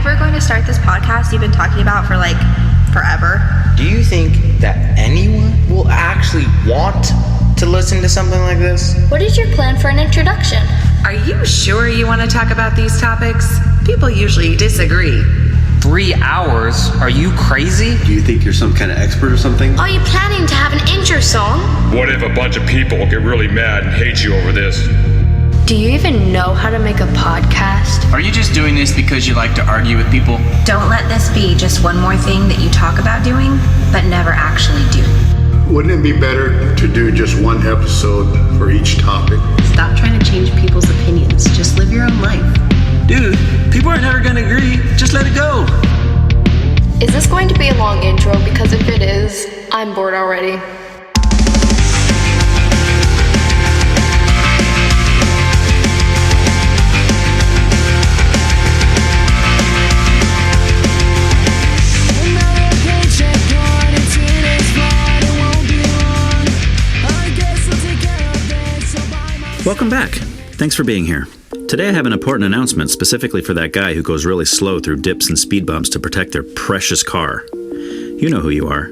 ever going to start this podcast you've been talking about for like forever? Do you think that anyone will actually want to listen to something like this? What is your plan for an introduction? Are you sure you want to talk about these topics? People usually disagree. 3 hours? Are you crazy? Do you think you're some kind of expert or something? Are you planning to have an intro song? What if a bunch of people get really mad and hate you over this? Do you even know how to make a podcast? Are you just doing this because you like to argue with people? Don't let this be just one more thing that you talk about doing, but never actually do. Wouldn't it be better to do just one episode for each topic? Stop trying to change people's opinions. Just live your own life. Dude, people are never gonna agree. Just let it go. Is this going to be a long intro? Because if it is, I'm bored already. Welcome back. Thanks for being here. Today I have an important announcement specifically for that guy who goes really slow through dips and speed bumps to protect their precious car. You know who you are.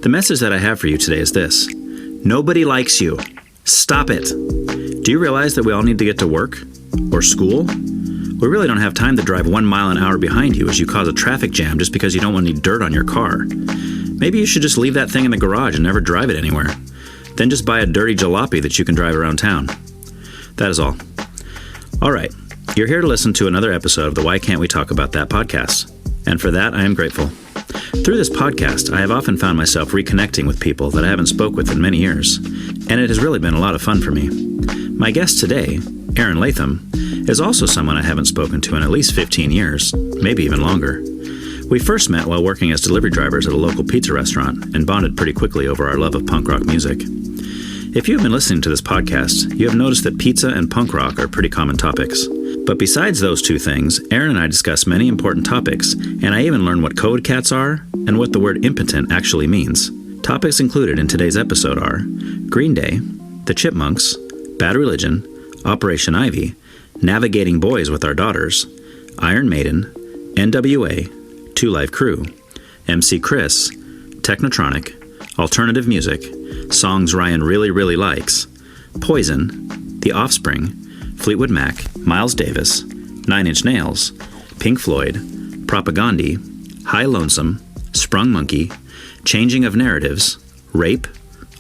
The message that I have for you today is this. Nobody likes you. Stop it. Do you realize that we all need to get to work? Or school? We really don't have time to drive 1 mile an hour behind you as you cause a traffic jam just because you don't want any dirt on your car. Maybe you should just leave that thing in the garage and never drive it anywhere. Then just buy a dirty jalopy that you can drive around town. That is all. All right, you're here to listen to another episode of the Why Can't We Talk About That podcast. And for that, I am grateful. Through this podcast, I have often found myself reconnecting with people that I haven't spoke with in many years, and it has really been a lot of fun for me. My guest today, Aaron Latham, is also someone I haven't spoken to in at least 15 years, maybe even longer. We first met while working as delivery drivers at a local pizza restaurant and bonded pretty quickly over our love of punk rock music. If you have been listening to this podcast, you have noticed that pizza and punk rock are pretty common topics. But besides those two things, Aaron and I discuss many important topics, and I even learned what code cats are and what the word impotent actually means. Topics included in today's episode are Green Day, the Chipmunks, Bad Religion, Operation Ivy, Navigating Boys with Our Daughters, Iron Maiden, N.W.A, Two Live Crew, MC Chris, Technotronic, Alternative Music, songs Ryan really likes, Poison, The Offspring, Fleetwood Mac, Miles Davis, 9 Inch Nails, Pink Floyd, Propagandhi, High Lonesome, Sprung Monkey, Changing of Narratives, Rape,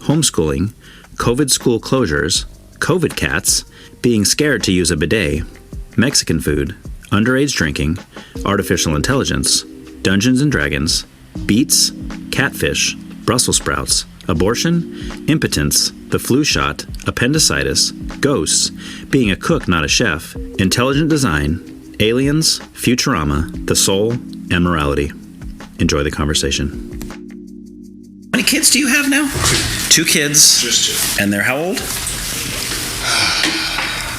Homeschooling, COVID school closures, COVID cats, being scared to use a bidet, Mexican food, underage drinking, artificial intelligence, Dungeons and Dragons, Beets, Catfish, Brussels sprouts, abortion, impotence, the flu shot, appendicitis, ghosts, being a cook not a chef, intelligent design, aliens, Futurama, the soul, and morality. Enjoy the conversation. How many kids do you have now? 2 kids. Just 2. And they're how old?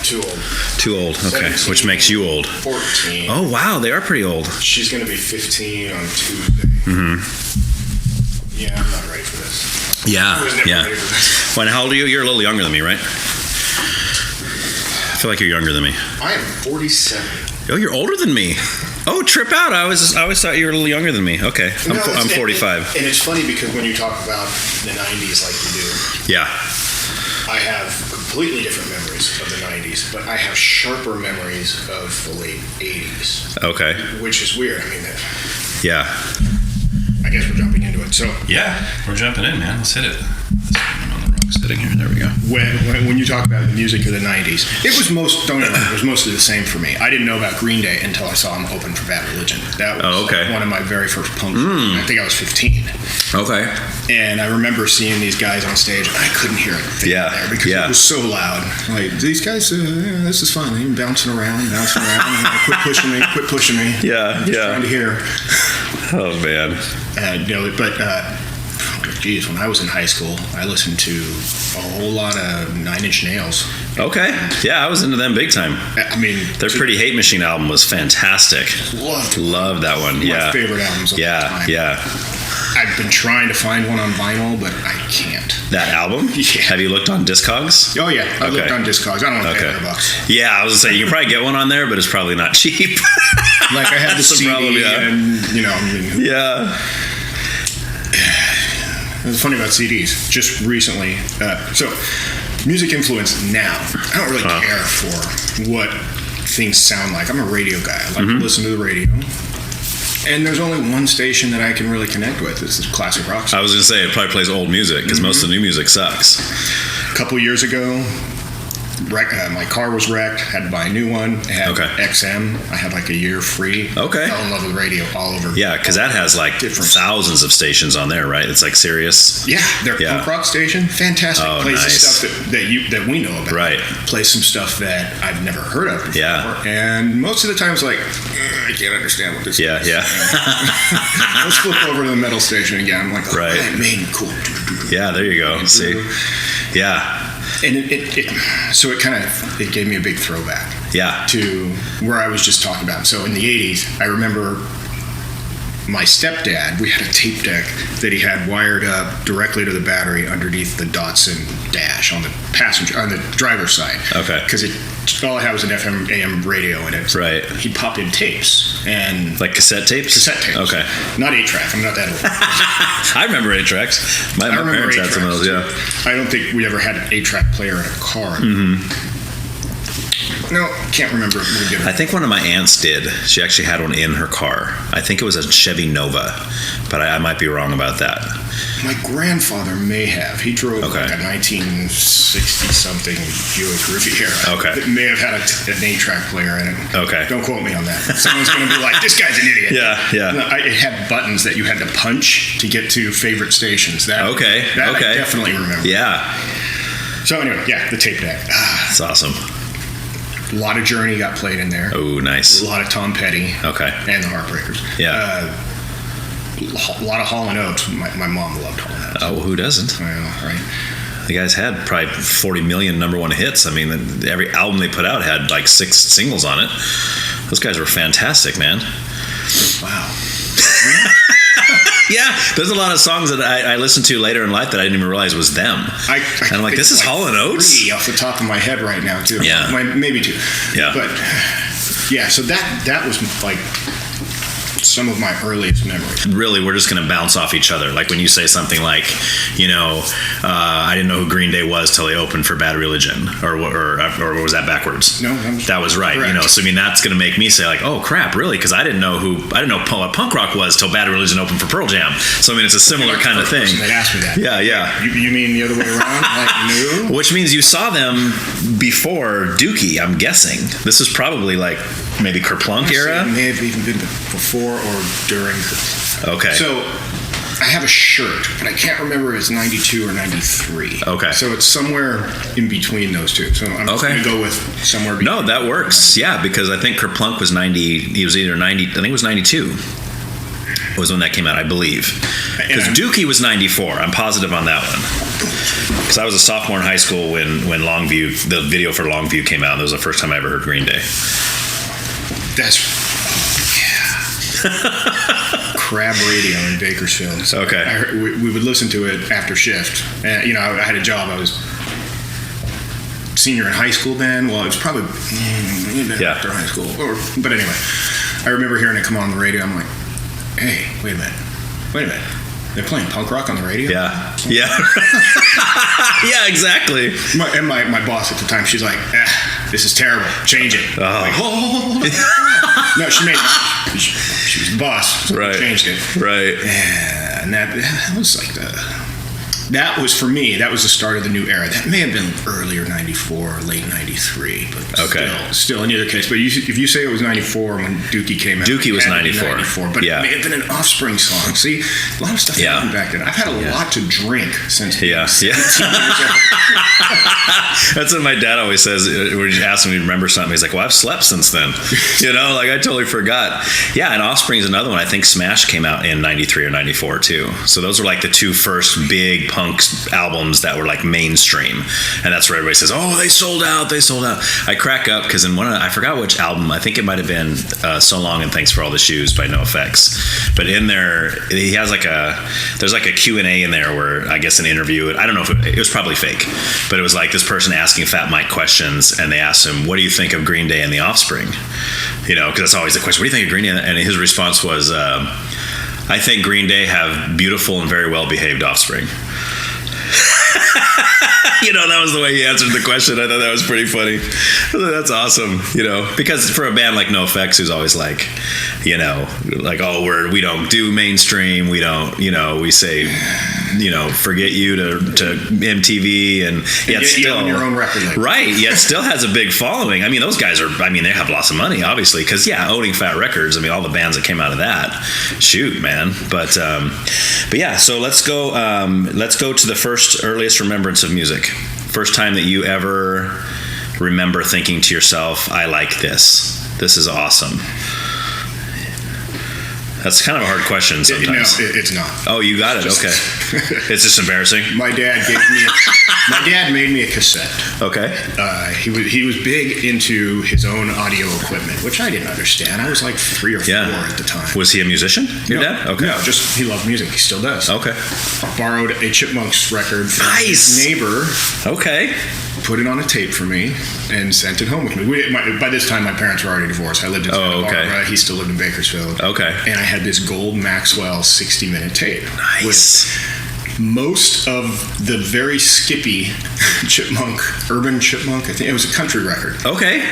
Too old. Too old, okay. 17, Which makes you old. 14. Oh, wow, they are pretty old. She's going to be 15 on Tuesday. Mm-hmm. Yeah, I'm not ready for this. Yeah, I was never yeah. ready for this. Well, how old are you? You're a little younger than me, right? I feel like you're younger than me. I am 47. Oh, you're older than me. Oh, trip out. I always thought you were a little younger than me. Okay, I'm 45. And it's funny because when you talk about the 90s like you do, Yeah. I have completely different memories of the 90s, but I have sharper memories of the late 80s. Okay. Which is weird. I mean, Yeah. I guess we're jumping into it. So Yeah, we're jumping in, man. Let's hit it. I'm on the wrong setting here. There we go. when you talk about the music of the 90s, it was mostly the same for me. I didn't know about Green Day until I saw them open for Bad Religion. That was one of my very first punk. I think I was 15. Okay. And I remember seeing these guys on stage, and I couldn't hear a thing there because it was so loud. Like, these guys, this is fun. They're bouncing around. And like, quit pushing me. Yeah, I'm just trying to hear. Oh, man. Geez, when I was in high school, I listened to a whole lot of 9 Inch Nails. Okay. Yeah, I was into them big time. I mean, their Pretty Hate Machine album was fantastic. Loved that one. My favorite albums of all time. Yeah. I've been trying to find one on vinyl, but I can't. That album? Yeah. Have you looked on Discogs? Oh, yeah. I looked on Discogs. I don't want to pay $100. Yeah, I was going to say, you can probably get one on there, but it's probably not cheap. Like I had the That's the CD problem, yeah. and, you know, I mean, Yeah. it's funny about CDs. Just recently, so music influence now. I don't really care for what things sound like. I'm a radio guy. I like to listen to the radio. And there's only one station that I can really connect with. This is classic rock. I was going to say, it probably plays old music, because most of the new music sucks. A couple years ago, my car was wrecked. Had to buy a new one. It had XM. I had like a year free. Okay. Fell in love with radio all over. Yeah, because that has like thousands of stations on there, right? It's like Sirius. Yeah, their punk rock station, fantastic. Oh, Plays nice. some stuff that we know about. Right. Plays some stuff that I've never heard of before. Yeah. And most of the time it's like, I can't understand what this is. Yeah. Let's flip over to the metal station again. I'm like, right. Maiden, cool. Yeah, there you go. See? Yeah. And it gave me a big throwback. Yeah. To where I was just talking about. So in the 80s, I remember my stepdad, we had a tape deck that he had wired up directly to the battery underneath the Datsun dash on the driver's side. Okay. Because all it had was an FM AM radio in it. Right. He'd pop in tapes and like cassette tapes? Cassette tapes. Okay. Not 8-track. I'm not that old. I remember 8-tracks. My parents had some of those, yeah. I don't think we ever had an 8-track player in a car. No, can't remember. I think one of my aunts did. She actually had one in her car. I think it was a Chevy Nova, but I might be wrong about that. My grandfather may have. He drove like a 1960-something Buick Riviera. Okay. It may have had an 8-track player in it. Okay. Don't quote me on that. Someone's going to be like, this guy's an idiot. Yeah. No, it had buttons that you had to punch to get to favorite stations. That I definitely remember. Yeah. So anyway, the tape deck. That's awesome. A lot of Journey got played in there. Oh, nice. A lot of Tom Petty. Okay. And the Heartbreakers. Yeah. A lot of Hall & Oates. My mom loved Hall & Oates. Oh, well, who doesn't? I know, right? The guys had probably 40 million number one hits. I mean, every album they put out had like 6 singles on it. Those guys were fantastic, man. Wow. Yeah, there's a lot of songs that I listened to later in life that I didn't even realize was them. And I'm like, this is Hall & Oates? 3 off the top of my head right now, too. Yeah. Maybe 2. Yeah. But, so that was like some of my earliest memories. Really, we're just going to bounce off each other. Like when you say something like, I didn't know who Green Day was till they opened for Bad Religion, or was that backwards? No, that was right. Correct. So I mean, that's going to make me say like, oh crap, really? Because I didn't know what punk rock was till Bad Religion opened for Pearl Jam. So I mean, it's a similar kind of thing. They'd ask me that. Yeah. You mean the other way around? Like, no? Which means you saw them before Dookie, I'm guessing. This is probably like maybe Kerplunk era. It may have even been before or during Kerplunk. Okay. So I have a shirt, but I can't remember if it's 92 or 93. Okay. So it's somewhere in between those two. So I'm just going to go with somewhere between. No, that works. Yeah, because I think Kerplunk was 90. He was either 90. I think it was 92. Was when that came out, I believe. Because Dookie was 94. I'm positive on that one. Because I was a sophomore in high school when Longview, the video for Longview came out. And that was the first time I ever heard Green Day. Crab Radio in Bakersfield. So okay. We would listen to it after shift. And, I had a job. I was senior in high school then. Well, it was probably after high school. But anyway, I remember hearing it come on the radio. I'm like, hey, wait a minute. They're playing punk rock on the radio? Yeah. Yeah, exactly. My boss at the time, she's like, this is terrible. Change it. Oh. No, she made it. She was the boss, so we changed it. Right. Yeah, and that was like that was for me. That was the start of the new era. That may have been earlier '94 or late '93, but still in either case. But if you say it was '94 when Dookie came out, Dookie was '94, but it may have been an Offspring song. See, a lot of stuff happened back then. I've had a lot to drink since. Yeah. That's what my dad always says. When you ask him to remember something, he's like, "Well, I've slept since then." Like I totally forgot. Yeah, and Offspring's another one. I think Smash came out in '93 or '94 too. So those were like the two first big punk albums that were like mainstream, and that's where everybody says, "Oh, they sold out." I crack up because in I forgot which album. I think it might have been "So Long and Thanks for All the Shoes" by NoFX. But in there, he has there's like a Q&A in there where I guess an interview. I don't know if it was probably fake, but it was like this person asking Fat Mike questions, and they asked him, "What do you think of Green Day and the Offspring?" Because that's always the question. What do you think of Green Day? And his response was, "I think Green Day have beautiful and very well behaved offspring." That was the way he answered the question. I thought that was pretty funny. That's awesome, because for a band like NoFX, who's always like, we don't do mainstream, we don't, we say, forget you to MTV, and yet still on your own record label. Right, yet still has a big following. I mean, those guys they have lots of money, obviously, because owning Fat Records. I mean, all the bands that came out of that, shoot, man. But yeah. So let's go to the earliest remembrance of music. First time that you ever remember thinking to yourself, "I like this. This is awesome." That's kind of a hard question sometimes. No, it's not. Oh, you got it. Okay. It's just embarrassing. My dad made me a cassette. Okay. He was big into his own audio equipment, which I didn't understand. I was like 3 or 4 at the time. Was he a musician, your dad? Okay. No, just he loved music. He still does. Okay. Borrowed a Chipmunks record from his neighbor. Okay. Put it on a tape for me and sent it home with me. By this time, my parents were already divorced. I lived in Santa Barbara. He still lived in Bakersfield. Okay. And I had this gold Maxwell 60-minute tape. Nice. With most of the very skippy urban chipmunk. I think it was a country record. Okay.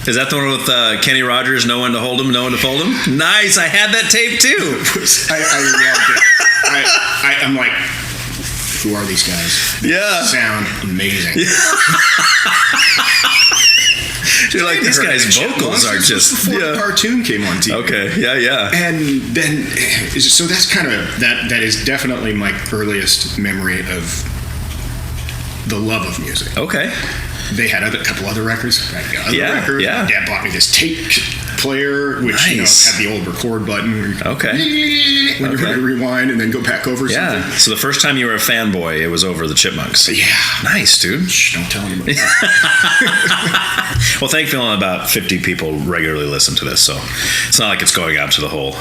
Is that the one with Kenny Rogers, "No One to Hold Him, No One to Fold Him"? Nice. I had that tape too. I loved it. I'm like, who are these guys? Yeah. Sound amazing. You're like, these guys' vocals are just before the cartoon came on TV. Okay, yeah. And then, so that's kind of that is definitely my earliest memory of the love of music. Okay. They had a couple other records. Records. Yeah. My dad bought me this tape player, which had the old record button. Okay. When you're going to rewind and then go back over something. Yeah. So the first time you were a fanboy, it was over the Chipmunks. Yeah. Nice, dude. Shh, don't tell anybody. Well, thankfully about 50 people regularly listen to this, so it's not like it's going out to the whole,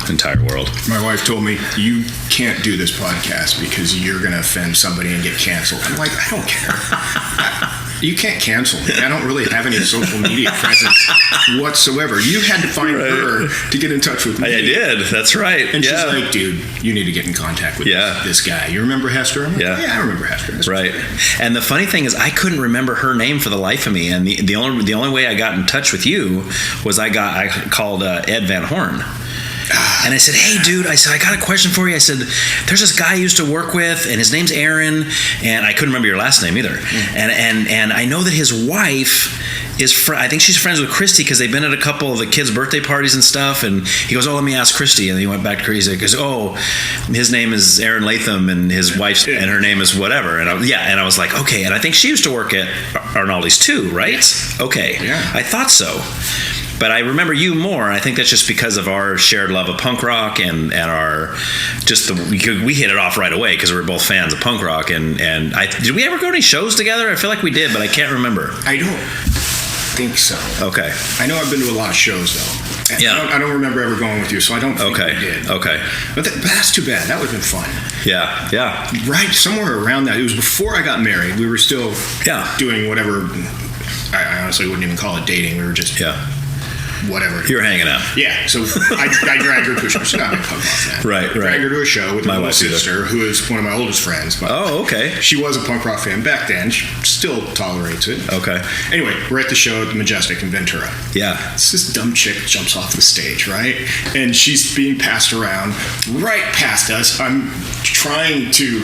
entire world. My wife told me, "You can't do this podcast because you're going to offend somebody and get canceled." I'm like, I don't care. You can't cancel me. I don't really have any social media presence whatsoever. You had to find her to get in touch with me. I did. That's right. And she's like, "Dude, you need to get in contact with this guy. You remember Hester?" I'm like, yeah, I remember Hester. That's right. And the funny thing is, I couldn't remember her name for the life of me. And the only way I got in touch with you was I called Ed Van Horn. And I said, "Hey, dude," I said, "I got a question for you." I said, "There's this guy I used to work with, and his name's Aaron," and I couldn't remember your last name either. And I know that his wife is, I think she's friends with Christy because they've been at a couple of the kids' birthday parties and stuff. And he goes, "Oh, let me ask Christy." And then he went back to Christy. He goes, "Oh, his name is Aaron Latham, and his wife's, and her name is whatever." And I was like, okay. And I think she used to work at Arnaldi's too, right? Yes. Okay. Yeah. I thought so. But I remember you more. I think that's just because of our shared love of punk rock and our we hit it off right away because we were both fans of punk rock. And did we ever go to any shows together? I feel like we did, but I can't remember. I don't think so. Okay. I know I've been to a lot of shows though. Yeah. I don't remember ever going with you, so I don't think we did. Okay. But that's too bad. That would have been fun. Yeah. Right, somewhere around that. It was before I got married. We were still doing whatever. I honestly wouldn't even call it dating. We were just whatever. You were hanging out. Yeah. So I dragged her to a show. She's not a punk rock fan. Right. Dragged her to a show with my little sister, who is one of my oldest friends. Okay. She was a punk rock fan back then. She still tolerates it. Okay. Anyway, we're at the show at the Majestic in Ventura. Yeah. It's this dumb chick jumps off the stage, right? And she's being passed around right past us. I'm trying to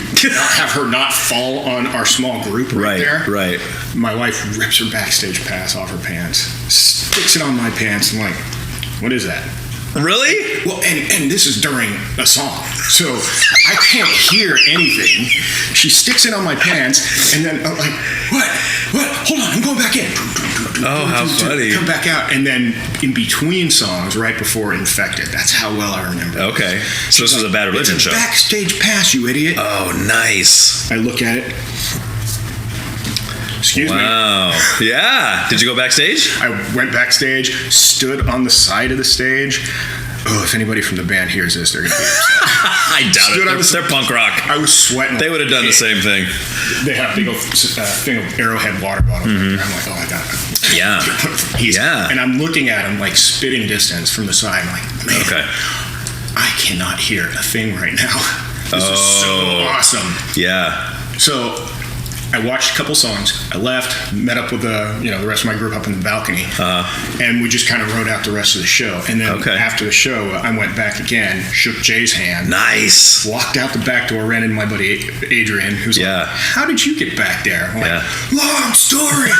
have her not fall on our small group right there. Right. My wife rips her backstage pass off her pants, sticks it on my pants. I'm like, what is that? Really? Well, and this is during a song, so I can't hear anything. She sticks it on my pants, and then I'm like, what? Hold on, I'm going back in. Oh, how funny. Come back out, and then in between songs, right before Infected. That's how well I remember. Okay. So this was a Bad Religion show. Backstage pass, you idiot. Oh, nice. I look at it. Excuse me. Wow. Yeah. Did you go backstage? I went backstage, stood on the side of the stage. Oh, if anybody from the band hears this, they're going to be upset. I doubt it. They're punk rock. I was sweating. They would have done the same thing. They have a big old thing of Arrowhead water bottles. Mm-hmm. I'm like, oh, I got it. Yeah. And I'm looking at him like spitting distance from the side. I'm like, man, I cannot hear a thing right now. This is so awesome. Yeah. So I watched a couple songs. I left, met up with the rest of my group up in the balcony, and we just kind of wrote out the rest of the show. And then after the show, I went back again, shook Jay's hand, nice, walked out the back door, ran into my buddy Adrian, who's like, "How did you get back there?" I'm like, long story.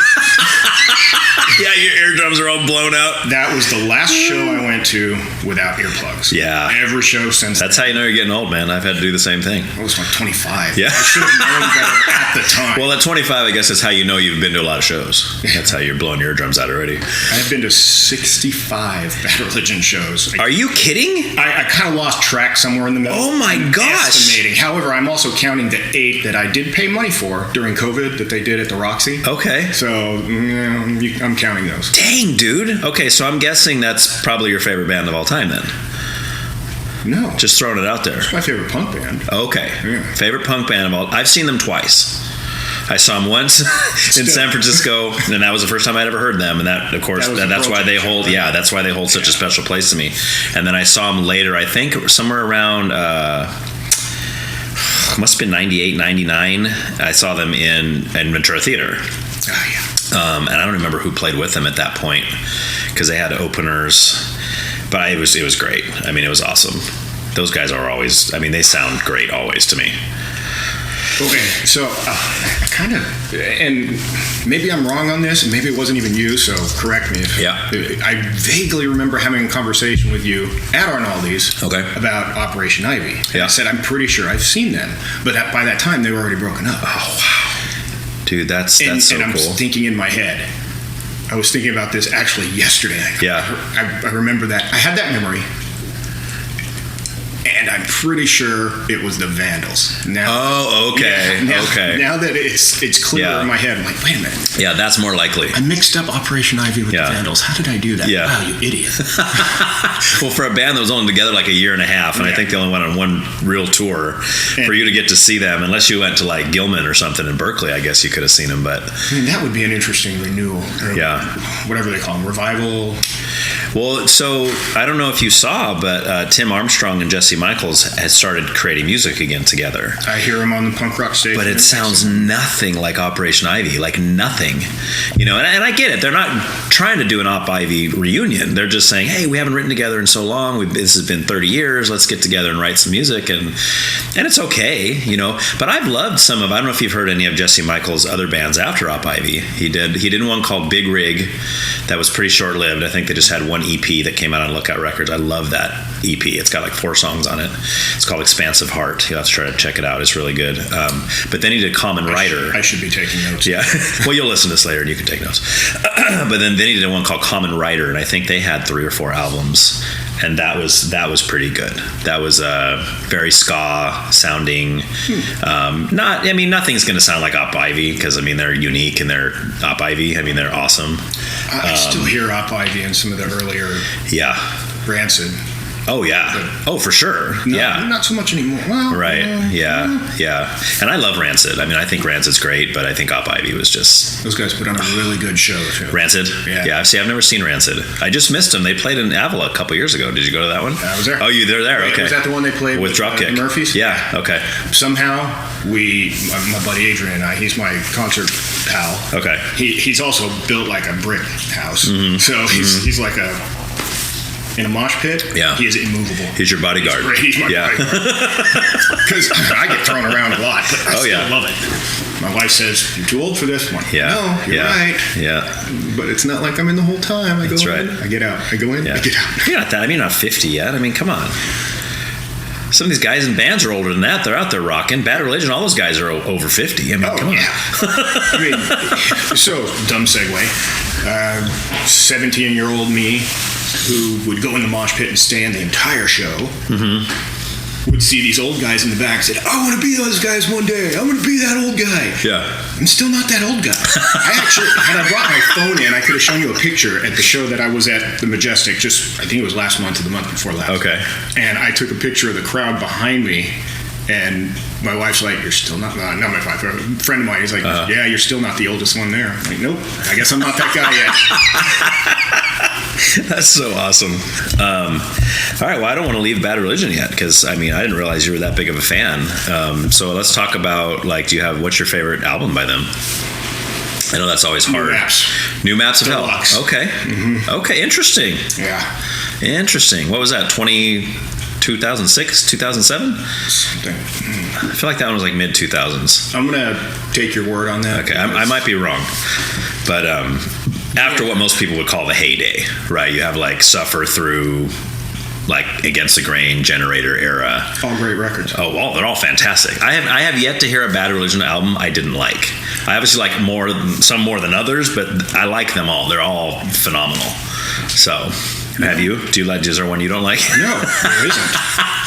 Yeah, your eardrums are all blown out. That was the last show I went to without earplugs. Yeah, every show since. That's how you know you're getting old, man. I've had to do the same thing. I was like 25. Yeah, I should have known better at the time. Well, at 25, I guess that's how you know you've been to a lot of shows. That's how you're blowing your eardrums out already. I've been to 65 Bad Religion shows. Are you kidding? I kind of lost track somewhere in the middle. Oh my gosh! Estimating. However, I'm also counting the 8 that I did pay money for during COVID that they did at the Roxy. Okay. So I'm counting those. Dang, dude. Okay, so I'm guessing that's probably your favorite band of all time then. No. Just throwing it out there. It's my favorite punk band. Okay. Yeah. Favorite punk band of all. I've seen them twice. I saw them once in San Francisco, and that was the first time I'd ever heard them. And that, of course, that's why they hold. Yeah, that's why they hold such a special place to me. And then I saw them later. I think somewhere around must have been 98, 99. I saw them in Ventura Theater. Oh yeah. And I don't remember who played with them at that point because they had openers. But it was great. I mean, it was awesome. Those guys are always. I mean, they sound great always to me. Okay, so I kind of, and maybe I'm wrong on this, and maybe it wasn't even you, so correct me. I vaguely remember having a conversation with you at Arnaldi's about Operation Ivy. And I said, I'm pretty sure I've seen them, but by that time they were already broken up. Oh, wow. Dude, that's so cool. And I'm thinking in my head, I was thinking about this actually yesterday. I remember that. I had that memory. And I'm pretty sure it was the Vandals. Now, okay. Now that it's clear in my head, I'm like, wait a minute. Yeah, that's more likely. I mixed up Operation Ivy with the Vandals. How did I do that? Yeah. Wow, you idiot. Well, for a band that was only together like a year and a half, and I think they only went on one real tour, for you to get to see them, unless you went to like Gilman or something in Berkeley, I guess you could have seen them. But I mean, that would be an interesting renewal. Whatever they call them, revival. Well, so I don't know if you saw, but Tim Armstrong and Jesse Michaels has started creating music again together. I hear them on the punk rock station. But it sounds nothing like Operation Ivy, like nothing. You know, and I get it. They're not trying to do an Op Ivy reunion. They're just saying, hey, we haven't written together in so long. This has been 30 years. Let's get together and write some music. And it's okay, you know. But I've loved some of, I don't know if you've heard any of Jesse Michaels' other bands after Op Ivy. He did one called Big Rig that was pretty short-lived. I think they just had one EP that came out on Lookout Records. I love that EP. It's got like 4 songs on it. It's called Expansive Heart. You'll have to try to check it out. It's really good. But then he did Common Writer. I should be taking notes. Yeah. Well, you'll listen to this later and you can take notes. But then he did one called Common Writer, and I think they had 3 or 4 albums. And that was pretty good. That was very ska sounding. Nothing's going to sound like Op Ivy because they're unique and they're Op Ivy. They're awesome. I still hear Op Ivy in some of the earlier. Rancid. Oh yeah. Oh, for sure. Not so much anymore. Well, right. Yeah. And I love Rancid. I think Rancid's great, but I think Op Ivy was just. Those guys put on a really good show too. Rancid. Yeah. See, I've never seen Rancid. I just missed them. They played in Avila a couple years ago. Did you go to that one? I was there. Oh, they're there. Okay. Was that the one they played with Dropkick? Murphys? Yeah. Okay. Somehow my buddy Adrian and I, he's my concert pal. Okay. He's also built like a brick house. Mm-hmm. So he's like a in a mosh pit, he is immovable. He's your bodyguard. He's my bodyguard. Because I get thrown around a lot, but I still love it. My wife says, "You're too old for this one." Yeah. No, you're right. Yeah. But it's not like I'm in the whole time. I That's go right. in, I get out. I go in, I get out. You're not that. I mean, you're not 50 yet. I mean, come on. Some of these guys in bands are older than that. They're out there rocking. Bad Religion, all those guys are over 50. I mean, come on. I mean, so, dumb segue. 17-year-old me, who would go in the mosh pit and stand the entire show, would see these old guys in the back and said, "I want to be those guys one day. I want to be that old guy." Yeah. I'm still not that old guy. I actually, had I brought my phone in, I could have shown you a picture at the show that I was at the Majestic, I think it was last month or the month before last. Okay. And I took a picture of the crowd behind me, and my wife's like, "You're still not my wife, a friend of mine, he's like, yeah, you're still not the oldest one there." I'm like, "Nope, I guess I'm not that guy yet." That's so awesome. All right, well, I don't want to leave Bad Religion yet, because, I mean, I didn't realize you were that big of a fan. So let's talk about, like, what's your favorite album by them? I know that's always hard. New Maps of Deluxe. Hell. Okay. Okay, interesting. Yeah. Interesting. What was that, 2006, 2007? Something. I feel like that one was like mid-2000s. I'm going to take your word on that. Okay, I might be wrong. But after what most people would call the heyday, right? You have like Suffer Through, like Against the Grain, Generator era. All great records. Oh, well, they're all fantastic. I have yet to hear a Bad Religion album I didn't like. I obviously like some more than others, but I like them all. They're all phenomenal. So, have you? Is there one you don't like? No, there isn't.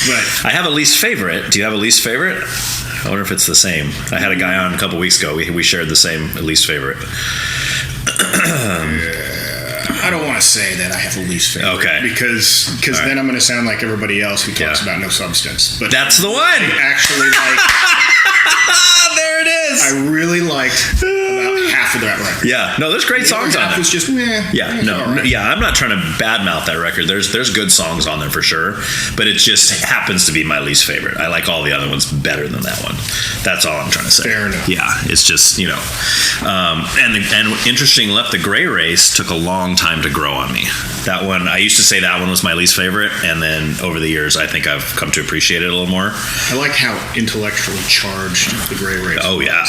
But I have a least favorite. Do you have a least favorite? I wonder if it's the same. I had a guy on a couple weeks ago. We shared the same least favorite. I don't want to say that I have a least favorite. Okay. Because then I'm going to sound like everybody else who talks about No Substance. But that's the one. I actually like. There it is. I really liked about half of that record. Yeah. No, there's great songs on it. Half was just Yeah. No. right. Yeah. I'm not trying to badmouth that record. There's good songs on there for sure, but it just happens to be my least favorite. I like all the other ones better than that one. That's all I'm trying to say. Fair enough. Yeah. It's just and interesting. Left the Gray Race took a long time to grow on me. That one, I used to say that one was my least favorite, and then over the years, I think I've come to appreciate it a little more. I like how intellectually charged the Gray Race. Oh yeah.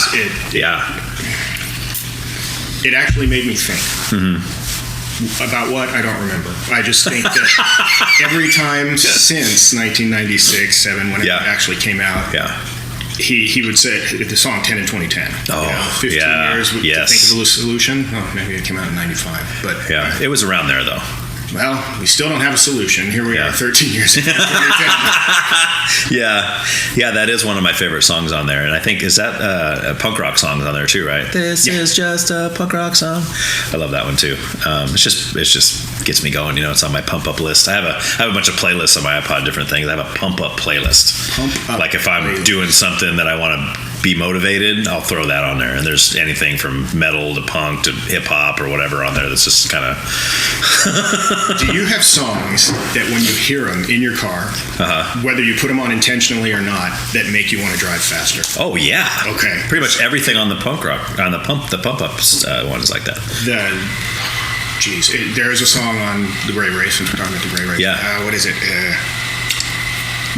It actually made me think. About what? I don't remember. I just think that every time since 1996, 7, when it actually came out, he would say the song 10 in 2010. Oh, 15 years to think of a solution. Oh, maybe it came out in 95. But it was around there though. Well, we still don't have a solution. Here we are 13 years into 2010. Yeah, that is one of my favorite songs on there. And I think, is that a punk rock song on there too, right? This is just a punk rock song. I love that one too. It's just gets me going. It's on my pump up list. I have a bunch of playlists on my iPod, different things. I have a pump up playlist. Like if I'm doing something that I want to be motivated, I'll throw that on there. And there's anything from metal to punk to hip hop or whatever on there that's just kind of. Do you have songs that when you hear them in your car, whether you put them on intentionally or not, that make you want to drive faster? Oh yeah. Okay. Pretty much everything on the punk rock, on the pump ups one is like that. There is a song on the Gray Race, and we're talking about the Gray Race. Yeah. What is it?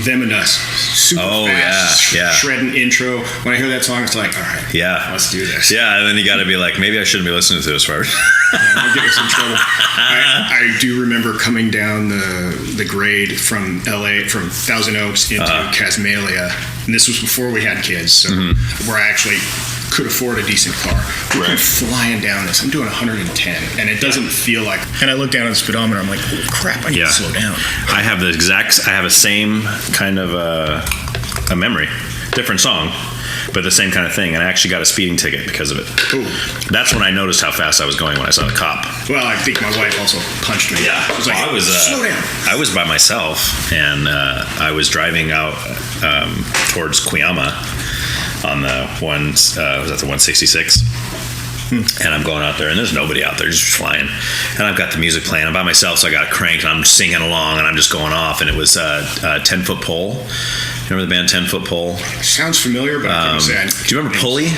Them and Us. Super fast, shredding intro. When I hear that song, it's like, all right, let's do this. Yeah, and then you got to be like, maybe I shouldn't be listening to this first. I'll get us in trouble. I do remember coming down the grade from LA, from Thousand Oaks into Casmalia, and this was before we had kids, so where I actually could afford a decent car. I'm flying down this. I'm doing 110, and it doesn't feel like. And I look down at the speedometer. I'm like, oh crap! I need to slow down. I have the same kind of a memory, different song, but the same kind of thing. And I actually got a speeding ticket because of it. Ooh. That's when I noticed how fast I was going when I saw the cop. Well, I think my wife also punched me. Yeah, I was slow down. I was by myself, and I was driving out towards Cuyama on the was that the 166. And I'm going out there, and there's nobody out there, just flying. And I've got the music playing. I'm by myself, so I got it cranked, and I'm singing along, and I'm just going off. And it was 10 Foot Pole. Remember the band 10 Foot Pole? Sounds familiar, but I couldn't say. Do you remember Pulley?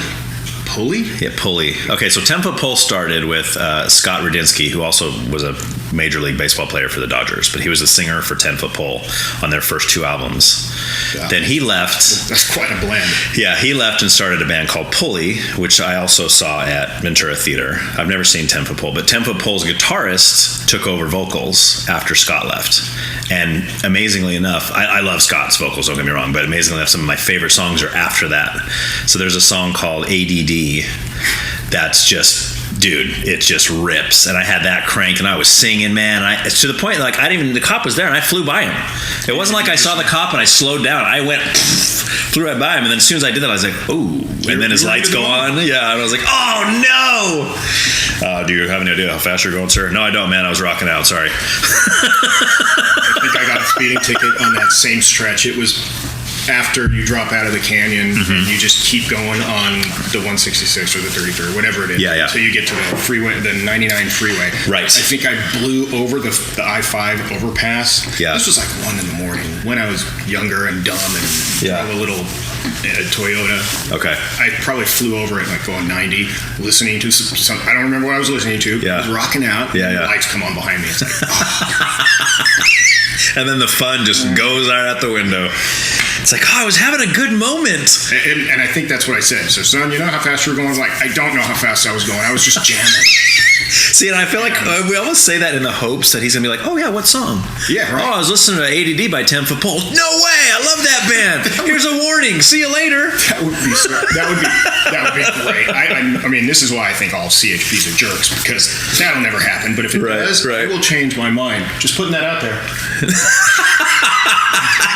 Pulley? Yeah, Pulley. Okay, so 10 Foot Pole started with Scott Rudinski, who also was a Major League Baseball player for the Dodgers, but he was the singer for 10 Foot Pole on their first 2 albums. Yeah. Then he left. That's quite a blend. Yeah, he left and started a band called Pulley, which I also saw at Ventura Theater. I've never seen 10 Foot Pole, but 10 Foot Pole's guitarist took over vocals after Scott left. And amazingly enough, I love Scott's vocals, don't get me wrong, but amazingly enough, some of my favorite songs are after that. So there's a song called ADD that's just, dude, it just rips. And I had that cranked and I was singing, man. It's to the point, like, the cop was there and I flew by him. It wasn't like I saw the cop and I slowed down. I went, flew right by him. And then as soon as I did that, I was like, ooh. And then his lights go on. Yeah. And I was like, oh, no. Do you have any idea how fast you're going, sir? No, I don't, man. I was rocking out. Sorry. I think I got a speeding ticket on that same stretch. It was after you drop out of the canyon and you just keep going on the 166 or the 33, whatever it is. Yeah. So you get to the freeway, the 99 freeway. Right. I think I blew over the I-5 overpass. Yeah. This was like 1 a.m. when I was younger and dumb and drove a little Toyota. Okay. I probably flew over it like going 90, listening to some I don't remember what I was listening to. Yeah. I was rocking out. Yeah. And the lights come on behind me. It's like, and then the fun just goes out at the window. It's like, I was having a good moment. And I think that's what I said. So, son, you know how fast you were going? I was like, I don't know how fast I was going. I was just jamming. See, and I feel like we almost say that in the hopes that he's going to be like, oh, yeah, what song? Yeah, right. Oh, I was listening to ADD by 10 Foot Pole. No way! I love that band. Here's a warning. See you later. That would be great. I mean, this is why I think all CHPs are jerks, because that'll never happen. But if it does, I will change my mind. Just putting that out there.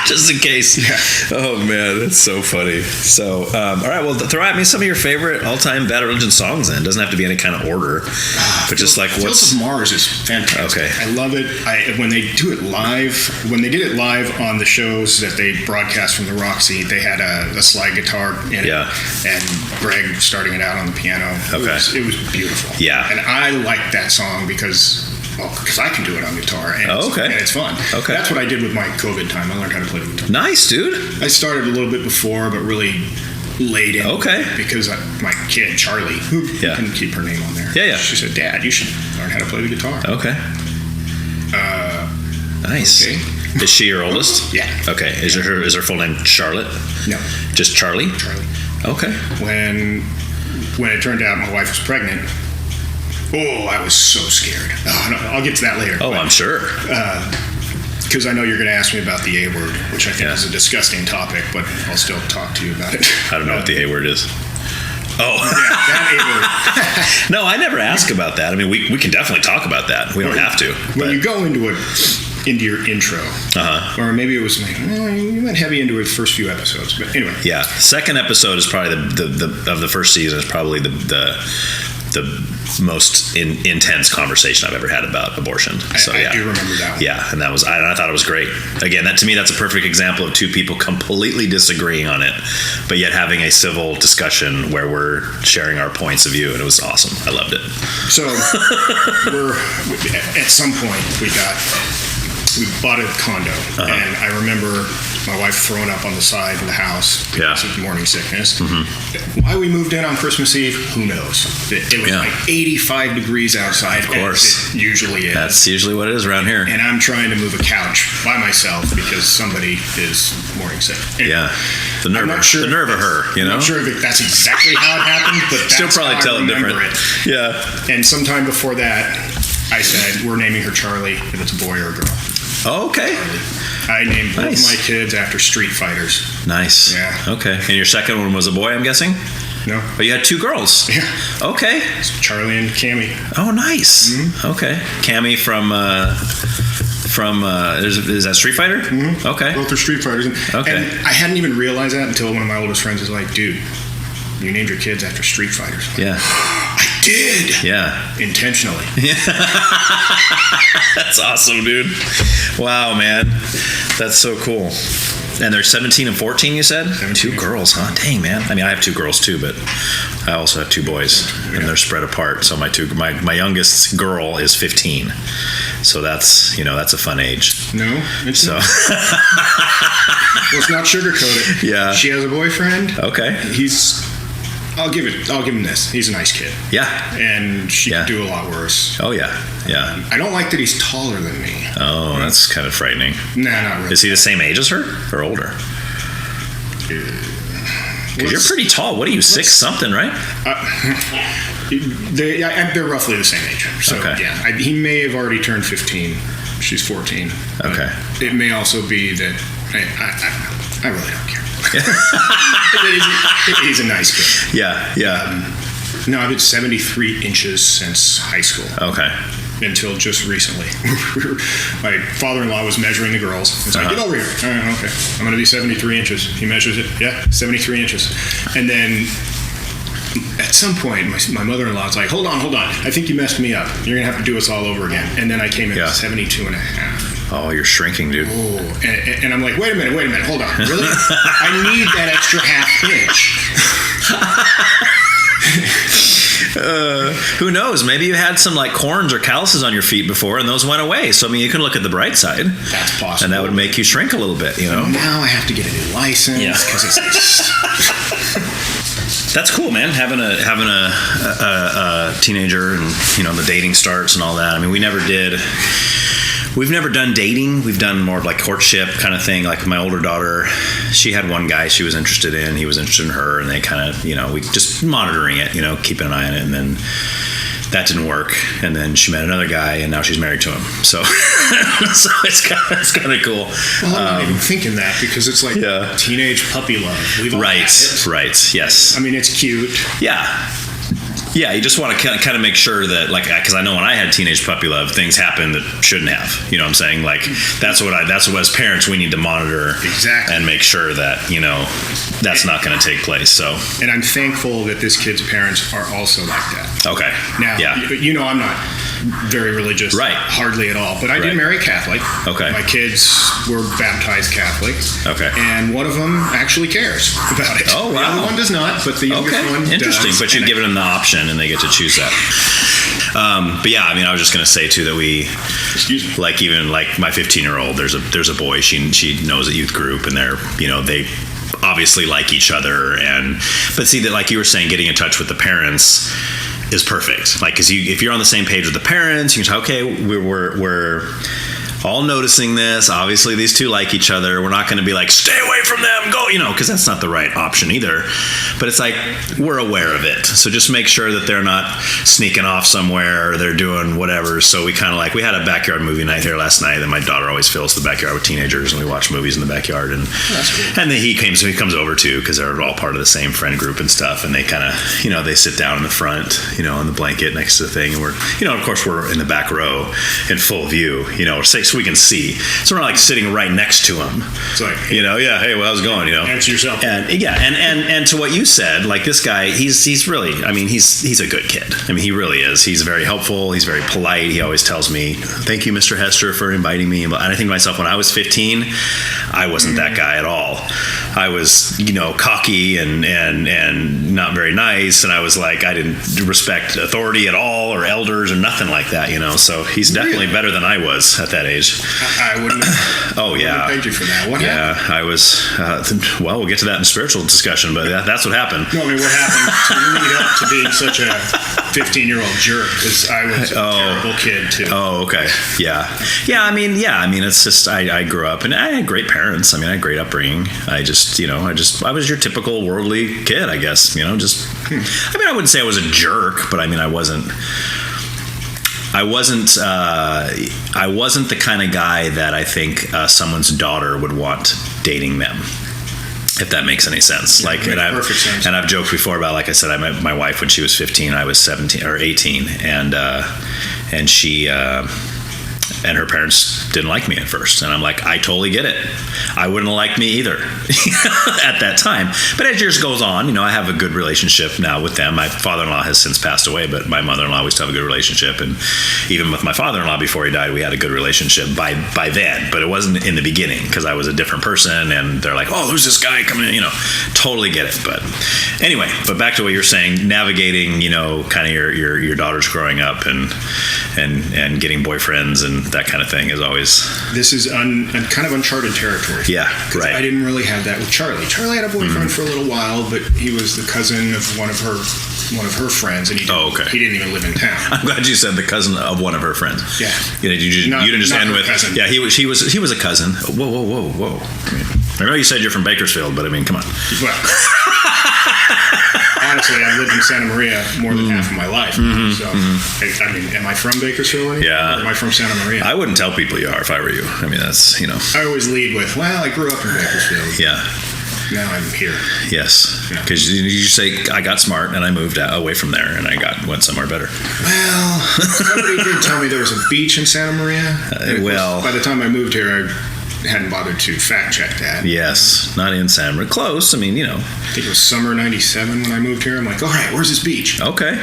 Just in case. Yeah. Oh, man, that's so funny. So, all right, well, throw at me some of your favorite all-time Bad Religion songs then. It doesn't have to be any kind of order. But just like Fields of Mars is fantastic. Okay. I love it. When they do it live, when they did it live on the shows that they broadcast from the Roxy, they had a slide guitar in it. And Greg starting it out on the piano. Okay. It was beautiful. Yeah. And I like that song because I can do it on guitar, and it's fun. Okay. That's what I did with my COVID time. I learned how to play the guitar. Nice, dude. I started a little bit before, but really laid in. Okay. Because my kid, Charlie, who couldn't keep her name on there. Yeah. She said, Dad, you should learn how to play the guitar. Okay. Nice. Okay. Is she your oldest? Yeah. Okay. Is her full name Charlotte? No. Just Charlie? Charlie. Okay. When it turned out my wife was pregnant, I was so scared. No, I'll get to that later. Oh, I'm sure. Because I know you're going to ask me about the A word, which I think is a disgusting topic, but I'll still talk to you about it. I don't know what the A word is. Oh. Yeah, that A word. No, I never ask about that. I mean, we can definitely talk about that. We don't have to. When you go into your intro, or maybe it was like, you went heavy into it the first few episodes, but anyway. Yeah. Second episode is probably of the first season is probably the most intense conversation I've ever had about abortion. So I do remember that one. Yeah, and I thought it was great. Again, to me, that's a perfect example of two people completely disagreeing on it, but yet having a civil discussion where we're sharing our points of view, and it was awesome. I loved it. So at some point we bought a condo, and I remember my wife throwing up on the side of the house because of morning sickness. Why we moved in on Christmas Eve, who knows? It was like 85 degrees outside. Of course. As it usually is. That's usually what it is around here. And I'm trying to move a couch by myself because somebody is morning sick. Anyway, yeah. The nerve of her, you know? I'm not sure if that's exactly how it happened, but that's still probably how tell I it remember different. it. Yeah. And sometime before that, I said, we're naming her Charlie if it's a boy or a girl. Oh, okay. I named both of my kids after street fighters. Nice. Yeah. Okay. And your second one was a boy, I'm guessing? No. But you had two girls. Yeah. Okay. It's Charlie and Cammie. Oh, nice. Mm-hmm. Okay. Cammie from is that Street Fighter? Mm-hmm. Okay. Both are Street Fighters. Okay. And I hadn't even realized that until one of my oldest friends was like, dude, you named your kids after Street Fighters. Like, yeah. I did. Yeah. Intentionally. Yeah. That's awesome, dude. Wow, man. That's so cool. And they're 17 and 14, you said? 2 girls, huh? Dang, man. I mean, I have 2 girls too, but I also have 2 boys, and they're spread apart. So my youngest girl is 15. So that's a fun age. No, it's so. Not. Let's not sugarcoat it. Yeah. She has a boyfriend. Okay. He's I'll give him this. He's a nice kid. Yeah. And she could do a lot worse. Oh, yeah. Yeah. I don't like that he's taller than me. Oh, that's kind of frightening. Nah, not really. Is he the same age as her or older? Because you're pretty tall. What are you, 6 something, right? They're roughly the same age. So, yeah. He may have already turned 15. She's 14. Okay. It may also be that I really don't care. He's a nice kid. Yeah, yeah. No, I've been 73 inches since high school. Okay. Until just recently. My father-in-law was measuring the girls. He's like, get over here. All right, okay. I'm going to be 73 inches. He measures it. Yeah, 73 inches. And then at some point, my mother-in-law was like, hold on. I think you messed me up. You're going to have to do us all over again. And then I came in at 72 and a half. Oh, you're shrinking, dude. Oh, and I'm like, wait a minute, hold on. Really? I need that extra half inch. Who knows? Maybe you had some like corns or calluses on your feet before, and those went away. So I mean, you can look at the bright side. That's possible, and that would make you shrink a little bit. You know. Now I have to get a new license because it's. That's cool, man. Having a teenager, and the dating starts and all that. I mean, we've never done dating. We've done more of like courtship kind of thing. Like my older daughter, she had one guy she was interested in. He was interested in her, and they kind of, we just monitoring it, keeping an eye on it. And then that didn't work. And then she met another guy, and now she's married to him. So, so it's kind of cool. Well, I'm not even thinking that because it's like teenage puppy love. We've all had it. Right. Yes. I mean, it's cute. Yeah. Yeah, you just want to kind of make sure that, like, because I know when I had teenage puppy love, things happened that shouldn't have. You know what I'm saying? Like, that's what as parents we need to monitor and make sure that that's not going to take place. So, and I'm thankful that this kid's parents are also like that. Okay. Now, I'm not very religious, hardly at all, but I did marry Catholic. Okay. My kids were baptized Catholic. Okay. And one of them actually cares about it. Oh, wow. The other one does not, but the youngest one Interesting. does. But you've given them the option, and they get to choose that. But yeah, I mean, I was just going to say too that like even like my 15-year-old, there's a boy she knows a youth group, and they obviously like each other, but see that, like you were saying, getting in touch with the parents is perfect. Like, because if you're on the same page with the parents, you can say, okay, we're all noticing this. Obviously, these two like each other. We're not going to be like, stay away from them, go, because that's not the right option either. But it's like, we're aware of it. So just make sure that they're not sneaking off somewhere or they're doing whatever. So we kind of we had a backyard movie night here last night, and my daughter always fills the backyard with teenagers, and we watch movies in the backyard. And that's cool. And then he comes over too, because they're all part of the same friend group and stuff. And they kind of, they sit down in the front, on the blanket next to the thing. And we're, of course, we're in the back row in full view, so we can see. So we're not like sitting right next to him. It's like, hey, well, how's it going? Answer yourself. And and to what you said, like this guy, he's really, I mean, he's a good kid. I mean, he really is. He's very helpful. He's very polite. He always tells me, thank you, Mr. Hester, for inviting me. And I think to myself, when I was 15, I wasn't that guy at all. I was, cocky and not very nice. And I was like, I didn't respect authority at all or elders or nothing like that, So he's definitely better than I was at that age. I wouldn't have. Oh, yeah. Paid you for that. What happened? I was. We'll get to that in spiritual discussion, but that's what happened. No, I mean, what happened to lead up to being such a 15-year-old jerk? Because I was a terrible kid too. Oh, okay. Yeah. I mean, it's just I grew up, and I had great parents. I mean, I had great upbringing. I just, I was your typical worldly kid, I guess. I mean, I wouldn't say I was a jerk, but I mean, I wasn't the kind of guy that I think someone's daughter would want dating them, if that makes any sense. Yeah, perfect sense. And I've joked before about, like I said, I met my wife when she was 15. I was 17 or 18, and she and her parents didn't like me at first, and I'm like, I totally get it. I wouldn't have liked me either at that time. But as years goes on, I have a good relationship now with them. My father-in-law has since passed away, but my mother-in-law, we still have a good relationship. And even with my father-in-law, before he died, we had a good relationship by then. But it wasn't in the beginning, because I was a different person, and they're like, oh, who's this guy coming in? Totally get it. But anyway, back to what you're saying, navigating, kind of your daughters growing up and getting boyfriends and that kind of thing is always. This is kind of uncharted territory. Yeah, right. I didn't really have that with Charlie. Charlie had a boyfriend for a little while, but he was the cousin of one of her friends, and he didn't even live in town. I'm glad you said the cousin of one of her friends. Yeah. You didn't just end with cousin. Yeah. He was a cousin. Whoa. I know you said you're from Bakersfield, but I mean, come on. Well, honestly, I've lived in Santa Maria more than half of my life. So, I mean, am I from Bakersfield anymore? Yeah. Or am I from Santa Maria? I wouldn't tell people you are if I were you. I mean, that's, I always lead with, well, I grew up in Bakersfield. Yeah. Now I'm here. Yes. Because you say, I got smart and I moved away from there and I went somewhere better. Well, somebody did tell me there was a beach in Santa Maria. By the time I moved here, I hadn't bothered to fact check that. Yes, not in Santa Maria. Close. I mean, I think it was summer '97 when I moved here. I'm like, all right, where's this beach? Okay.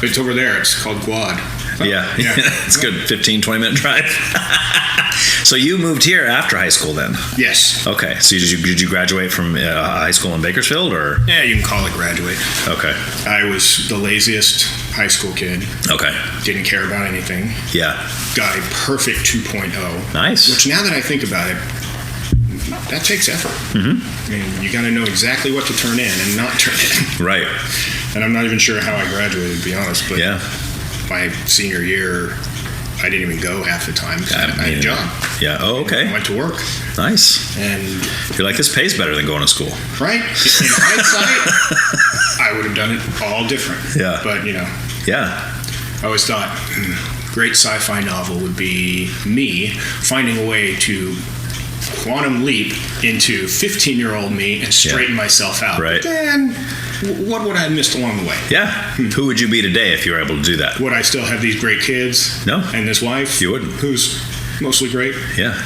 It's over there. It's called Guad. Yeah. It's a good 15, 20-minute drive. So you moved here after high school then? Yes. Okay. So did you graduate from high school in Bakersfield or? Yeah, you can call it graduate. Okay. I was the laziest high school kid. Okay. Didn't care about anything. Yeah. Got a perfect 2.0. Nice. Which now that I think about it, that takes effort. I mean, you got to know exactly what to turn in and not turn in. Right. And I'm not even sure how I graduated, to be honest. But my senior year, I didn't even go half the time. I had a job. Yeah. Oh, okay. I went to work. Nice. And you're like, this pays better than going to school. Right. In hindsight, I would have done it all different. Yeah. But, Yeah. I always thought great sci-fi novel would be me finding a way to quantum leap into 15-year-old me and straighten myself out. Right. But then, what would I have missed along the way? Yeah. Who would you be today if you were able to do that? Would I still have these great kids? No. And this wife? You wouldn't. Who's mostly great? Yeah.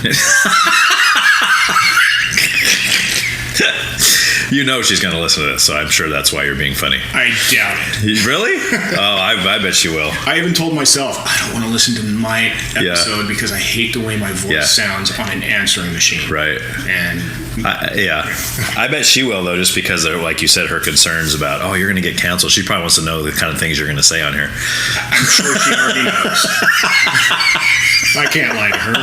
She's going to listen to this, so I'm sure that's why you're being funny. I doubt it. Really? Oh, I bet she will. I even told myself, I don't want to listen to my episode because I hate the way my voice sounds on an answering machine. Right. And I bet she will, though, just because, like you said, her concerns about, you're going to get canceled. She probably wants to know the kind of things you're going to say on here. I'm sure she already knows. I can't lie to her.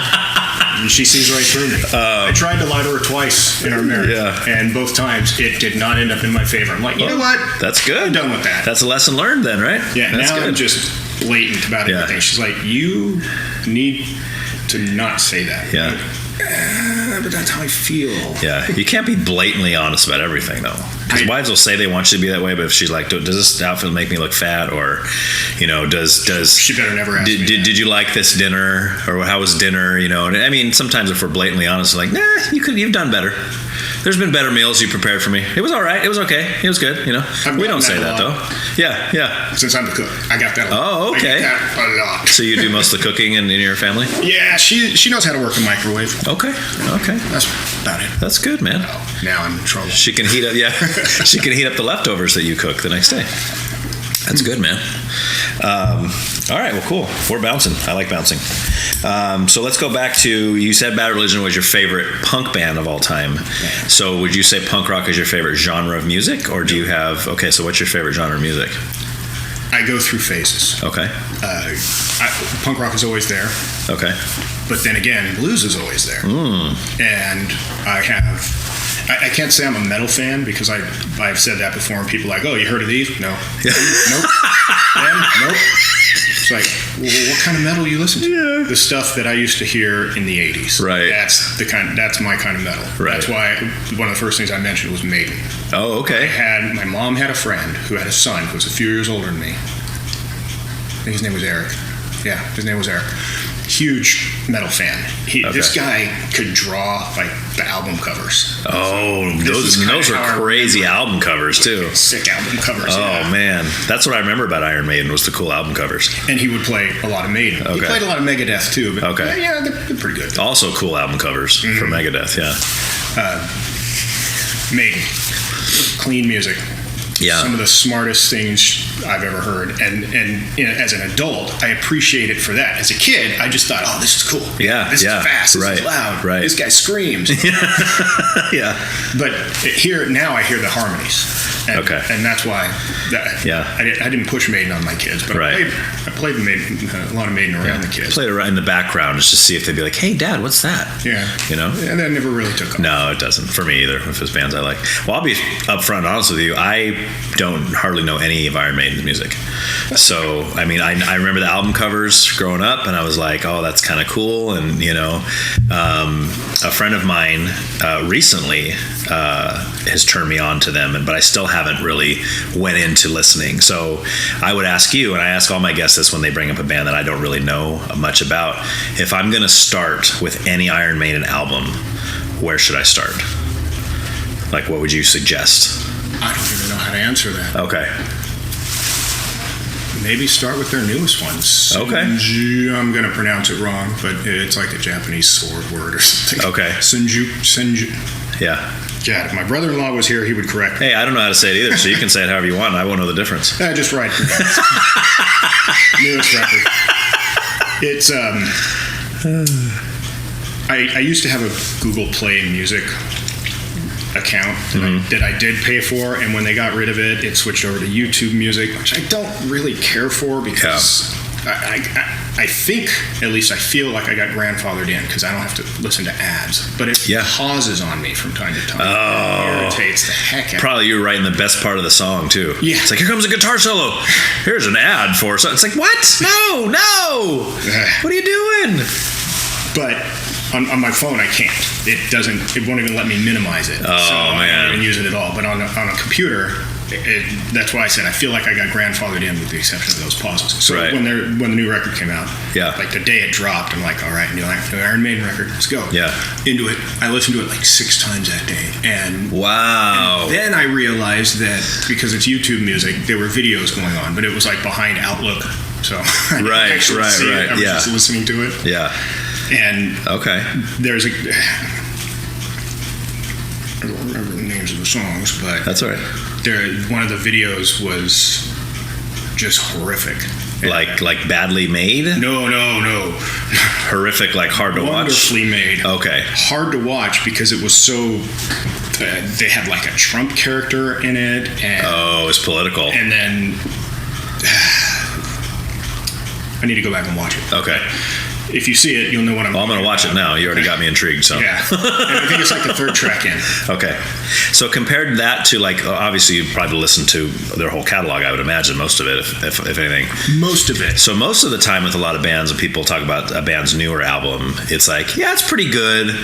And she sees right through me. I tried to lie to her twice in our marriage, and both times it did not end up in my favor. I'm like, you know what? That's good. I'm done with that. That's a lesson learned then, right? Yeah, that's now good. I'm just blatant about everything. She's like, you need to not say that. Yeah. But that's how I feel. Yeah, you can't be blatantly honest about everything, though. Because wives will say they want you to be that way, but if she's like, does this outfit make me look fat? Or, does she better never ask me did you like this dinner? Or how was dinner? And I mean, sometimes if we're blatantly honest, like, you've done better. There's been better meals you prepared for me. It was all right. It was okay. It was good. We don't say that, though. Yeah. Since I'm the cook, I got that a lot. Oh, okay. I get that a lot. So you do most of the cooking in your family? Yeah, she knows how to work a microwave. Okay. That's about it. That's good, man. Now I'm in trouble. She can heat up. Yeah, she can heat up the leftovers that you cook the next day. That's good, man. All right, well, cool. We're bouncing. I like bouncing. So let's go back to, you said Bad Religion was your favorite punk band of all time. So would you say punk rock is your favorite genre of music? Or do you have, so what's your favorite genre of music? I go through phases. Okay. Punk rock is always there. Okay. But then again, blues is always there. And I can't say I'm a metal fan because I've said that before and people are like, you heard of these? No. Nope. Nope. It's like, well, what kind of metal you listen to? Yeah. The stuff that I used to hear in the 80s. Right. That's my kind of metal. Right. That's why one of the first things I mentioned was Maiden. Oh, okay. My mom had a friend who had a son who was a few years older than me. I think his name was Eric. Yeah, his name was Eric. Huge metal fan. This guy could draw like the album covers. Oh, those are crazy album covers too. Sick album covers. Oh man, that's what I remember about Iron Maiden was the cool album covers. And he would play a lot of Maiden. He played a lot of Megadeth too. But yeah, they're pretty good. Also cool album covers for Megadeth. Yeah. Maiden, clean music. Yeah. Some of the smartest things I've ever heard, and you know, as an adult, I appreciate it for that. As a kid, I just thought, oh, this is cool. Yeah, this is fast. This right, is loud. Right. This guy screams. Yeah. But here now, I hear the harmonies. And, okay. And that's why. I didn't push Maiden on my kids, but right. I played Maiden, a lot of Maiden around the kids. Played it right in the background just to see if they'd be like, "Hey, Dad, what's that?" Yeah. You know. And that never really took off. No, it doesn't for me either. If it's bands I like. Well, I'll be upfront honest with you. I don't hardly know any of Iron Maiden's music. So I mean, I remember the album covers growing up, and I was like, "Oh, that's kind of cool." And you know, a friend of mine recently has turned me on to them, but I still haven't really went into listening. So I would ask you, and I ask all my guests this when they bring up a band that I don't really know much about, if I'm going to start with any Iron Maiden album, where should I start? Like, what would you suggest? I don't even know how to answer that. Okay. Maybe start with their newest ones. Okay. I'm going to pronounce it wrong, but it's like a Japanese sword word or something. Okay. Senju. Yeah. Yeah, if my brother-in-law was here, he would correct me. Hey, I don't know how to say it either, so you can say it however you want. I won't know the difference. Just right. Newest record. It's I used to have a Google Play Music account that I did pay for, and when they got rid of it, it switched over to YouTube Music, which I don't really care for because I think, at least I feel like I got grandfathered in because I don't have to listen to ads, but it pauses on me from time to time. It irritates the heck out of me. Probably you were writing the best part of the song too. Yeah. It's like, here comes a guitar solo. Here's an ad for something. It's like, what? No. What are you doing? But on my phone, I can't. It won't even let me minimize it. Oh, so man. I don't even use it at all. But on a computer, that's why I said I feel like I got grandfathered in with the exception of those pauses. So when the new record came out, like the day it dropped, I'm like, all right, new Iron Maiden record, let's go. Yeah. Into it. I listened to it like 6 times that day. And wow. And then I realized that because it's YouTube Music, there were videos going on, but it was like behind Outlook. So I didn't actually see it. I was just listening to it. Yeah. And there's I don't remember the names of the songs, but that's all right. One of the videos was just horrific. Like badly made? No. Horrific, like hard to watch? Wonderfully made. Okay. Hard to watch because it was so... they had like a Trump character in it. And, it's political. And then... I need to go back and watch it. Okay. If you see it, you'll know what I'm going to watch it now. You already got me intrigued. So yeah. And I think it's like the 3rd track in. Okay. So compared that to, like, obviously you probably listen to their whole catalog, I would imagine, most of it, if anything. Most of it. So most of the time with a lot of bands, when people talk about a band's newer album, it's like, yeah, it's pretty good,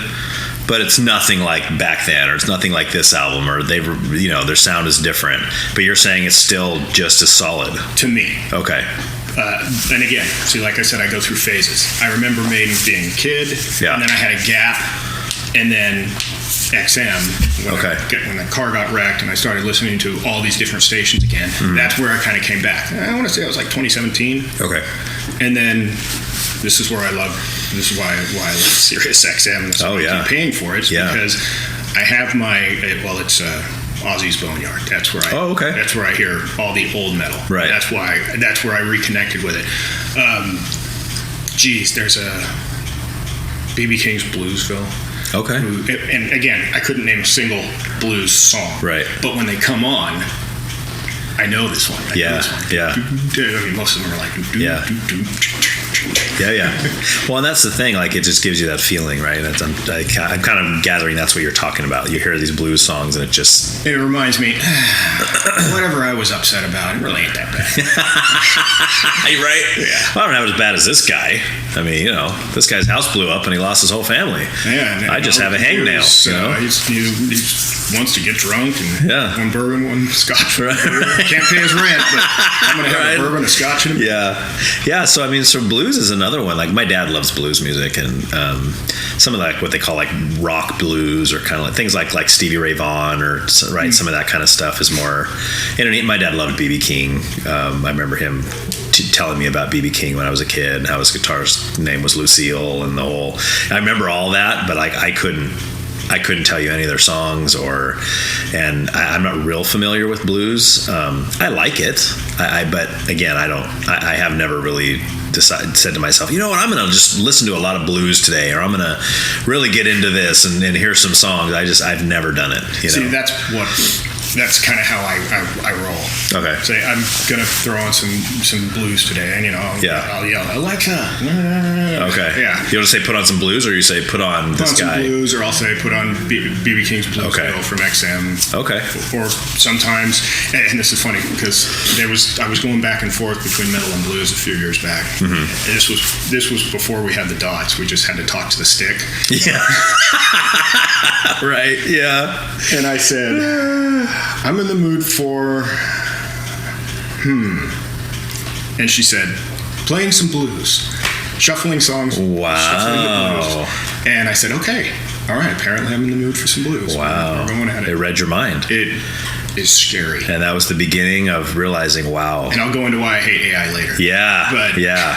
but it's nothing like back then, or it's nothing like this album, or their sound is different. But you're saying it's still just as solid. To me. Okay. And again, see, like I said, I go through phases. I remember Maiden being a kid, and then I had a gap, and then XM, when the car got wrecked, and I started listening to all these different stations again. That's where I kind of came back. I want to say it was like 2017. Okay. And then this is why I love Sirius XM. That's why I keep paying for it. Because I have it's Ozzy's Boneyard. That's where that's where I hear all the old metal. Right. That's where I reconnected with it. There's a B.B. King's Bluesville. Okay. And again, I couldn't name a single blues song. Right. But when they come on, I know this one. I know this one. Yeah. I mean, most of them are like. Yeah. Well, and that's the thing. Like, it just gives you that feeling, right? I'm kind of gathering that's what you're talking about. You hear these blues songs, and it reminds me, whatever I was upset about, it really ain't that bad. Right? Yeah. Well, I don't have it as bad as this guy. I mean, this guy's house blew up, and he lost his whole family. Yeah. I just have a hangnail. He wants to get drunk, and one bourbon, one scotch. Right. Can't pay his rent, but I'm going to have a bourbon, a scotch, and yeah. So I mean, blues is another one. Like, my dad loves blues music, and some of what they call like rock blues, or kind of like things like Stevie Ray Vaughan, or some of that kind of stuff is more. And my dad loved B.B. King. I remember him telling me about B.B. King when I was a kid, and how his guitar's name was Lucille, and the whole. I remember all that, but I couldn't I couldn't tell you any of their songs, and I'm not real familiar with blues. I like it, but again, I have never really said to myself, you know what, I'm going to just listen to a lot of blues today, or I'm going to really get into this and hear some songs. I've never done it. See, that's kind of how I roll. Okay. Say, I'm gonna throw on some blues today, and I'll yell, Alexa. Okay. Yeah. You want to say put on some blues, or you say put on this guy? Some blues, or I'll say put on B.B. King's Blues from XM. Okay. Or sometimes, and this is funny because I was going back and forth between metal and blues a few years back. Mm-hmm. And this was before we had the dots. We just had to talk to the stick. Yeah. Right. Yeah. And I said, I'm in the mood for, And she said, playing some blues, shuffling songs. Wow. Shuffling the blues. And I said, okay, all right, apparently I'm in the mood for some blues. Wow. We're going at it. It read your mind. It is scary. And that was the beginning of realizing, wow. And I'll go into why I hate AI later. Yeah. But yeah.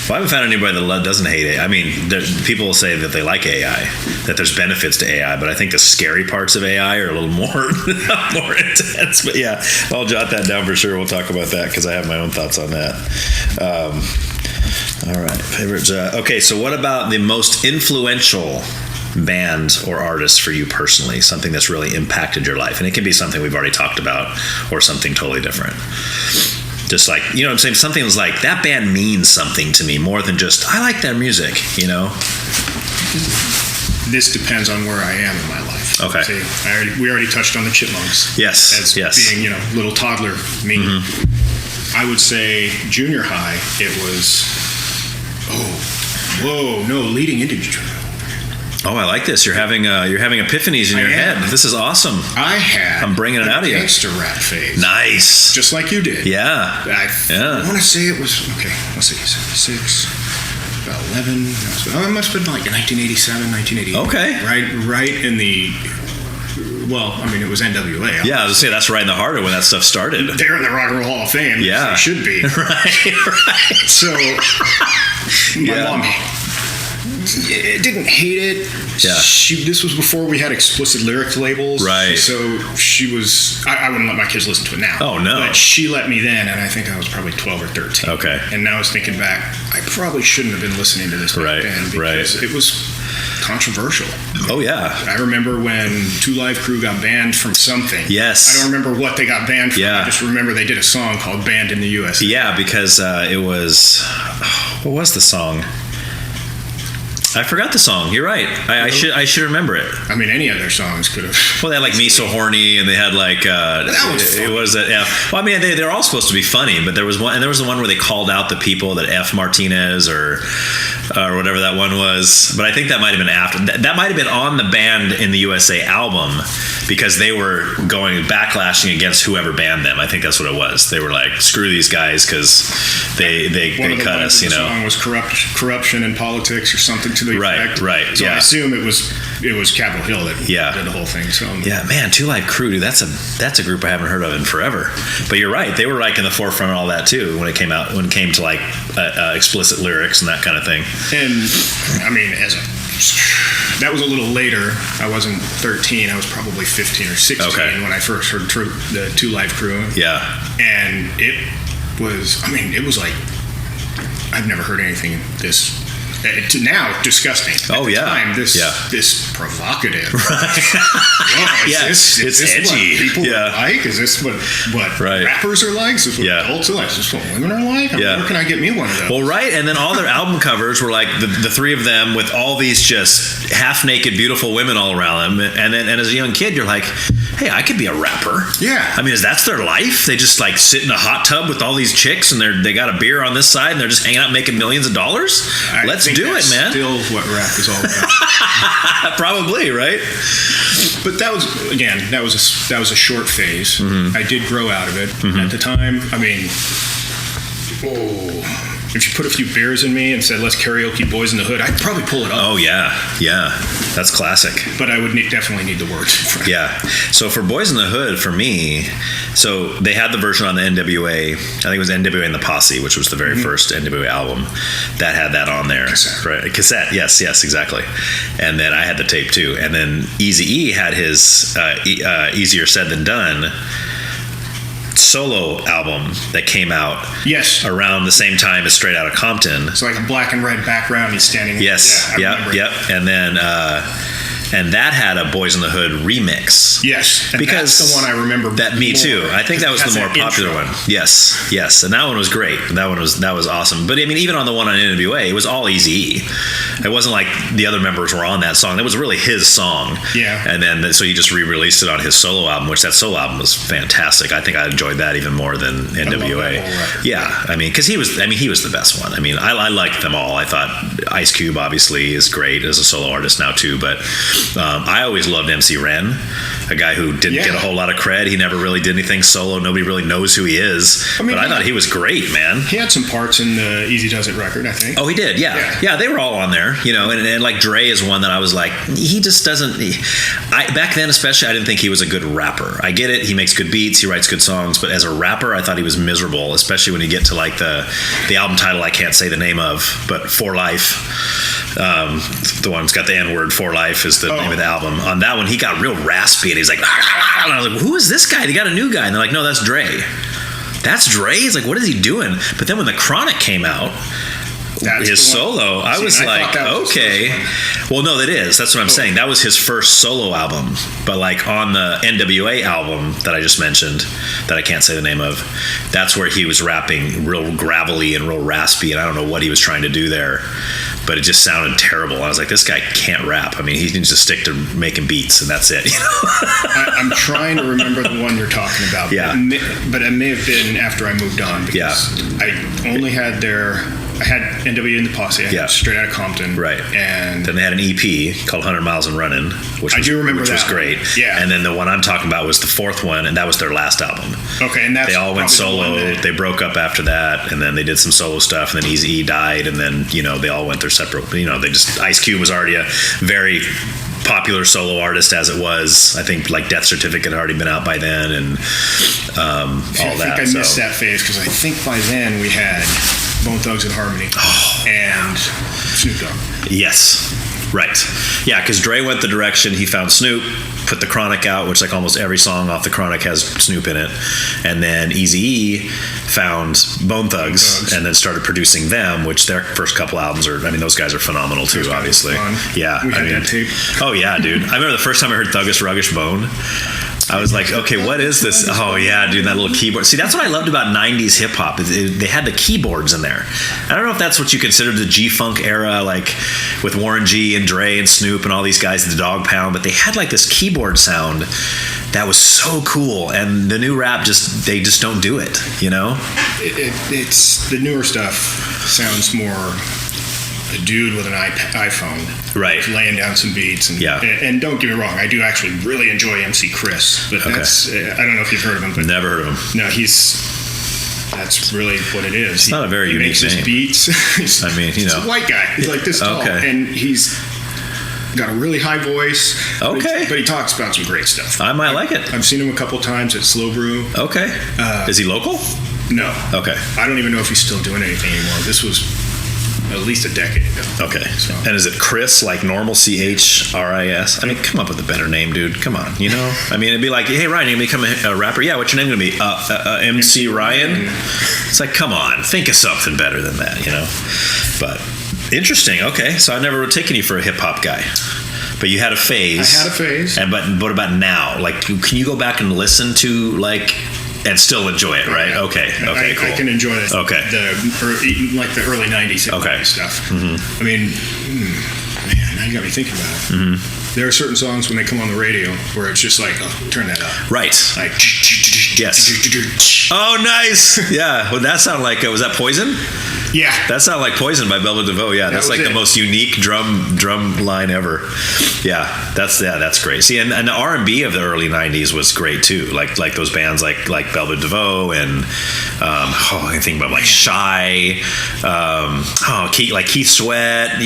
Well, I haven't found anybody that doesn't hate AI. I mean, people will say that they like AI, that there's benefits to AI, but I think the scary parts of AI are a little more intense. But yeah, I'll jot that down for sure. We'll talk about that because I have my own thoughts on that. All right. Favorites. Okay, so what about the most influential band or artist for you personally, something that's really impacted your life? And it can be something we've already talked about or something totally different. Just like, you know what I'm saying? Something was like, that band means something to me more than just, I like their music, This depends on where I am in my life. Okay. See, we already touched on the Chipmunks. Yes. As being, little toddler me. Mm-hmm. I would say junior high, it was, leading into junior high. Oh, I like this. You're having epiphanies in your head. This is awesome. I'm bringing it out of you. Gangster rap phase. Nice. Just like you did. Yeah. I want to say it was, let's see, 76, about 11. It must have been like 1987, 1988. Okay. Right in the, it was N.W.A. Yeah, I was going to say, that's right in the heart of when that stuff started. They're in the Rock and Roll Hall of Fame. Yeah. They should be. Right. So, my mom didn't hate it. Yeah. This was before we had explicit lyric labels. Right. So she was, I wouldn't let my kids listen to it now. Oh, no. But she let me then, and I think I was probably 12 or 13. Okay. And now I was thinking back, I probably shouldn't have been listening to this back then because it was controversial. Oh, yeah. I remember when Two Live Crew got banned from something. Yes. I don't remember what they got banned from. Yeah. I just remember they did a song called Banned in the USA. Yeah, because it was, what was the song? I forgot the song. You're right. I should remember it. I mean, any of their songs could have. Well, they had like Me So Horny, and they had like it was that F. Well, I mean, they're all supposed to be funny, but there was one, and there was the one where they called out the people that F Martinez or whatever that one was. But I think that might have been after. That might have been on the Banned in the USA album because they were going backlashing against whoever banned them. I think that's what it was. They were like, screw these guys because they cut us. The song was corruption in politics or something to the effect. Right. So I assume it was Capitol Hill that did the whole thing. So yeah, man, Two Live Crew, dude, that's a group I haven't heard of in forever. But you're right, they were like in the forefront of all that too when it came to like explicit lyrics and that kind of thing. And I mean, that was a little later. I wasn't 13. I was probably 15 or 16 when I first heard the Two Live Crew. Yeah, and it was like I've never heard anything this. To now, disgusting. Oh, At the yeah. time, this provocative. Right. Is it's this edgy. What people are like? Is this what rappers are like? Is this what adults are like? Is this what women are like? Where can I get me one of those? Well, right. And then all their album covers were like the three of them with all these just half-naked, beautiful women all around them. And as a young kid, you're like, hey, I could be a rapper. Yeah. I mean, that's their life? They just like sit in a hot tub with all these chicks and they got a beer on this side and they're just hanging out making millions of dollars? Let's do it, man. Still what rap is all about. Probably, right? But that was a short phase. Mm-hmm. I did grow out of it. Mm-hmm. At the time, I mean, if you put a few beers in me and said, let's karaoke Boys in the Hood, I'd probably pull it off. Oh, yeah. That's classic. But I would definitely need the words. Yeah. So for Boys in the Hood, for me, so they had the version on the N.W.A. I think it was N.W.A. and the Posse, which was the very first N.W.A. album that had that on there. Cassette. Right. Cassette. Yes, exactly. And then I had the tape too. And then Eazy-E had his Easier Said Than Done solo album that came out around the same time as Straight Outta Compton. It's like a black and red background. He's standing. Yes. Yep. And then and that had a Boys in the Hood remix. Yes, and because that's the one I remember. Me too. I think that was the more popular one. Yes, and that one was great. That was awesome. But I mean, even on the one on N.W.A., it was all Eazy-E. It wasn't like the other members were on that song. It was really his song. Yeah. And then so he just re-released it on his solo album, which that solo album was fantastic. I think I enjoyed that even more than N.W.A. Yeah, I mean, because he was the best one. I mean, I liked them all. I thought Ice Cube obviously is great as a solo artist now too, but I always loved MC Ren, a guy who didn't get a whole lot of cred. He never really did anything solo. Nobody really knows who he is. But I thought he was great, man. He had some parts in the Easy Does It record, I think. Oh, he did. Yeah, they were all on there. You know, and like Dre is one that I was like, he just doesn't. Back then, especially, I didn't think he was a good rapper. I get it. He makes good beats. He writes good songs. But as a rapper, I thought he was miserable, especially when you get to like the album title I can't say the name of, but For Life. The one that's got the N-word, For Life is the name of the album. On that one, he got real raspy, and he's like, and I was like, who is this guy? They got a new guy, and they're like, no, that's Dre. That's Dre? He's like, what is he doing? But then when the Chronic came out, his solo, I was like, okay. Well, no, that is. That's what I'm saying. That was his first solo album. But like on the N.W.A. album that I just mentioned, that I can't say the name of, that's where he was rapping real gravelly and real raspy, and I don't know what he was trying to do there. But it just sounded terrible. I was like, this guy can't rap. I mean, he needs to stick to making beats, and that's it. You know? I'm trying to remember the one you're talking about. Yeah. But it may have been after I moved on. Because I only had I had N.W.A. in the Posse. I had Straight Outta Compton. Right. And then they had an EP called 100 Miles and Running, which was great. Yeah. And then the one I'm talking about was the fourth one, and that was their last album. Okay, and they all went solo. They broke up after that, and then they did some solo stuff, and then Eazy-E died, and then, you know, they all went their separate, you know, Ice Cube was already a very popular solo artist as it was. I think like Death Certificate had already been out by then, and all that. I think I missed that phase, because I think by then we had Bone Thugs and Harmony and Snoop Dogg. Yes. Right. Yeah, because Dre went the direction, he found Snoop, put the Chronic out, which like almost every song off the Chronic has Snoop in it. And then Eazy-E found Bone Thugs and then started producing them, which their first couple albums are, I mean, those guys are phenomenal too, obviously. Yeah. We had that tape. Oh, yeah, dude. I remember the first time I heard Thuggish Ruggish Bone, I was like, okay, what is this? Oh, yeah, dude, that little keyboard. See, that's what I loved about 90s hip-hop. They had the keyboards in there. I don't know if that's what you consider the G-Funk era, like with Warren G and Dre and Snoop and all these guys, the Dog Pound, but they had like this keyboard sound that was so cool. And the new rap, they just don't do it, you know? It's the newer stuff sounds more a dude with an iPhone, right, laying down some beats, and don't get me wrong, I do actually really enjoy MC Chris, but that's I don't know if you've heard of him. But never heard of him. No, that's really what it is. It's not a very unique name. He makes his beats. I mean, you know, he's a white guy. He's like this tall, and he's got a really high voice. Okay, but he talks about some great stuff. I might like it. I've seen him a couple times at Slow Brew. Okay, is he local? No. Okay, I don't even know if he's still doing anything anymore. This was at least a decade ago. Okay. So. And is it Chris, like normal Chris? I mean, come up with a better name, dude. Come on, you know? I mean, it'd be like, hey, Ryan, you become a rapper? Yeah, what's your name going to be? MC Ryan? It's like, come on, think of something better than that, you know? But interesting. Okay. So I've never taken you for a hip-hop guy. But you had a phase. I had a phase. But what about now? Like, can you go back and listen to, like, and still enjoy it, right? Okay, cool. I can enjoy it. Okay. The early 90s stuff. Mm-hmm. I mean, man, now you got me thinking about it. Mm-hmm. There are certain songs when they come on the radio where it's just like, oh, turn that up. Right. Like, Yes. Oh, nice. Yeah. Would that sound like, was that Poison? Yeah. That sounded like Poison by Velvet DeVoe. Yeah, that's like the most unique drum line ever. Yeah, that's great. See, and the R&B of the early 90s was great too. Like those bands like Velvet DeVoe and I think about like Shy, Keith Sweat,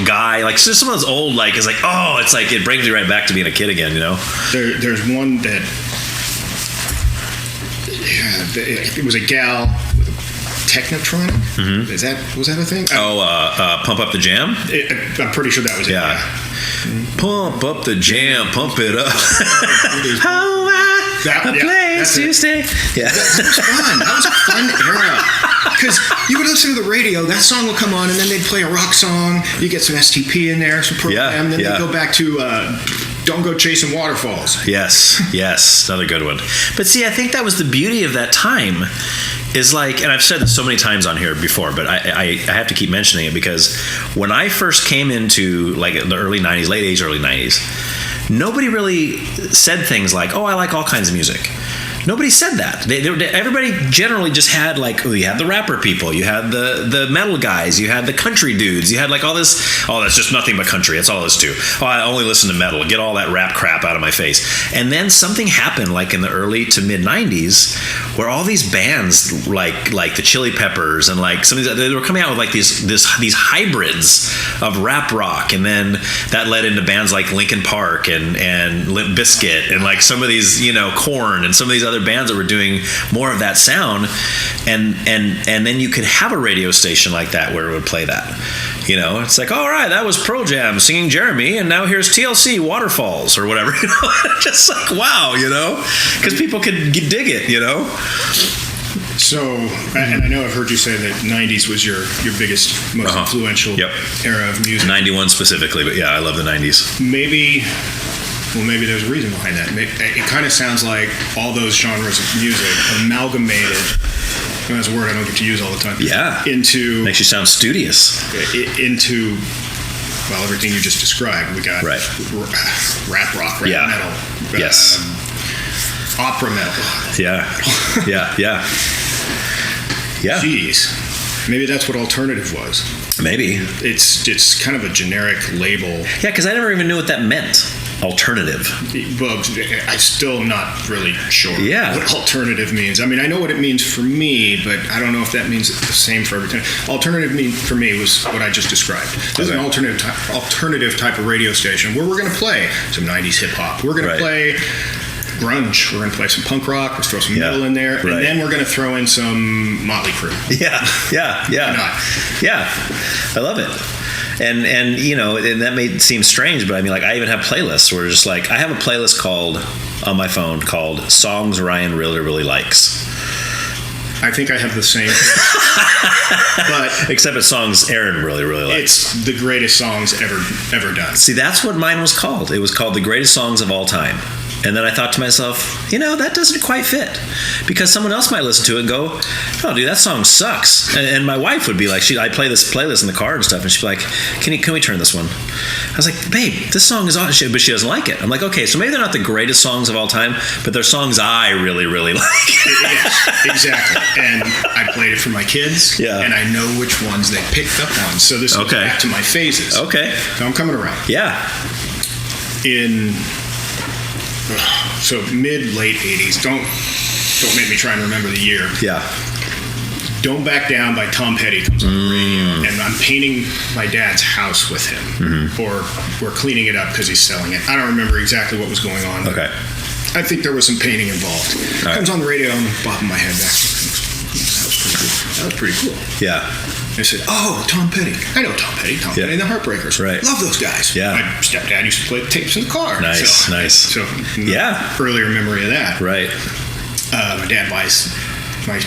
Guy, like so some of those old it's like it's like it brings you right back to being a kid again. There's one that it was a gal. Technotronic? Mm-hmm. Was that a thing? Pump Up the Jam? I'm pretty sure that was it. Yeah. Pump up the jam, pump it up. Place to stay. Yeah. That was fun. That was a fun era. Because you would listen to the radio, that song would come on, and then they'd play a rock song. You get some STP in there, some program, then they'd go back to Don't Go Chasing Waterfalls. Yes, another good one. But see, I think that was the beauty of that time. Is like, and I've said this so many times on here before, but I have to keep mentioning it because when I first came into like the early 90s, late 80s, early 90s, nobody really said things like, I like all kinds of music. Nobody said that. Everybody generally just had you had the rapper people, you had the metal guys, you had the country dudes, you had like all this, that's just nothing but country, that's all I listen to. I only listen to metal, get all that rap crap out of my face. And then something happened like in the early to mid 90s where all these bands like the Chili Peppers and like some of these, they were coming out with like these hybrids of rap rock, and then that led into bands like Linkin Park and Limp Bizkit and like some of these, Korn and some of these other bands that were doing more of that sound, and then you could have a radio station like that where it would play that. It's like, all right, that was Pearl Jam singing Jeremy, and now here's TLC Waterfalls or whatever. Just like, wow, because people could dig it. So, and I know I've heard you say that 90s was your biggest, most influential era of music. 91 specifically, but yeah, I love the 90s. Maybe there's a reason behind that. It kind of sounds like all those genres of music amalgamated, that's a word I don't get to use all the time. Yeah. Makes you sound studious. Into, everything you just described. We got rap rock, rap metal. Yes. Opera metal. Yeah. Jeez. Maybe that's what alternative was. Maybe. It's kind of a generic label. Yeah, because I never even knew what that meant. Alternative. Well, I'm still not really sure what alternative means. I mean, I know what it means for me, but I don't know if that means the same for everything. Alternative for me was what I just described. This is an alternative type of radio station where we're going to play some 90s hip hop. We're going to play grunge. We're going to play some punk rock. Let's throw some metal in there, and then we're going to throw in some Motley Crue. Yeah. Why not? Yeah, I love it. And and that may seem strange, but I mean, like, I even have playlists where just like I have a playlist on my phone called Songs Ryan Really Really Likes. I think I have the same, but except it's songs Aaron really really likes. It's the greatest songs ever done. See, that's what mine was called. It was called The Greatest Songs of All Time. And then I thought to myself, that doesn't quite fit, because someone else might listen to it and go, "Oh, dude, that song sucks." And my wife would be like, I play this playlist in the car and stuff, and she'd be like, "Can we turn this one?" I was like, "Babe, this song is awesome," but she doesn't like it. I'm like, "Okay, so maybe they're not the greatest songs of all time, but they're songs I really really like." Yes, exactly. And I played it for my kids, and I know which ones they picked up on. So this goes back to my phases. Okay, so I'm coming around. Yeah. So mid-late 80s. Don't make me try and remember the year. Yeah. Don't Back Down by Tom Petty comes on the radio, and I'm painting my dad's house with him, or we're cleaning it up because he's selling it. I don't remember exactly what was going on. Okay. I think there was some painting involved. Comes on the radio, and I'm bobbing my head back. That was pretty cool. Yeah. I said, "Oh, Tom Petty. I know Tom Petty. Tom Petty and the Heartbreakers. Right. Love those guys." Yeah. My stepdad used to play the tapes in the car. Nice. So earlier memory of that. Right. My dad buys my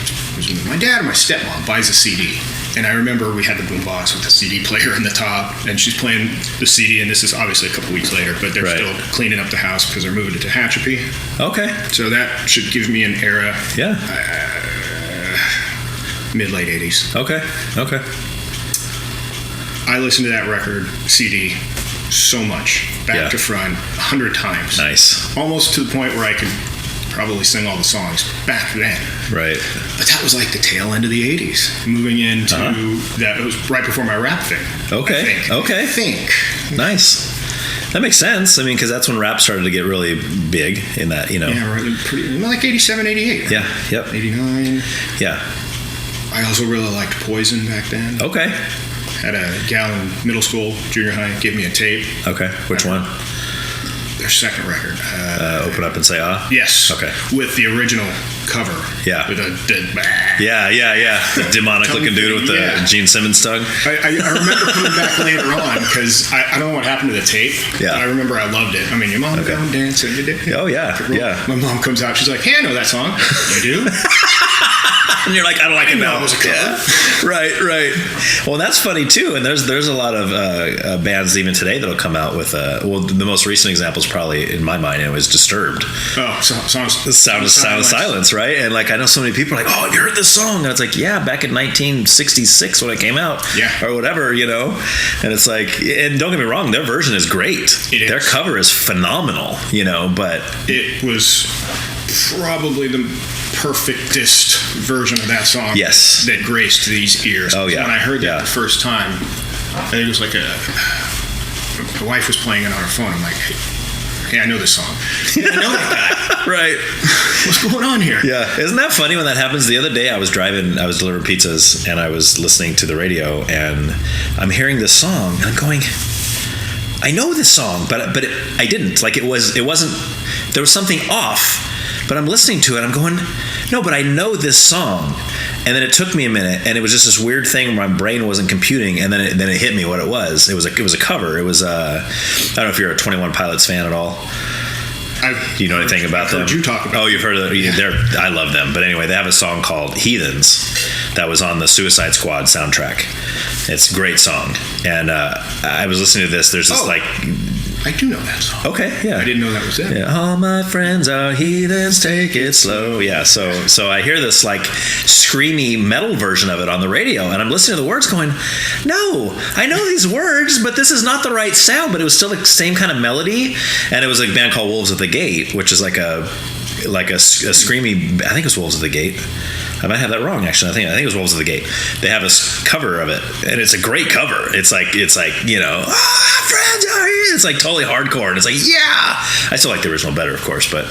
dad or my stepmom buys a CD, and I remember we had the boombox with the CD player in the top, and she's playing the CD, and this is obviously a couple weeks later, but they're still cleaning up the house because they're moving to Tehachapi. Okay. So that should give me an era. Yeah. Mid-late 80s. Okay. I listened to that record, CD, so much, back to front, 100 times. Nice. Almost to the point where I could probably sing all the songs back then. Right. But that was like the tail end of the 80s. Moving into that, it was right before my rap thing. Okay. I think. Nice. That makes sense. I mean, because that's when rap started to get really big in that, you know. Yeah, right. Like 87, 88. Yeah, yep. 89. Yeah. I also really liked Poison back then. Okay. Had a gal in middle school, junior high, give me a tape. Okay. Which one? Their second record. Open Up and Say Ah? Yes. Okay. With the original cover. Yeah. With a Yeah. The demonic looking dude with the Gene Simmons tongue. I remember coming back later on because I don't know what happened to the tape. Yeah. I remember I loved it. I mean, your mom down dancing. Oh, yeah. My mom comes out. She's like, hey, I know that song. You do? And you're like, I don't like it now. It was a cover. Yeah. Right. Well, that's funny too. And there's a lot of bands even today that'll come out with. Well, the most recent example is probably in my mind. It was Disturbed. Oh, Sound of Silence, right? And like I know so many people are like, oh, have you heard this song? And it's like, yeah, back in 1966 when it came out, or whatever, you know. And it's like, and don't get me wrong, their version is great. Their cover is phenomenal, you know. But it was probably the perfectest version of that song that graced these ears. Oh, yeah. When I heard that the first time, it was like my wife was playing it on her phone. I'm like, hey, I know this song. Yeah, I know that guy. Right. What's going on here? Yeah. Isn't that funny when that happens? The other day I was delivering pizzas and I was listening to the radio and I'm hearing this song and I'm going, I know this song, but I didn't. Like it wasn't, there was something off. But I'm listening to it, I'm going, no, but I know this song. And then it took me a minute, and it was just this weird thing where my brain wasn't computing, and then it hit me what it was. It was a cover. It was I don't know if you're a 21 Pilots fan at all. Do you know anything about them? I've heard you talk about them. Oh, you've heard of them? Yeah. I love them. But anyway, they have a song called Heathens that was on the Suicide Squad soundtrack. It's a great song. And I was listening to this. There's this I do know that song. Okay, yeah. I didn't know that was it. Yeah. All my friends are heathens, take it slow. Yeah, so I hear this like screamy metal version of it on the radio, and I'm listening to the words going, no, I know these words, but this is not the right sound, but it was still the same kind of melody, and it was a band called Wolves at the Gate, which is like a screamy, I think it was Wolves at the Gate. I might have that wrong, actually. I think it was Wolves of the Gate. They have a cover of it, and it's a great cover. It's like you know, friends are here. It's like totally hardcore, and it's like, yeah. I still like the original better, of course, but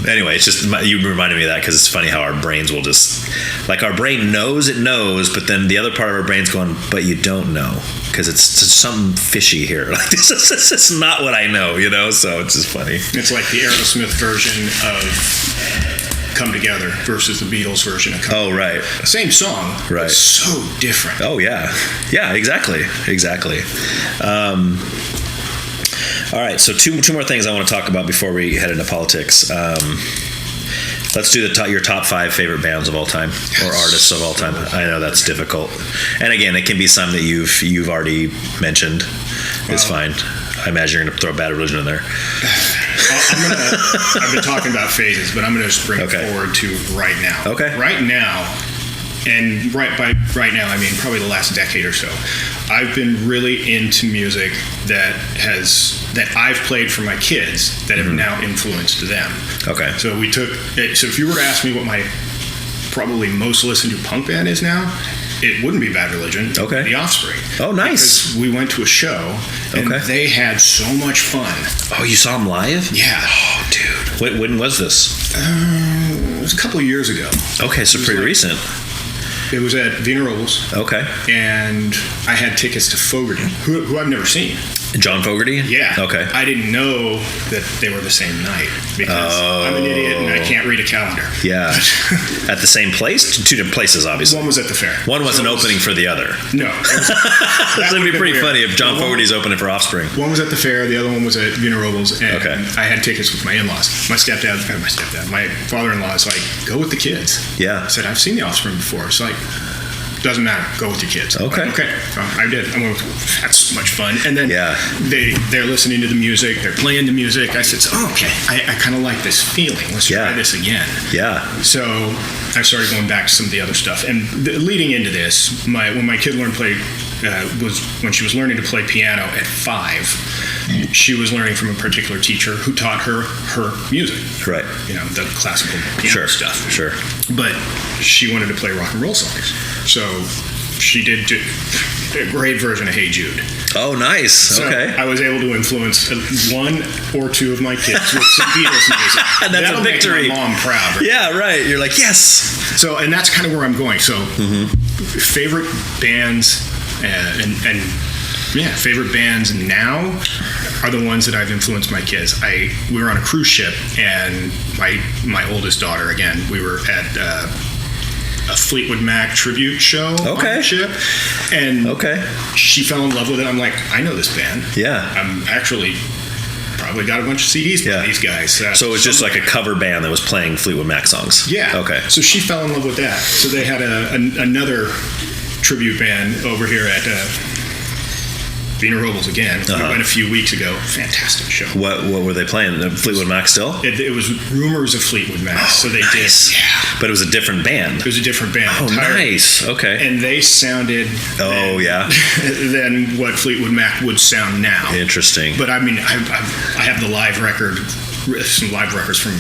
anyway, it's just you reminded me of that because it's funny how our brains will just like our brain knows it knows, but then the other part of our brain's going, but you don't know because it's something fishy here. Like this is not what I know, you know. So it's just funny. It's like the Aerosmith version of Come Together versus the Beatles version of Come Together. Oh, right. Same song, right. But so different. Oh, yeah. Yeah, exactly. All right, so two more things I want to talk about before we head into politics. Let's do your top 5 favorite bands of all time or artists of all time. I know that's difficult. And again, it can be some that you've already mentioned. It's fine. I imagine you're going to throw Bad Religion in there. I've been talking about phases, but I'm going to just bring it forward to right now. Okay. Right now, and by right now I mean probably the last decade or so, I've been really into music that I've played for my kids that have now influenced them. Okay. So if you were to ask me what my probably most listened to punk band is now, it wouldn't be Bad Religion. Okay. The Offspring. Oh, nice. Because we went to a show, and they had so much fun. Oh, you saw them live? Yeah. Oh, dude. When was this? It was a couple of years ago. Okay, so pretty recent. It was at Wiener Robles. Okay. And I had tickets to Fogerty, who I've never seen. John Fogerty? Yeah. Okay. I didn't know that they were the same night because I'm an idiot and I can't read a calendar. Yeah. At the same place? Two different places, obviously. One was at the fair. One was an opening for the other. No. That would be pretty funny if John Fogerty's opening for Offspring. One was at the fair, the other one was at Wiener Robles, and I had tickets with my in-laws. My father-in-law is like, go with the kids. Yeah. I said, I've seen the Offspring before. It's like, doesn't matter. Go with your kids. Okay. Like, okay. I did. I went, that's so much fun. And then they're listening to the music. They're playing the music. I said, okay. I kind of like this feeling. Let's try this again. Yeah. So I started going back to some of the other stuff. And leading into this, when my kid learned to play was when she was learning to play piano at 5. She was learning from a particular teacher who taught her music. Right. You know, the classical piano stuff. Sure. But she wanted to play rock and roll songs. So she did a great version of Hey Jude. Oh, nice. So okay. I was able to influence 1 or 2 of my kids with some Beatles music. And that's That'll a victory. make my mom proud. Right? Yeah, right. You're like, yes. So, and that's kind of where I'm going. So, favorite bands favorite bands now are the ones that I've influenced my kids. We were on a cruise ship, and my oldest daughter, again, we were at a Fleetwood Mac tribute show on the ship, and she fell in love with it. I'm like, I know this band. Yeah. I'm actually probably got a bunch of CDs by these guys. So it was just like a cover band that was playing Fleetwood Mac songs. Yeah. Okay. So she fell in love with that. So they had another tribute band over here at Vina Robles again. We went a few weeks ago. Fantastic show. What were they playing? Fleetwood Mac still? It was Rumors of Fleetwood Mac. So they did. Yeah. But it was a different band. It was a different band. Oh, nice. Okay. And they sounded than what Fleetwood Mac would sound now. Interesting. But I mean, I have the live record, some live records from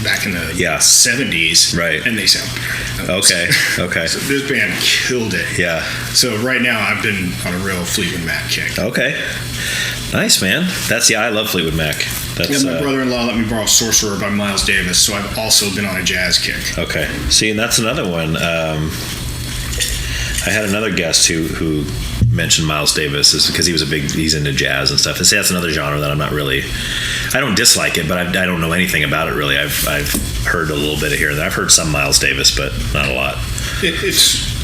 back in the 70s, right? And they sound okay. So this band killed it. Yeah. So right now I've been on a real Fleetwood Mac kick. Okay. Nice, man. I love Fleetwood Mac. My brother-in-law let me borrow Sorcerer by Miles Davis, so I've also been on a jazz kick. Okay. See, and that's another one. I had another guest who mentioned Miles Davis is because he's into jazz and stuff. And see, that's another genre that I'm not really. I don't dislike it, but I don't know anything about it really. I've heard a little bit of here and there. I've heard some Miles Davis, but not a lot. It's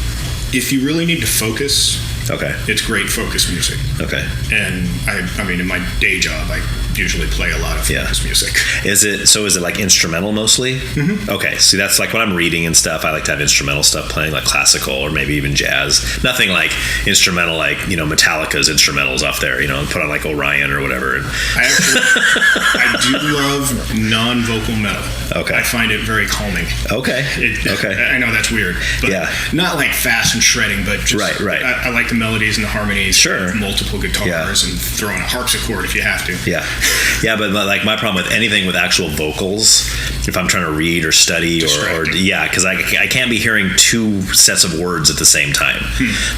if you really need to focus. Okay. It's great focus music. Okay. And I mean, in my day job, I usually play a lot of focus music. Is it like instrumental mostly? Mm-hmm. Okay. See, that's like when I'm reading and stuff, I like to have instrumental stuff playing, like classical or maybe even jazz. Nothing like instrumental, like, Metallica's instrumentals off there, put on like Orion or whatever. I do love non-vocal metal. Okay. I find it very calming. Okay. I know that's weird, but not like fast and shredding, but just right. I like the melodies and the harmonies. Sure. Multiple guitars and throw in a harpsichord if you have to. Yeah. Yeah, but like my problem with anything with actual vocals, if I'm trying to read or study because I can't be hearing 2 sets of words at the same time.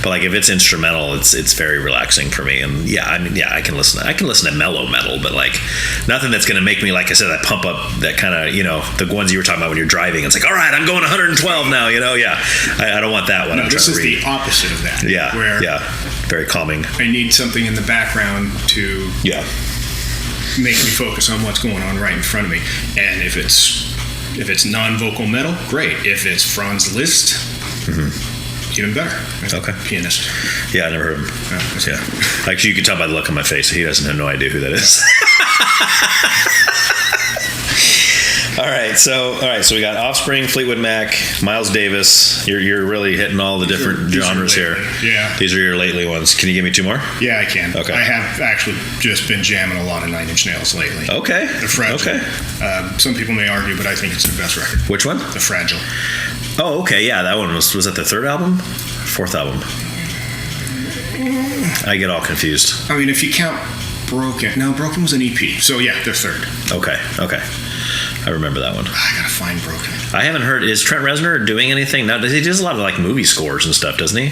But like if it's instrumental, it's very relaxing for me. And I can listen to mellow metal, but like nothing that's going to make me, like I said, I pump up that kind of the ones you were talking about when you're driving. It's like, all right, I'm going 112 now. I don't want that when I'm trying to read. This is the opposite of that. Yeah. Where very calming. I need something in the background to make me focus on what's going on right in front of me. And if it's non-vocal metal, great. If it's Franz Liszt, even better. Okay. Pianist. Yeah, I never heard of him. Yeah. Actually, you can tell by the look on my face. He doesn't have no idea who that is. All right, so we got Offspring, Fleetwood Mac, Miles Davis. You're really hitting all the different genres here. Yeah. These are your lately ones. Can you give me 2 more? Yeah, I can. Okay. I have actually just been jamming a lot of Nine Inch Nails lately. Okay. The Fragile. Okay. Some people may argue, but I think it's their best record. Which one? The Fragile. Oh, okay. Yeah, that one was that the 3rd album? 4th album? I get all confused. I mean, if you count Broken. No, Broken was an EP. So yeah, they're 3rd. Okay. I remember that one. I gotta find Broken. I haven't heard. Is Trent Reznor doing anything now? He does a lot of like movie scores and stuff, doesn't he?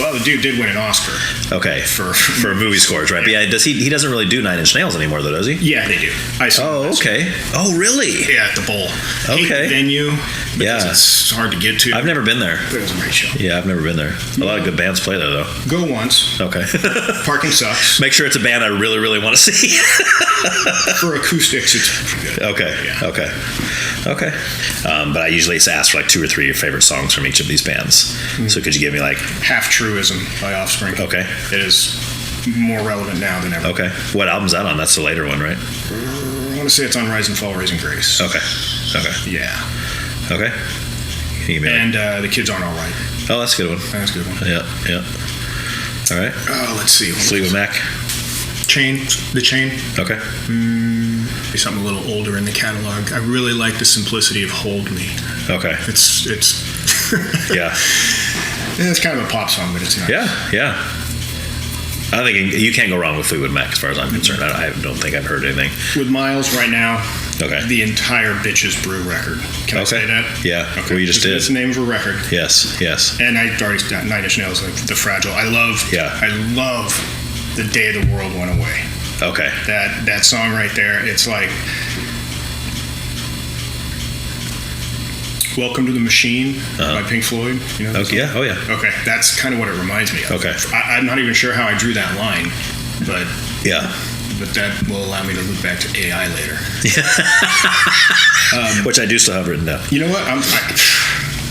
Well, the dude did win an Oscar. Okay, for movie scores, right? Yeah. But does he doesn't really do Nine Inch Nails anymore, though, does he? Yeah, they do. I saw okay. Oh, really? Yeah, at the Bowl. Okay. Hate the venue. Yeah, it's hard to get to. I've never been there. But it was a great show. Yeah, I've never been there. A lot of good bands play there, though. Go once. Okay. Parking sucks. Make sure it's a band I really, really want to see. For acoustics, it's pretty good. Okay. Yeah. Okay. But I usually ask for like 2 or 3 of your favorite songs from each of these bands. Mm-hmm. So could you give me like Half Truism by Offspring? Okay. It is more relevant now than ever. Okay. What album's that on? That's the later one, right? I want to say it's on Rise and Fall, Raising Grace. Okay. Yeah. Okay. And The Kids Aren't All Right. Oh, that's a good one. That's a good one. Yeah. All right. Let's see. Fleetwood Mac. The Chain. Okay. Be something a little older in the catalog. I really like the simplicity of Hold Me. Okay. It's yeah. It's kind of a pop song, but it's not. Yeah. I think you can't go wrong with Fleetwood Mac as far as I'm concerned. I don't think I've heard anything. With Miles right now, Okay. the entire Bitches Brew record. Can I say that? Yeah. Okay. Well, you just did. It's the name of a record. Yes. And I already got Nine Inch Nails, like The Fragile. I love The Day the World Went Away. Okay. That song right there, it's like Welcome to the Machine by Pink Floyd. You know okay. Yeah. Oh yeah. Okay, that's kind of what it reminds me of. Okay. I'm not even sure how I drew that line, but that will allow me to look back to AI later. Which I do still have written down. You know what?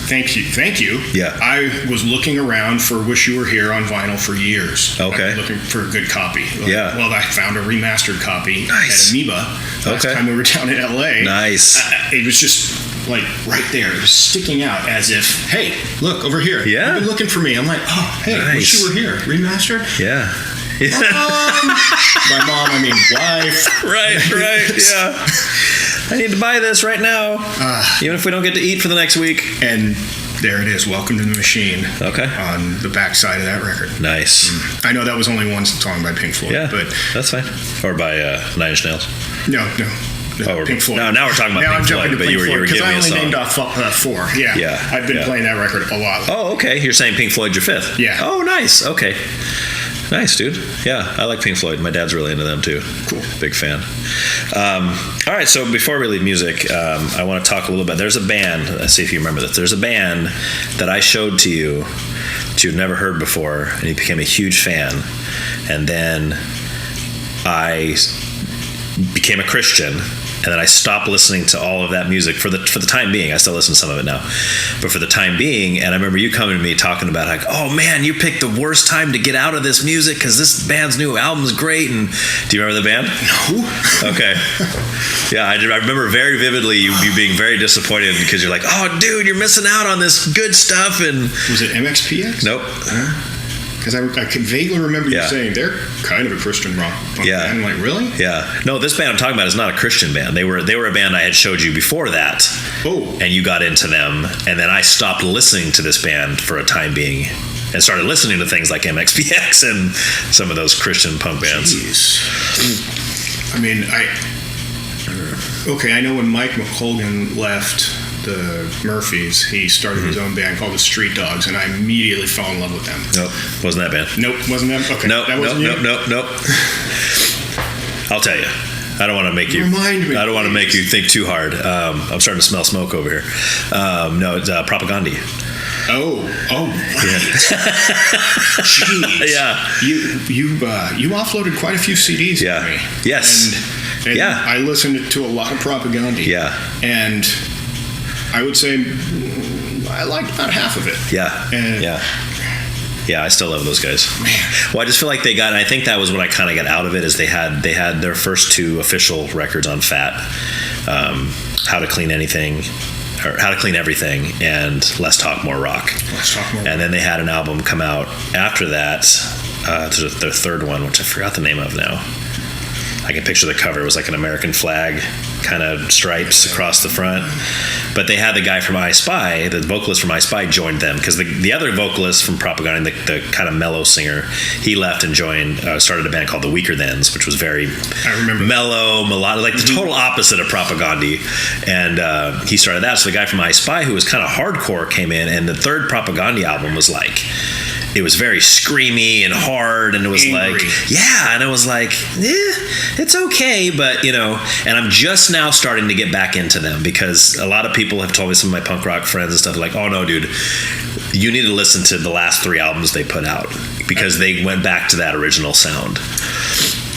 Thank you. Yeah. I was looking around for Wish You Were Here on vinyl for years. Okay. Looking for a good copy. Yeah. Well, I found a remastered copy at Amoeba last time we were down in LA. Nice. It was just like right there. It was sticking out as if, hey, look over here. Yeah. You've been looking for me. I'm like, oh, hey, Wish You Were Here. Remastered? Yeah. By mom, I mean wife. Right. Yeah. I need to buy this right now, even if we don't get to eat for the next week. And there it is. Welcome to the Machine. Okay. On the back side of that record. Nice. I know that was only one song by Pink Floyd. Yeah, but that's fine. Or by Nine Inch Nails. No. Pink Floyd. Now we're talking about Pink Floyd, but you were giving me a song. Because I only named off 4. Yeah. I've been playing that record a lot. Oh, okay. You're saying Pink Floyd your fifth? Yeah. Oh, nice. Okay. Nice, dude. Yeah, I like Pink Floyd. My dad's really into them, too. Cool. Big fan. All right, so before we leave music, I want to talk a little bit. There's a band, let's see if you remember this. There's a band that I showed to you that you'd never heard before, and you became a huge fan. And then I became a Christian, and then I stopped listening to all of that music for the time being. I still listen to some of it now, but for the time being. And I remember you coming to me talking about like, oh man, you picked the worst time to get out of this music because this band's new album's great. And do you remember the band? No. Okay. Yeah, I remember very vividly you being very disappointed because you're like, oh dude, you're missing out on this good stuff. And was it MXPX? Nope. Because I can vaguely remember you saying they're kind of a Christian rock punk band. I'm like, really? Yeah. No, this band I'm talking about is not a Christian band. They were a band I had showed you before that. Oh. And you got into them, and then I stopped listening to this band for a time being and started listening to things like MXPX and some of those Christian punk bands. Jeez. I mean, I know when Mike McColgan left the Murphys, he started his own band called the Street Dogs, and I immediately fell in love with them. Nope, wasn't that band. Nope, wasn't them. Okay, nope. I'll tell you. I don't want to make you. Remind me. I don't want to make you think too hard. I'm starting to smell smoke over here. No, it's Propagandhi. Oh, right. Jeez. Yeah. You offloaded quite a few CDs for me. Yes. And I listened to a lot of Propagandhi. Yeah. And I would say I liked about half of it. Yeah. Yeah, I still love those guys. Man. Well, I just feel like they got, and I think that was what I kind of got out of it, is they had their first 2 official records on Fat, How to Clean Anything, or How to Clean Everything, and Less Talk, More Rock. And then they had an album come out after that, their third one, which I forgot the name of now. I can picture the cover. It was like an American flag kind of stripes across the front. But they had the guy from I Spy, the vocalist from I Spy, joined them because the other vocalist from Propaganda, the kind of mellow singer, he left and started a band called The Weaker Thens, which was very mellow, melodic, like the total opposite of Propagandhi. And he started that. So the guy from I Spy, who was kind of hardcore, came in, and the third Propagandhi album was like, it was very screamy and hard, and it was angry. And it was like, it's okay, but and I'm just now starting to get back into them because a lot of people have told me, some of my punk rock friends and stuff, like, oh no, dude, you need to listen to the last 3 albums they put out because they went back to that original sound.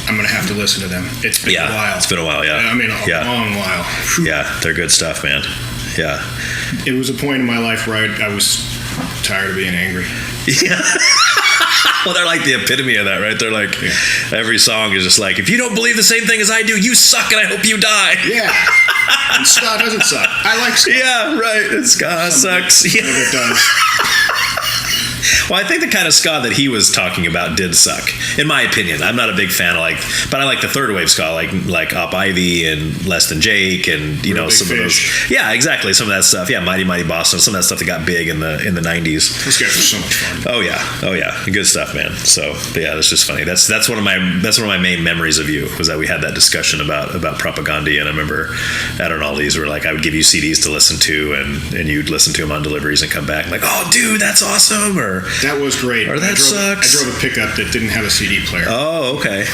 I'm going to have to listen to them. It's been a while. It's been a while, yeah. I mean, a long while. Whew. Yeah, they're good stuff, man. Yeah. It was a point in my life where I was tired of being angry. Yeah. Well, they're like the epitome of that, right? They're like, every song is just like, if you don't believe the same thing as I do, you suck and I hope you die. Yeah. And ska doesn't suck. I like ska. Yeah, right. And ska sucks. Yeah. It does. Well, I think the kind of ska that he was talking about did suck, in my opinion. I'm not a big fan of but I like the third wave ska, like Op Ivy and Less Than Jake, and some of those. Yeah, exactly. Some of that stuff. Yeah, Mighty Mighty Boston. Some of that stuff that got big in the 90s. Those guys were so much fun. Oh yeah, good stuff, man. So, but yeah, that's just funny. That's one of my main memories of you, was that we had that discussion about Propagandhi, and I remember at Arnaldi's where I would give you CDs to listen to, and you'd listen to them on deliveries and come back oh, dude, that's awesome, or that was great, or that sucks. I drove a pickup that didn't have a CD player. Oh, okay.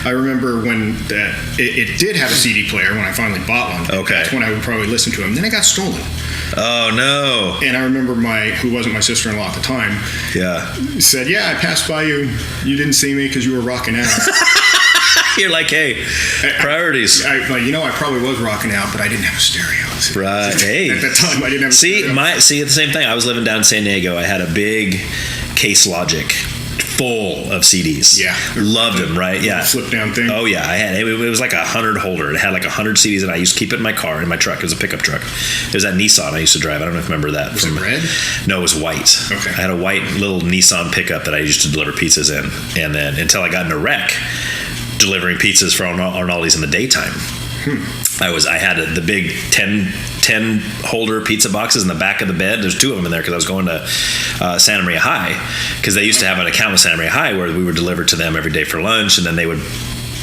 I remember when it did have a CD player when I finally bought one. Okay. That's when I would probably listen to them. Then it got stolen. Oh no! And I remember who wasn't my sister-in-law at the time. Yeah. Said, "Yeah, I passed by you. You didn't see me because you were rocking out." You're like, hey, priorities. I probably was rocking out, but I didn't have a stereo. Right. Hey. At that time, I didn't have a stereo. The same thing. I was living down in San Diego. I had a big Case Logic full of CDs. Yeah. Loved them, right? Yeah. Flip down thing. Oh, yeah. I had it was like a 100 holder. It had like 100 CDs, and I used to keep it in my car, in my truck. It was a pickup truck. It was that Nissan I used to drive. I don't know if you remember that. Was it red? No, it was white. Okay. I had a white little Nissan pickup that I used to deliver pizzas in. And then until I got in a wreck delivering pizzas for Arnaldi's in the daytime. I had the big 10 holder pizza boxes in the back of the bed. There's two of them in there because I was going to Santa Maria High, because they used to have an account with Santa Maria High where we would deliver to them every day for lunch, and then they would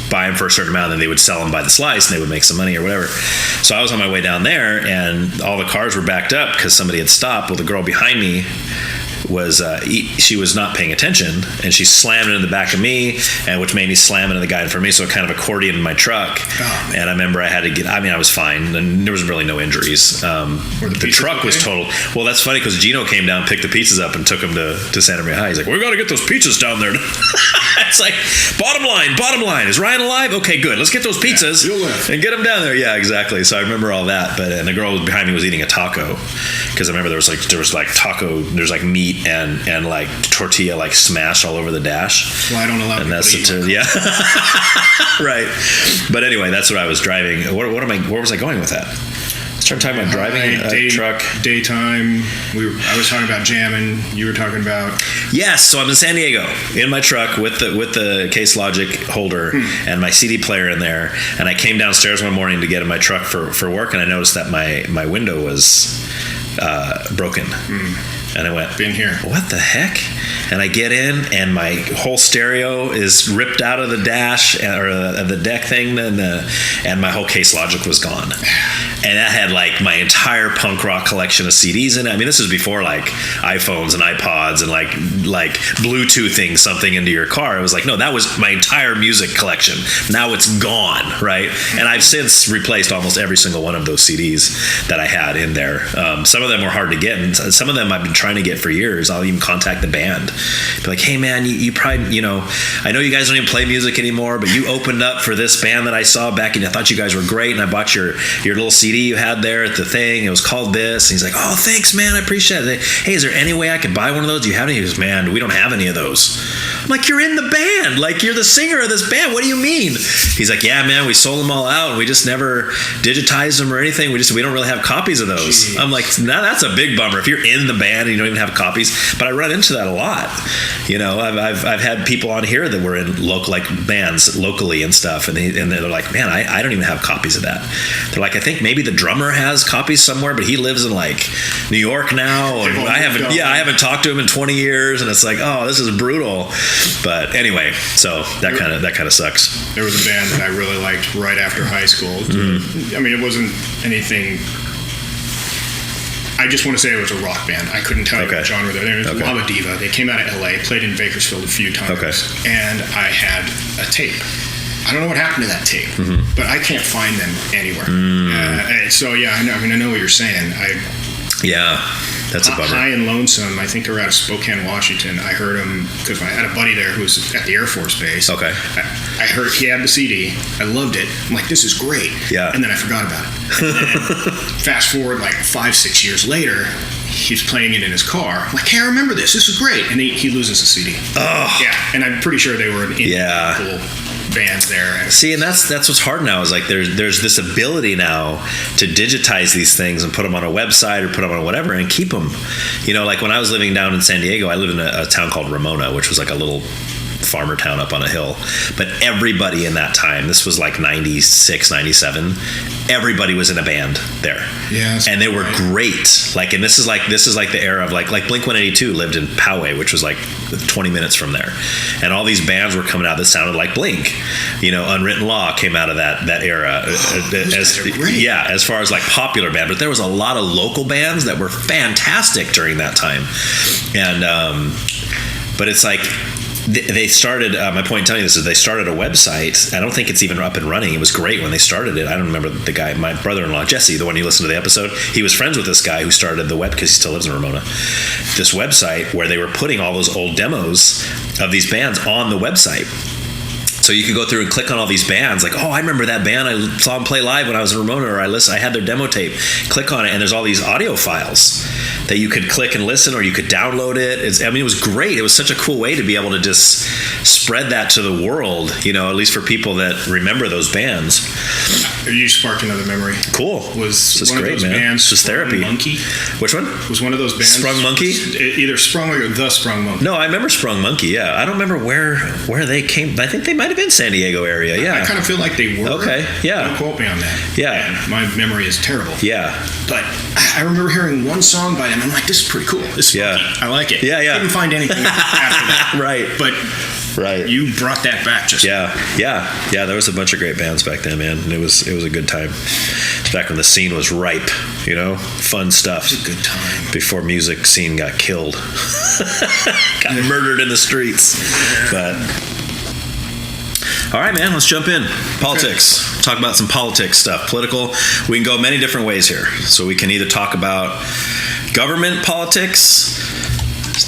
buy them for a certain amount, and then they would sell them by the slice, and they would make some money or whatever. So I was on my way down there, and all the cars were backed up because somebody had stopped. Well, the girl behind me she was not paying attention, and she slammed into the back of me, and which made me slam into the guy in front of me, so it kind of accordioned my truck. And I remember I had to I was fine, and there was really no injuries. The truck was total. Well, that's funny because Gino came down, picked the pizzas up, and took them to Santa Maria High. He's like, we got to get those pizzas down there. It's like, bottom line, is Ryan alive? Okay, good, let's get those pizzas and get them down there. Yeah, exactly. So I remember all that, and the girl behind me was eating a taco, because I remember there was taco, there's like meat and like tortilla smashed all over the dash. Well, I don't allow people to eat. Yeah. Right. But anyway, that's what I was driving. Where was I going with that? I started talking about driving a truck. Daytime. I was talking about jamming. You were talking about. Yes. So I'm in San Diego in my truck with the Case Logic holder and my CD player in there. And I came downstairs one morning to get in my truck for work, and I noticed that my window was broken. And I went, been here. What the heck? And I get in, and my whole stereo is ripped out of the dash or the deck thing, and my whole Case Logic was gone. And that had my entire punk rock collection of CDs in it. I mean, this was before iPhones and iPods and like Bluetoothing something into your car. It was no, that was my entire music collection. Now it's gone, right? And I've since replaced almost every single one of those CDs that I had in there. Some of them were hard to get, and some of them I've been trying to get for years. I'll even contact the band, be like, hey man, you probably, I know you guys don't even play music anymore, but you opened up for this band that I saw back, and I thought you guys were great, and I bought your little CD you had there at the thing. It was called this. And he's like, oh, thanks man, I appreciate it. Hey, is there any way I could buy one of those? Do you have any? He goes, man, we don't have any of those. I'm like, you're in the band, you're the singer of this band, what do you mean? He's like, yeah man, we sold them all out, and we just never digitized them or anything. We don't really have copies of those. Jeez. I'm like, nah, that's a big bummer if you're in the band and you don't even have copies. But I run into that a lot. I've had people on here that were in local bands locally and stuff, and they're like, man, I don't even have copies of that. They're like, I think maybe the drummer has copies somewhere, but he lives in New York now, and I haven't talked to him in 20 years, and it's like, oh, this is brutal. But anyway, so that kind of sucks. There was a band that I really liked right after high school. I mean, it wasn't anything. I just want to say it was a rock band. I couldn't tell you what genre they're in. It was Lava Diva. They came out of LA, played in Bakersfield a few times, and I had a tape. I don't know what happened to that tape, but I can't find them anywhere. So yeah, I know what you're saying. That's a bummer. High and Lonesome, I think they were out of Spokane, Washington. I heard them because I had a buddy there who was at the Air Force Base. I heard he had the CD. I loved it. I'm like, this is great. Yeah. And then I forgot about it. And then fast forward 5-6 years later, he's playing it in his car. I'm like, hey, I remember this. This is great. And he loses the CD. Oh. Yeah. And I'm pretty sure they were an indie local bands there. See, and that's what's hard now is like there's this ability now to digitize these things and put them on a website or put them on whatever and keep them. You know, like when I was living down in San Diego, I lived in a town called Ramona, which was like a little farmer town up on a hill. But everybody in that time, this was like 96, 97, everybody was in a band there. Yeah. And they were great. Like, and this is like the era of like Blink-182 lived in Poway, which was like 20 minutes from there. And all these bands were coming out that sounded like Blink. You know, Unwritten Law came out of that era. As far as like popular band. But there was a lot of local bands that were fantastic during that time. And but it's like they started, my point in telling you this is they started a website. I don't think it's even up and running. It was great when they started it. I don't remember the guy, my brother-in-law, Jesse, the one you listened to the episode. He was friends with this guy who started the web, because he still lives in Ramona, this website where they were putting all those old demos of these bands on the website. So you could go through and click on all these bands, like, oh, I remember that band. I saw them play live when I was in Ramona, or I had their demo tape. Click on it, and there's all these audio files that you could click and listen, or you could download it. It was great. It was such a cool way to be able to just spread that to the world, you know, at least for people that remember those bands. You sparked another memory. Cool. Was this is one great, of those man. bands This is therapy. Monkey? Which one? Was one of those bands Sprung Monkey? Either Sprung or the Sprung Monkey. No, I remember Sprung Monkey. Yeah, I don't remember where they came. I think they might have been San Diego area. Yeah, I kind of feel like they were. Okay. Yeah. Don't quote me on that. Yeah. And my memory is terrible. Yeah. But I remember hearing one song by them. I'm like, this is pretty cool. This is funky. I like it. Yeah, yeah. Couldn't find anything after that. Right. But right. You brought that back just Yeah. There was a bunch of great bands back then, man. And it was a good time. It's back when the scene was ripe, you know, fun stuff. It was a good time before music scene got killed, got murdered in the streets. But all right, man, let's jump in. Politics. Okay. Talk about some politics stuff. Political. We can go many different ways here. So we can either talk about government politics,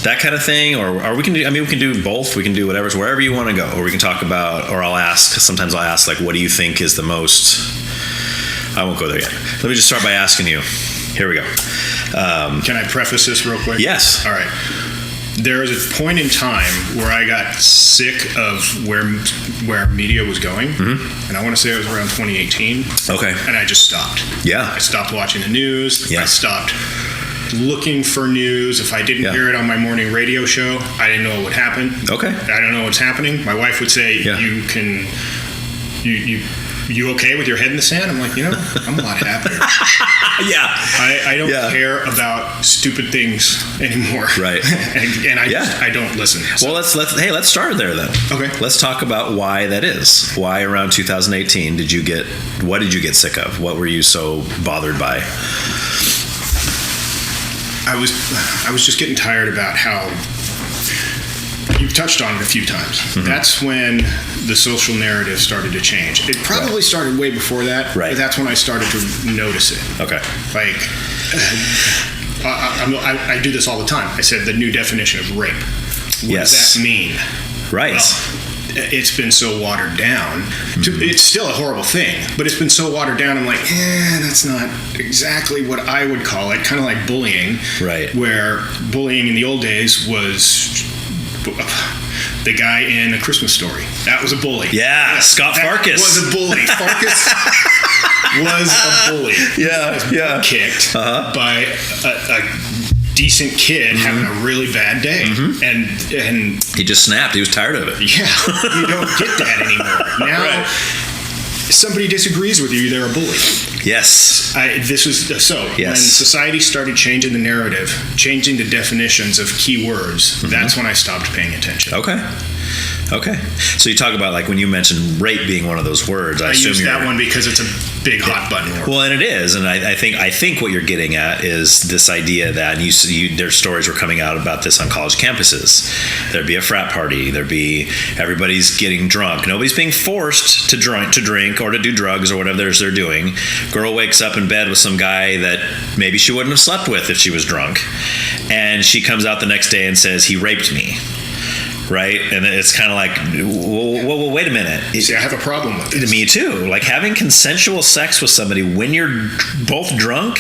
that kind of thing, or we can do, we can do both. We can do whatever, wherever you want to go. Or we can talk about, or sometimes I'll ask, like, what do you think is the most, I won't go there yet. Let me just start by asking you. Here we go. Can I preface this real quick? Yes. All right. There was a point in time where I got sick of where media was going, and I want to say it was around 2018. Okay. And I just stopped. Yeah. I stopped watching the news. Yeah. I stopped looking for news. If I didn't hear it on my morning radio show, I didn't know what would happen. Okay. I don't know what's happening. My wife would say, you okay with your head in the sand? I'm like, I'm a lot happier. I don't care about stupid things anymore. Right. and I don't listen. So. Well, let's start there then. Okay. Let's talk about why that is. Why around 2018 what did you get sick of? What were you so bothered by? I was just getting tired about how you've touched on it a few times. Mm-hmm. That's when the social narrative started to change. It probably started way before that, right. But that's when I started to notice it. Okay. Like, I do this all the time. I said the new definition of rape. What does that mean? Right. Well, it's been so watered down. It's still a horrible thing, but it's been so watered down. I'm like, that's not exactly what I would call it. Kind of like bullying. Right. Where bullying in the old days was the guy in A Christmas Story. That was a bully. Yeah, Scott Farkas was a bully. Farkas was a bully. Yeah. Kicked by a decent kid having a really bad day, and he just snapped. He was tired of it. Yeah, you don't get that anymore now. Right. Somebody disagrees with you, they're a bully. Yes. When society started changing the narrative, changing the definitions of key words, that's when I stopped paying attention. Okay. So you talk about, like, when you mentioned rape being one of those words. I assume use that one because it's a big hot button word. Well, and it is, and I think what you're getting at is this idea that there's stories were coming out about this on college campuses. There'd be a frat party. There'd be everybody's getting drunk. Nobody's being forced to drink or to do drugs or whatever they're doing. Girl wakes up in bed with some guy that maybe she wouldn't have slept with if she was drunk, and she comes out the next day and says, he raped me. Right? And it's kind of like, well, wait a minute. See, I have a problem with this. Me too. Like, having consensual sex with somebody when you're both drunk,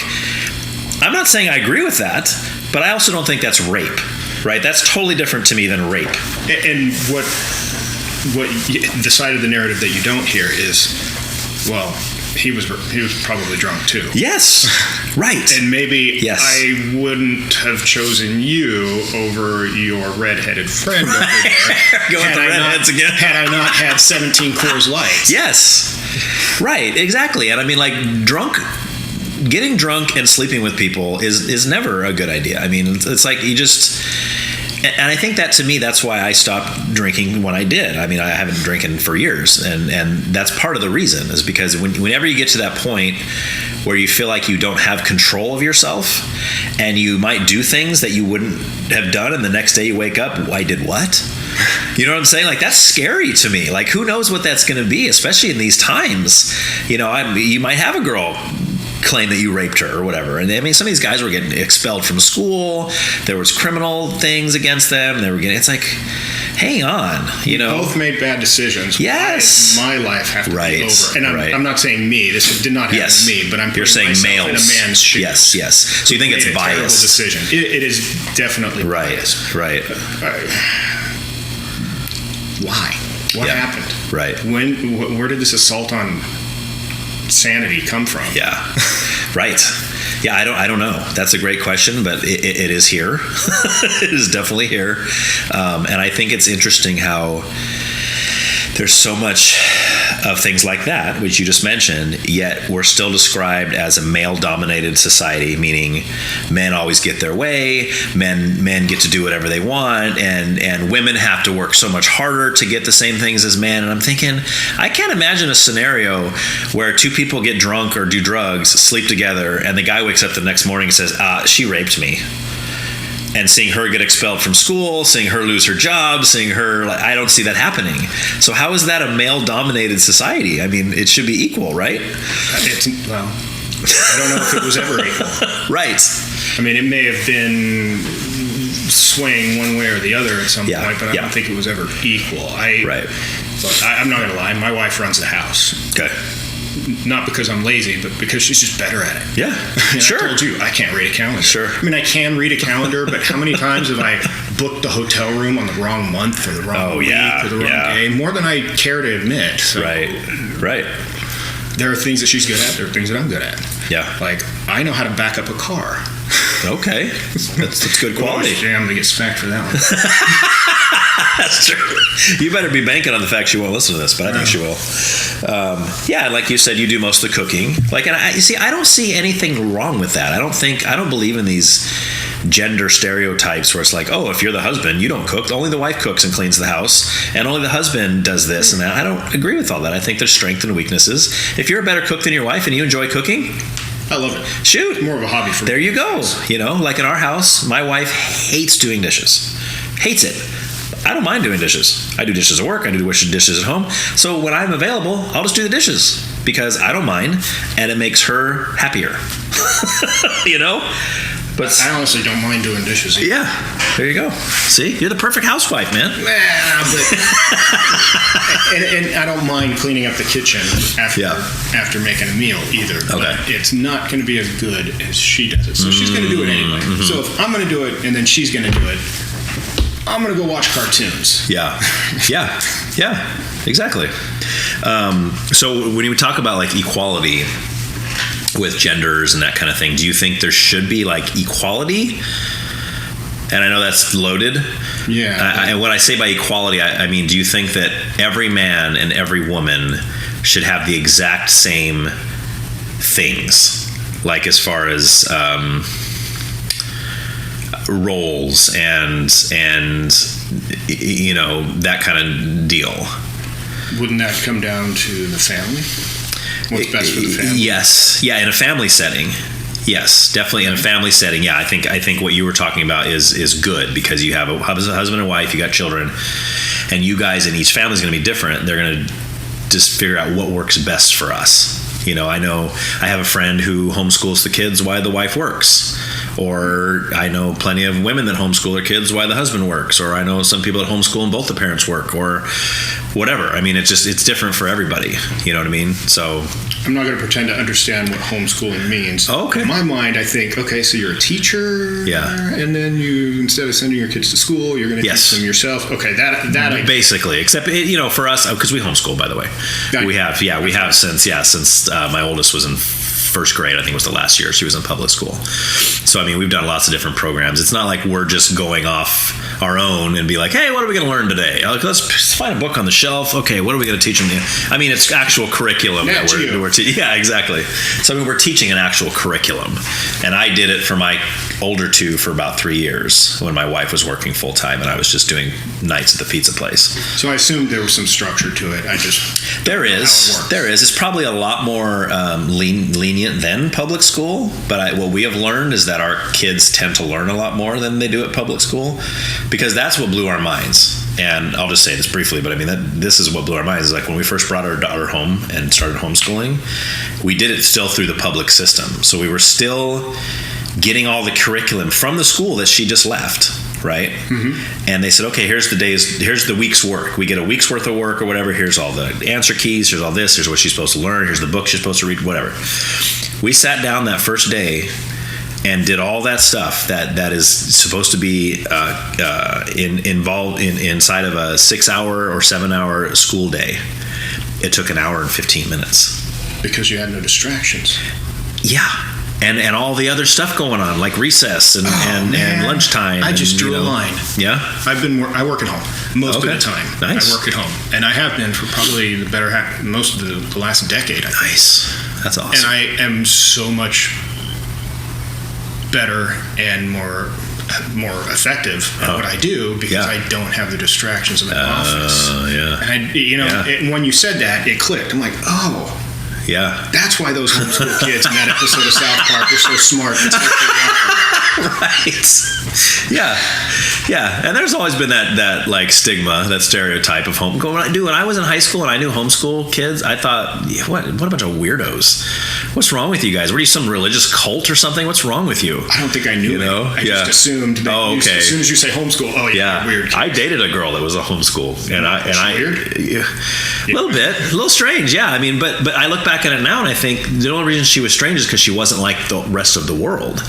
I'm not saying I agree with that, but I also don't think that's rape. Right? That's totally different to me than rape. And the side of the narrative that you don't hear is, well, he was probably drunk too. Yes, right. And maybe I wouldn't have chosen you over your redheaded friend over there. Going to redheads again. Had I not had 17 Coors Lights. Yes, right, exactly. And I mean, like, getting drunk and sleeping with people is never a good idea. I mean, it's like you just... And I think that, to me, that's why I stopped drinking when I did. I mean, I haven't been drinking for years, and that's part of the reason, is because whenever you get to that point where you feel like you don't have control of yourself, and you might do things that you wouldn't have done, and the next day you wake up, I did what? You know what I'm saying? Like, that's scary to me. Like, who knows what that's going to be, especially in these times. You know, you might have a girl claim that you raped her or whatever. And I mean, some of these guys were getting expelled from school. There was criminal things against them. It's like, hang on, you know. Both made bad decisions. Yes. Why does my life have to be over? And I'm not saying me. This did not happen to me, but I'm You're saying males. in a man's shoes. Yes. So you think it's biased? Terrible decision. It is definitely biased. Right. Why? What happened? Right. Where did this assault on sanity come from? Yeah. Right. Yeah, I don't know. That's a great question, but it is here. It is definitely here. And I think it's interesting how there's so much of things like that, which you just mentioned, yet we're still described as a male-dominated society, meaning men always get their way, men get to do whatever they want, and women have to work so much harder to get the same things as men. And I'm thinking, I can't imagine a scenario where two people get drunk or do drugs, sleep together, and the guy wakes up the next morning and says, she raped me. And seeing her get expelled from school, seeing her lose her job, seeing her, I don't see that happening. So how is that a male-dominated society? I mean, it should be equal, right? Well, I don't know if it was ever equal. Right. I mean, it may have been swaying one way or the other at some point, but I don't think it was ever equal. Look, I'm not going to lie. My wife runs the house. Okay. Not because I'm lazy, but because she's just better at it. Yeah, sure. I told you, I can't read a calendar. Sure. I mean, I can read a calendar, but how many times have I booked the hotel room on the wrong month or the wrong week or the wrong day? More than I care to admit. So right. There are things that she's good at. There are things that I'm good at. Yeah. Like, I know how to back up a car. Okay. That's good quality. I'm going to get spanked for that one. That's true. You better be banking on the fact she won't listen to this, but I think she will. Like you said, you do most of the cooking. Like, and I don't see anything wrong with that. I don't believe in these gender stereotypes where it's like, oh, if you're the husband, you don't cook. Only the wife cooks and cleans the house, and only the husband does this and that. I don't agree with all that. I think there's strengths and weaknesses. If you're a better cook than your wife and you enjoy cooking, I love it. Shoot. More of a hobby for me. There you go. You know, like in our house, my wife hates doing dishes. Hates it. I don't mind doing dishes. I do dishes at work. I do dishes at home. So when I'm available, I'll just do the dishes because I don't mind, and it makes her happier. You know? But I honestly don't mind doing dishes either. Yeah, there you go. See, you're the perfect housewife, man. And I don't mind cleaning up the kitchen after making a meal either. Okay. But it's not going to be as good as she does it. So she's going to do it anyway. Mm-hmm. So if I'm going to do it and then she's going to do it, I'm going to go watch cartoons. Yeah, exactly. So when you talk about like equality with genders and that kind of thing, do you think there should be like equality? And I know that's loaded. Yeah. And what I say by equality, I mean, do you think that every man and every woman should have the exact same things, like as far as roles and you know, that kind of deal? Wouldn't that come down to the family? What's best for the family? Yes. Yeah, in a family setting. Yes, definitely in a family setting. Yeah, I think what you were talking about is good because you have a husband and wife, you got children, and you guys in each family is going to be different. They're going to just figure out what works best for us. You know I have a friend who homeschools the kids while the wife works, Or I know plenty of women that homeschool their kids while the husband works. Or I know some people that homeschool and both the parents work, or whatever. I mean, it's different for everybody. You know what I mean? So I'm not going to pretend to understand what homeschooling means. Oh, okay. In my mind, I think, okay, so you're a teacher, and then you, instead of sending your kids to school, you're going to teach them yourself. Okay, that I basically, except for us, because we homeschool, by the way, we have since my oldest was in first grade. I think it was the last year she was in public school. So I mean, we've done lots of different programs. It's not like we're just going off our own and be like, hey, what are we going to learn today? Like, let's find a book on the shelf. Okay, what are we going to teach them? I mean, it's actual curriculum that we're yeah, exactly. So I mean, we're teaching an actual curriculum, and I did it for my older two for about 3 years when my wife was working full time and I was just doing nights at the pizza place. So I assumed there was some structure to it. There is. It's probably a lot more lenient than public school, but what we have learned is that our kids tend to learn a lot more than they do at public school, because that's what blew our minds. And I'll just say this briefly, but I mean, this is what blew our minds. Is like when we first brought our daughter home and started homeschooling, we did it still through the public system. So we were still getting all the curriculum from the school that she just left, right? Mm-hmm. And they said, okay, here's the week's work. We get a week's worth of work or whatever. Here's all the answer keys. Here's all this. Here's what she's supposed to learn. Here's the book she's supposed to read, whatever. We sat down that first day and did all that stuff that is supposed to be involved inside of a 6-hour or 7-hour school day. It took an hour and 15 minutes. Because you had no distractions. Yeah. And all the other stuff going on, like recess and lunchtime. I just drew a line. Yeah? I work at home most of the time. Nice. I work at home. And I have been for probably the better half, most of the last decade. Nice. That's awesome. And I am so much better and more effective at what I do because I don't have the distractions of an office. Yeah. And when you said that, it clicked. I'm like, oh. Yeah. That's why those homeschool kids in that episode of South Park are so smart. Right. Yeah. And there's always been that like stigma, that stereotype of home. When I was in high school and I knew homeschool kids, I thought, what a bunch of weirdos. What's wrong with you guys? Were you some religious cult or something? What's wrong with you? I don't think I knew it. I just assumed that as soon as you say homeschool, you're weird. I dated a girl that was a homeschool, and I weird? A little bit, a little strange. Yeah, I mean, but I look back at it now and I think the only reason she was strange is because she wasn't like the rest of the world,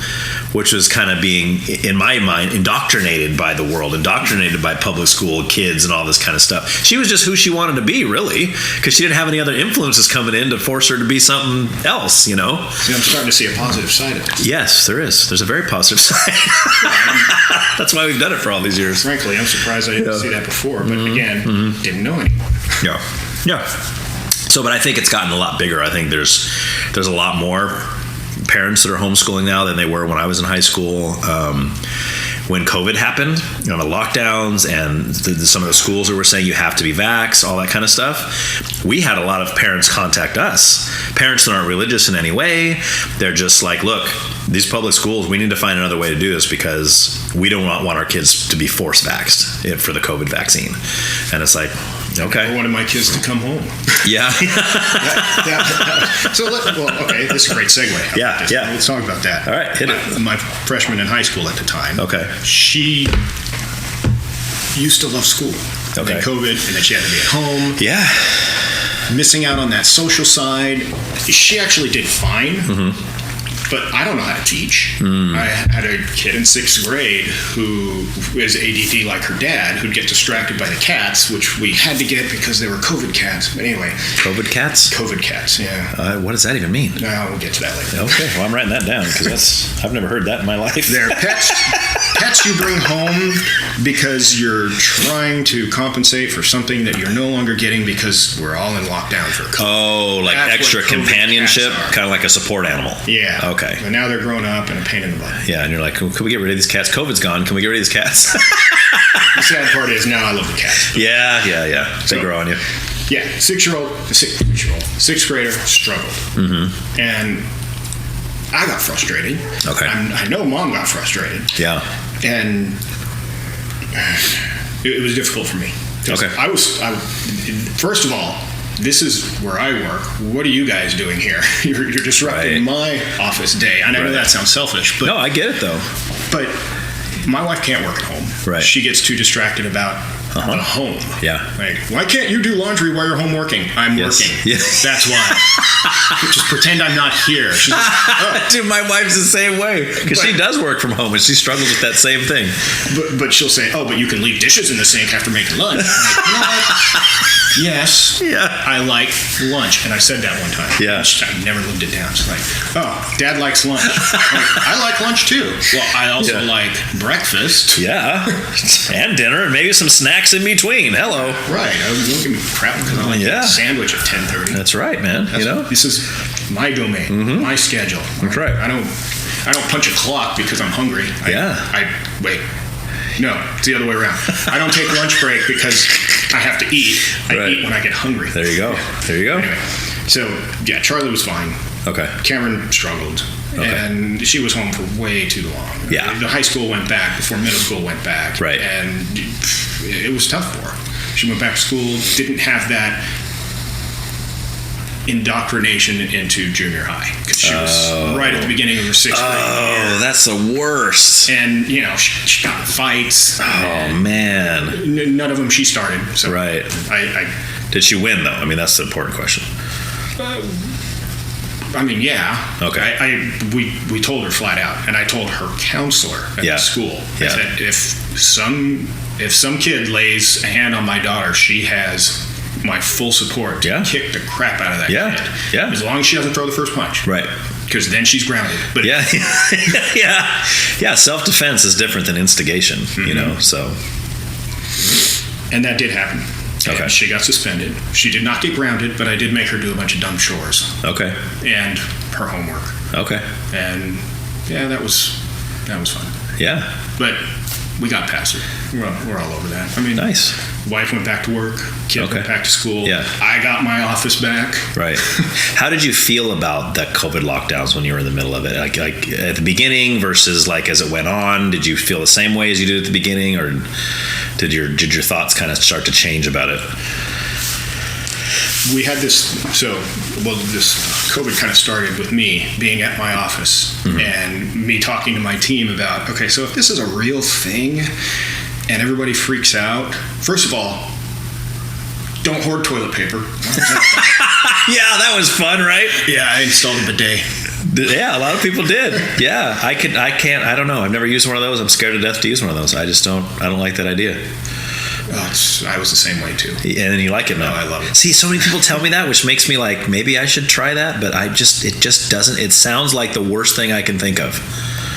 which was kind of being, in my mind, indoctrinated by the world, indoctrinated by public school kids and all this kind of stuff. She was just who she wanted to be, really, because she didn't have any other influences coming in to force her to be something else, See, I'm starting to see a positive side of it. Yes, there is. There's a very positive side. That's why we've done it for all these years. Frankly, I'm surprised I didn't see that before, but again, didn't know anyone. Yeah. So, but I think it's gotten a lot bigger. I think there's a lot more parents that are homeschooling now than they were when I was in high school. When COVID happened, the lockdowns and some of the schools that were saying you have to be vaxxed, all that kind of stuff, we had a lot of parents contact us. Parents that aren't religious in any way. They're just like, look, these public schools, we need to find another way to do this because we don't want our kids to be force vaxxed for the COVID vaccine. And it's like, okay. I wanted my kids to come home. Yeah. This is a great segue. Yeah. Let's talk about that. All right, hit it. My freshman in high school at the time. Okay. She used to love school. Okay. And then COVID, and then she had to be at home. Yeah. Missing out on that social side. She actually did fine. Mm-hmm. But I don't know how to teach. I had a kid in 6th grade who is ADD like her dad, who'd get distracted by the cats, which we had to get because they were COVID cats. But anyway. COVID cats? COVID cats, yeah. What does that even mean? We'll get to that later. Okay, well, I'm writing that down because I've never heard that in my life. They're pets you bring home because you're trying to compensate for something that you're no longer getting because we're all in lockdown for COVID. Oh, like that's extra companionship, kind of like a support animal. Yeah. Okay. But now they're grown up and a pain in the butt. Yeah, and you're like, can we get rid of these cats? COVID's gone. Can we get rid of these cats? The sad part is now I love the cats. Yeah. They grow on you. Yeah, 6th grader struggled. Mm-hmm. And I got frustrated. Okay. I know Mom got frustrated. Yeah. And it was difficult for me. Okay. First of all, this is where I work. What are you guys doing here? You're disrupting my office day. And I know that sounds selfish, but no, I get it though. But my wife can't work at home. Right. She gets too distracted about the home. Yeah. Like, why can't you do laundry while you're home working? I'm working. Yes. That's why. Just pretend I'm not here. She's like, oh. Dude, my wife's the same way because she does work from home and she struggles with that same thing. But she'll say, "Oh, but you can leave dishes in the sink after making lunch." I'm like, you know what? Yes, I like lunch, and I said that one time. Yeah, I never lived it down. She's like, "Oh, Dad likes lunch." I like lunch too. Well, I also like breakfast. Yeah, and dinner, and maybe some snacks in between. Hello. Right. Don't give me crap because I like a sandwich at 10:30. That's right, man. This is my domain, my schedule. That's right. I don't punch a clock because I'm hungry. I wait. No, it's the other way around. I don't take lunch break because I have to eat. I eat when I get hungry. There you go. Anyway, so Charlie was fine. Okay. Cameron struggled. Okay. And she was home for way too long. Yeah. The high school went back before middle school went back. Right. And it was tough for her. She went back to school, didn't have that indoctrination into junior high because she was right at the beginning of her 6th grade year. Oh, that's the worst. And she got in fights. Oh man, none of them she started. So right. I did she win though? I mean, that's the important question. I mean, yeah. Okay. We told her flat out, and I told her counselor at the school. I said, if some kid lays a hand on my daughter, she has my full support to kick the crap out of that kid. Yeah. As long as she doesn't throw the first punch. Right. Because then she's grounded. But yeah. Self-defense is different than instigation, you know, so. And that did happen. Okay. And she got suspended. She did not get grounded, but I did make her do a bunch of dumb chores. Okay. And her homework. Okay. And that was fun. Yeah. But we got past it. We're all over that. I mean, nice. Wife went back to work. Kid went back to school. Yeah. I got my office back. Right. How did you feel about the COVID lockdowns when you were in the middle of it? Like at the beginning versus like as it went on? Did you feel the same way as you did at the beginning, or did your thoughts kind of start to change about it? We had this. This COVID kind of started with me being at my office and me talking to my team about, okay, so if this is a real thing and everybody freaks out, first of all, don't hoard toilet paper. Yeah, that was fun, right? Yeah, I installed a bidet. Yeah, a lot of people did. Yeah, I don't know. I've never used one of those. I'm scared to death to use one of those. I don't like that idea. I was the same way too. And then you like it now. I love it. See, so many people tell me that, which makes me like, maybe I should try that, but it just doesn't. It sounds like the worst thing I can think of.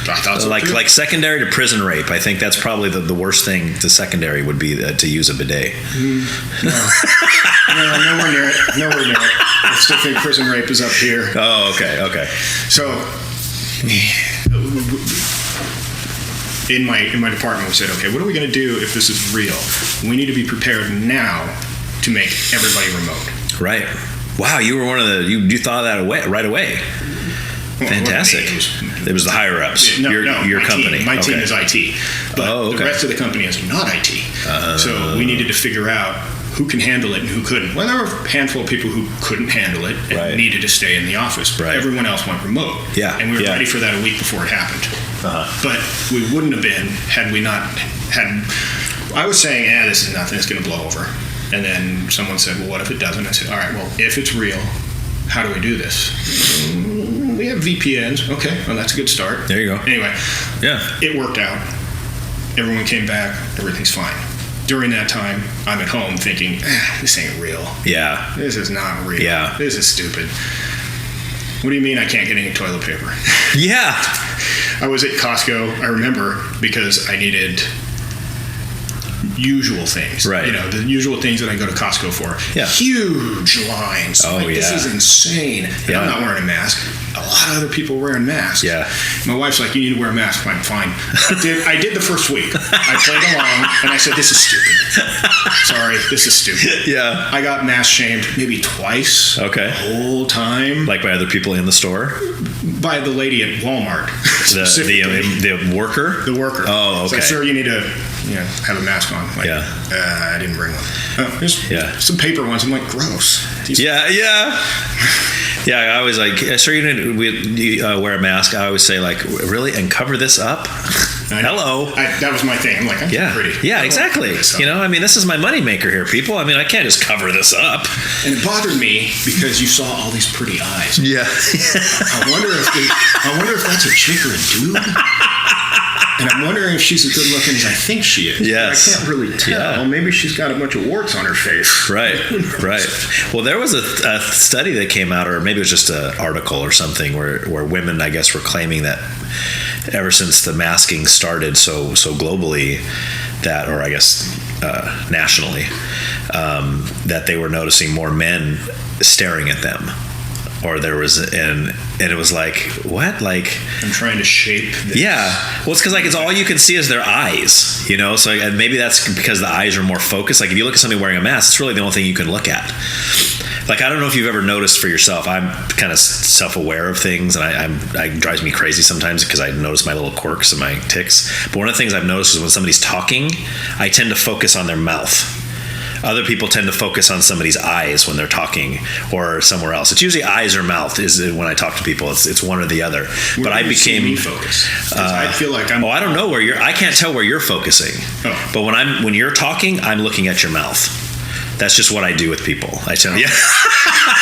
I thought so too. Like secondary to prison rape. I think that's probably the worst thing to secondary would be to use a bidet. No, nowhere near it. Nowhere near it. I still think prison rape is up here. Oh, okay. So, in my department, we said, okay, what are we going to do if this is real? We need to be prepared now to make everybody remote. Right. Wow, you were one of the you thought of that right away. Fantastic. It was the higher ups. Your company. My team is IT, but the rest of the company is not IT. So we needed to figure out who can handle it and who couldn't. Well, there were a handful of people who couldn't handle it and needed to stay in the office. But everyone else went remote. Yeah. And we were ready for that a week before it happened. But we wouldn't have been had we not had. I was saying, this is nothing. It's going to blow over. And then someone said, well, what if it doesn't? I said, all right, well, if it's real, how do we do this? We have VPNs. Okay, well, that's a good start. There you go. Anyway, it worked out. Everyone came back. Everything's fine. During that time, I'm at home thinking, this ain't real. Yeah. This is not real. Yeah. This is stupid. What do you mean I can't get any toilet paper? Yeah. I was at Costco, I remember, because I needed usual things. Right. You know, the usual things that I go to Costco for. Yeah. Huge lines. Oh, This is insane. And I'm not wearing a mask. A lot of other people are wearing masks. Yeah. My wife's like, you need to wear a mask. I'm fine. I did the first week. I played along, and I said, this is stupid. Sorry, this is stupid. Yeah. I got mask shamed maybe twice. Okay. The whole time. Like by other people in the store? By the lady at Walmart. The worker? The worker. Oh, okay. So, sir, you need to have a mask on. Like, I didn't bring one. There's some paper ones. I'm like, gross. Yeah. I always like, sir, you didn't wear a mask. I always say, like, really? And cover this up? Hello. That was my thing. I'm like, I'm pretty. Yeah, exactly. I mean, this is my moneymaker here, people. I mean, I can't just cover this up. And it bothered me because you saw all these pretty eyes. Yeah. I wonder if that's a chick or a dude. And I'm wondering if she's as good looking as I think she is. Yes. I can't really tell. Yeah. Maybe she's got a bunch of warts on her face. Right. Well, there was a study that came out, or maybe it was just an article or something, where women, I guess, were claiming that ever since the masking started so globally, that, or I guess nationally, that they were noticing more men staring at them. Or there was, and it was like, what? Like, I'm trying to shape this. Yeah. Well, it's because, like, it's all you can see is their eyes, So and maybe that's because the eyes are more focused. Like, if you look at somebody wearing a mask, it's really the only thing you can look at. Like, I don't know if you've ever noticed for yourself. I'm kind of self-aware of things, and it drives me crazy sometimes because I notice my little quirks and my tics. But one of the things I've noticed is when somebody's talking, I tend to focus on their mouth. Other people tend to focus on somebody's eyes when they're talking, or somewhere else. It's usually eyes or mouth is when I talk to people. It's one or the other. But I became me focus. I feel like I'm. Oh, I don't know where I can't tell where you're focusing. Oh. But when you're talking, I'm looking at your mouth. That's just what I do with people. I tell you.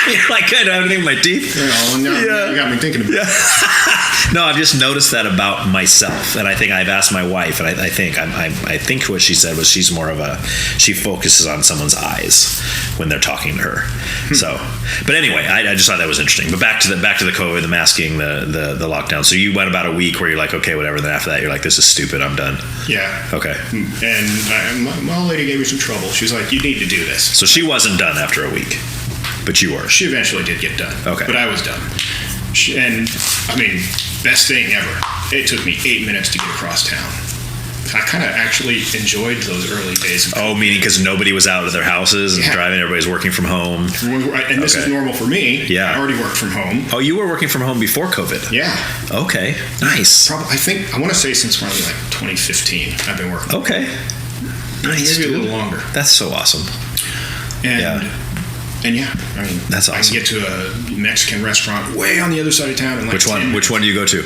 You're like, I don't have anything with my teeth. You got me thinking about it. No, I've just noticed that about myself, and I think I've asked my wife, and I think what she said was she focuses on someone's eyes when they're talking to her. So, but anyway, I just thought that was interesting. But back to the COVID, the masking, the lockdown. So you went about a week where you're like, okay, whatever. Then after that, you're like, this is stupid. I'm done. Yeah. Okay. And my old lady gave me some trouble. She's like, you need to do this. So she wasn't done after a week, but you were. She eventually did get done. Okay. But I was done. And I mean, best thing ever. It took me 8 minutes to get across town. I kind of actually enjoyed those early days. Oh, meaning because nobody was out of their houses and driving, everybody's working from home. And this is normal for me. Yeah. I already worked from home. Oh, you were working from home before COVID? Yeah. Okay, nice. I want to say since probably like 2015, I've been working. Okay. Nice. Maybe a little longer. That's so awesome. And yeah, I mean, that's awesome. I can get to a Mexican restaurant way on the other side of town. In like Which one do you go to?